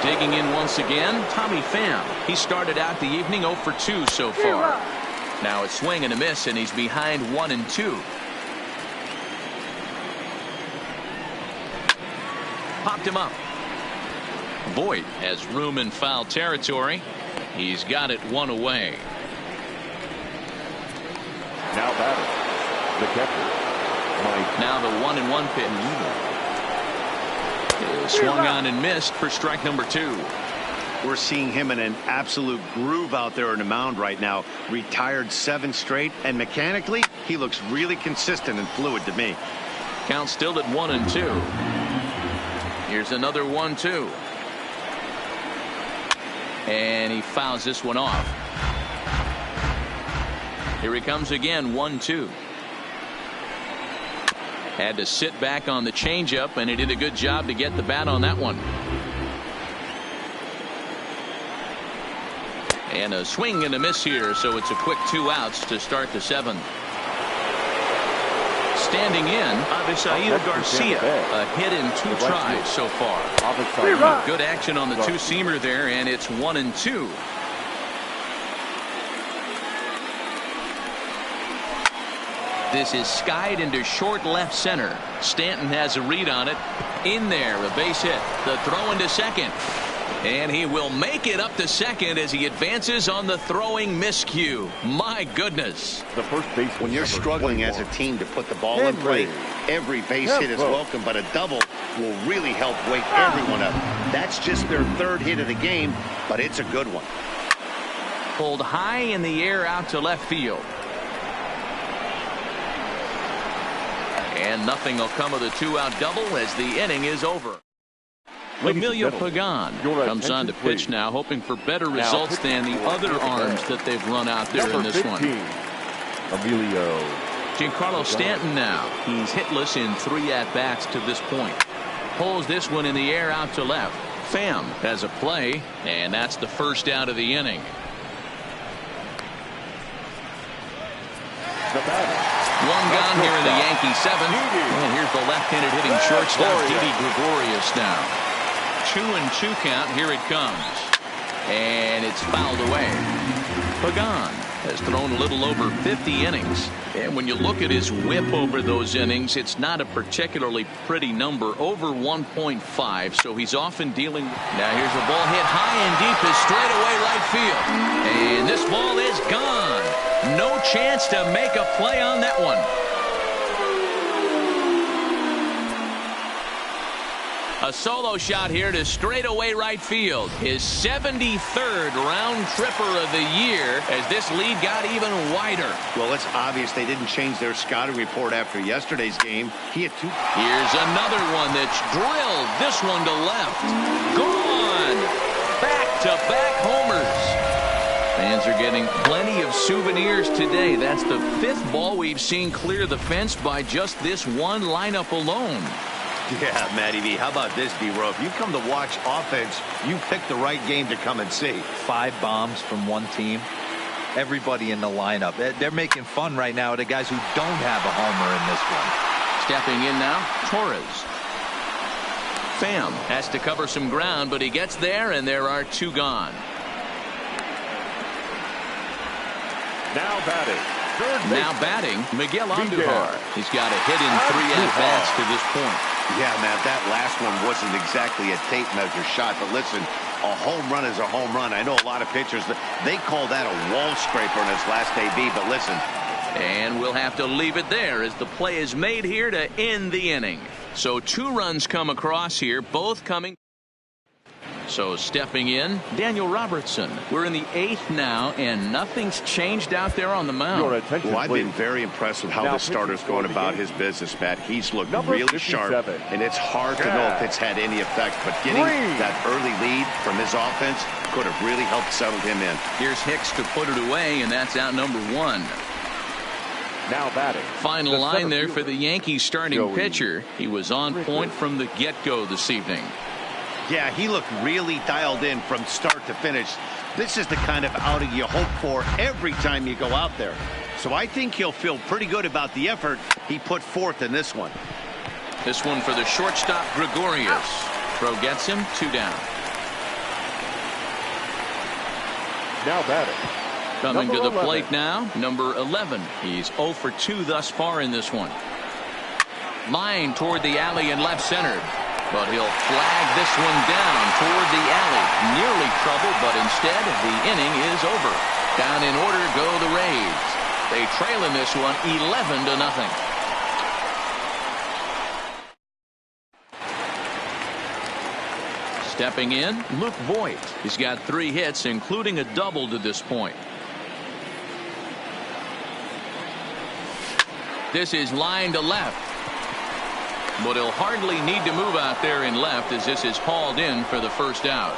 Speaker 2: Digging in once again, Tommy Pham. He started out the evening 0 for 2 so far. Now a swing and a miss, and he's behind 1-2. Popped him up. Voigt has room in foul territory. He's got it 1 away.
Speaker 4: Now batting, the catcher, Mike.
Speaker 2: Now the 1-1 pitch. Swung on and missed for strike number 2.
Speaker 3: We're seeing him in an absolute groove out there in the mound right now. Retired 7 straight, and mechanically, he looks really consistent and fluid to me.
Speaker 2: Count still at 1-2. Here's another 1-2. And he fouls this one off. Here he comes again, 1-2. Had to sit back on the changeup, and he did a good job to get the bat on that one. And a swing and a miss here, so it's a quick 2 outs to start the 7th. Standing in, Avisail Garcia, a hit in 2 tries so far. Good action on the 2-seamer there, and it's 1-2. This is skied into short left center. Stanton has a read on it. In there, a base hit. The throw into second. And he will make it up to second as he advances on the throwing miscue. My goodness.
Speaker 4: The first base.
Speaker 3: When you're struggling as a team to put the ball in play, every base hit is welcome, but a double will really help wake everyone up. That's just their 3rd hit of the game, but it's a good one.
Speaker 2: Pulled high in the air out to left field. And nothing will come of the 2-out double as the inning is over. Emilio Pagan comes on to pitch now, hoping for better results than the other arms that they've run out there in this one.
Speaker 4: Emilio.
Speaker 2: Giancarlo Stanton now. He's hitless in 3 at-bats to this point. Pulls this one in the air out to left. Pham has a play, and that's the first out of the inning. One gone here in the Yankee 7th. And here's the left-handed hitting shortstop, Didi Gregorius now. 2-2 count. Here it comes. And it's fouled away. Pagan has thrown a little over 50 innings. And when you look at his whip over those innings, it's not a particularly pretty number, over 1.5. So he's often dealing. Now here's a ball hit high and deep to straightaway right field. And this ball is gone. No chance to make a play on that one. A solo shot here to straightaway right field. His 73rd round tripper of the year as this lead got even wider.
Speaker 3: Well, it's obvious they didn't change their scouting report after yesterday's game. He had 2.
Speaker 2: Here's another one that's drilled. This one to left. Gone. Back-to-back homers. Fans are getting plenty of souvenirs today. That's the 5th ball we've seen clear the fence by just this one lineup alone.
Speaker 3: Yeah, Matty V. How about this, D-Row? If you come to watch offense, you pick the right game to come and see.
Speaker 1: 5 bombs from one team. Everybody in the lineup. They're making fun right now of the guys who don't have a homer in this one.
Speaker 2: Stepping in now, Torres. Pham has to cover some ground, but he gets there, and there are 2 gone. Now batting, Miguel Andujar. He's got a hit in 3 at-bats to this point.
Speaker 3: Yeah, Matt, that last one wasn't exactly a tape measure shot, but listen, a home run is a home run. I know a lot of pitchers, they call that a wall scraper in his last AB, but listen.
Speaker 2: And we'll have to leave it there as the play is made here to end the inning. So 2 runs come across here, both coming. So stepping in, Daniel Robertson. We're in the 8th now, and nothing's changed out there on the mound.
Speaker 3: Well, I've been very impressed with how the starter's going about his business, Matt. He's looked really sharp, and it's hard to know if it's had any effect, but getting that early lead from his offense could have really helped settle him in.
Speaker 2: Here's Hicks to put it away, and that's out number 1.
Speaker 4: Now batting.
Speaker 2: Final line there for the Yankees starting pitcher. He was on point from the get-go this evening.
Speaker 3: Yeah, he looked really dialed in from start to finish. This is the kind of outing you hope for every time you go out there. So I think he'll feel pretty good about the effort he put forth in this one.
Speaker 2: This one for the shortstop, Gregorius. Throw gets him, 2 down.
Speaker 4: Now batting.
Speaker 2: Coming to the plate now, number 11. He's 0 for 2 thus far in this one. Line toward the alley and left center. But he'll flag this one down toward the alley. Nearly trouble, but instead the inning is over. Down in order go the Rays. They trail in this one 11-0. Stepping in, Luke Voigt. He's got 3 hits, including a double to this point. This is line to left. But he'll hardly need to move out there in left as this is hauled in for the first out.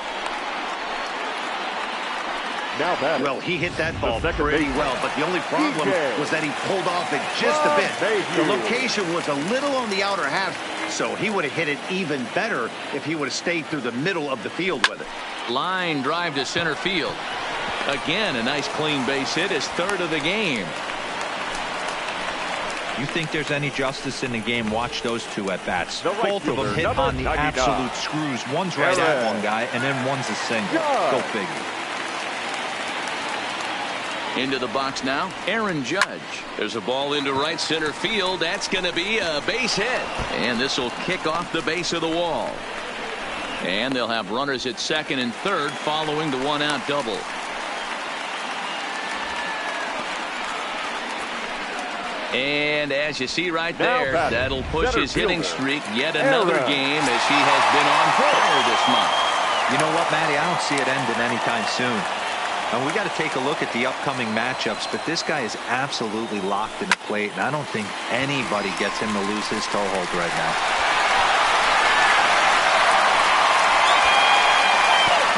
Speaker 4: Now batting.
Speaker 3: Well, he hit that ball pretty well, but the only problem was that he pulled off it just a bit. The location was a little on the outer half, so he would have hit it even better if he would have stayed through the middle of the field with it.
Speaker 2: Line drive to center field. Again, a nice clean base hit, his third of the game.
Speaker 1: You think there's any justice in the game? Watch those two at bats.
Speaker 4: The right
Speaker 1: Both of them
Speaker 4: fielder,
Speaker 1: hit
Speaker 4: number
Speaker 1: on the
Speaker 4: 99.
Speaker 1: absolute screws. One's right at one guy, and then one's a single. Go figure.
Speaker 2: Into the box now, Aaron Judge. There's a ball into right center field. That's going to be a base hit. And this will kick off the base of the wall. And they'll have runners at second and third following the one-out double. And as you see right there, that'll push his hitting streak yet another game as he has been on fire this month.
Speaker 1: You know what, Matty? I don't see it ending anytime soon. And we got to take a look at the upcoming matchups, but this guy is absolutely locked in the plate, and I don't think anybody gets him to lose his toehold right now.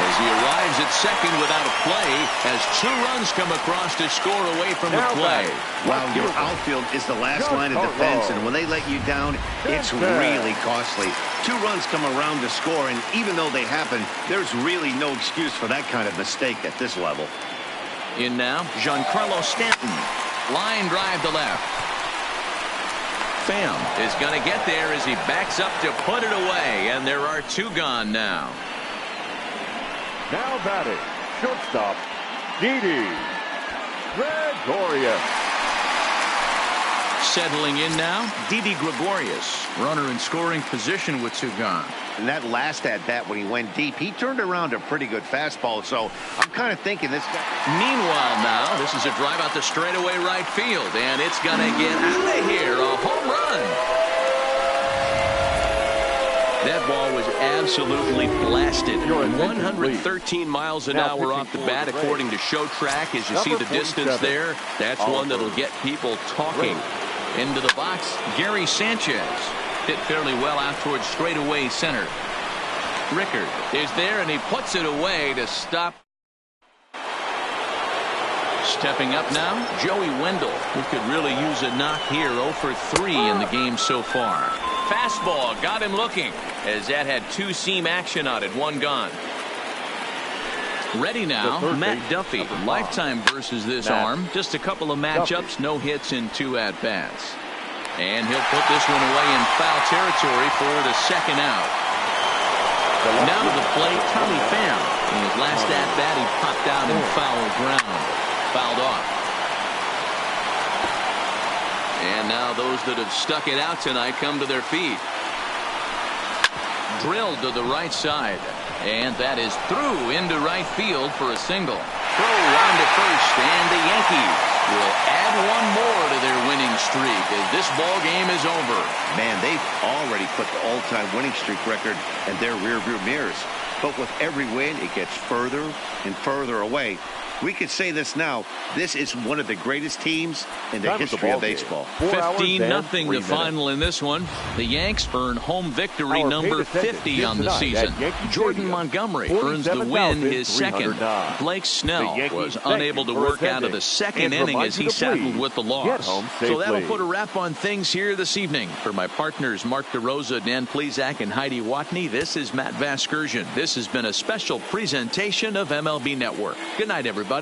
Speaker 2: As he arrives at second without a play, as 2 runs come across to score away from the play.
Speaker 3: Wow, your outfield is the last line of defense, and when they let you down, it's really costly. 2 runs come around to score, and even though they happen, there's really no excuse for that kind of mistake at this level.
Speaker 2: In now, Giancarlo Stanton. Line drive to left. Pham is going to get there as he backs up to put it away, and there are 2 gone now.
Speaker 4: Now batting, shortstop, Didi Gregorius.
Speaker 2: Settling in now, Didi Gregorius. Runner in scoring position with 2 gone.
Speaker 3: And that last at-bat when he went deep, he turned around a pretty good fastball, so I'm kind of thinking this guy.
Speaker 2: Meanwhile now, this is a drive out to straightaway right field, and it's going to get out of here. A home run. That ball was absolutely blasted.
Speaker 5: 113 miles an hour off the bat, according to Show Track. As you see the distance there, that's one that'll get people talking.
Speaker 2: Into the box, Gary Sanchez. Hit fairly well out towards straightaway center. Rickard is there, and he puts it away to stop. Stepping up now, Joey Wendell, who could really use a knock here. 0 for 3 in the game so far. Fastball got him looking, as that had 2-seam action on it, 1 gone. Ready now, Matt Duffy. Lifetime versus this arm. Just a couple of matchups, no hits in 2 at-bats. And he'll put this one away in foul territory for the second out. Now to the plate, Tommy Pham. In his last at-bat, he popped out in foul ground. Fouled off. And now those that have stuck it out tonight come to their feet. Drilled to the right side. And that is through into right field for a single. Throw round to first, and the Yankees will add 1 more to their winning streak as this ball game is over.
Speaker 3: Man, they've already put the all-time winning streak record in their rearview mirrors. But with every win, it gets further and further away. We could say this now. This is one of the greatest teams in the history of baseball.
Speaker 2: 15-0 the final in this one. The Yanks earn home victory number 50 on the season. Jordan Montgomery earns the win, his second. Blake Snell was unable to work out of the second inning as he settled with the loss. So that'll put a wrap on things here this evening. For my partners Mark DeRosa, Dan Plesac, and Heidi Watney, this is Matt Vasgersian. This has been a special presentation of MLB Network. Good night, everybody.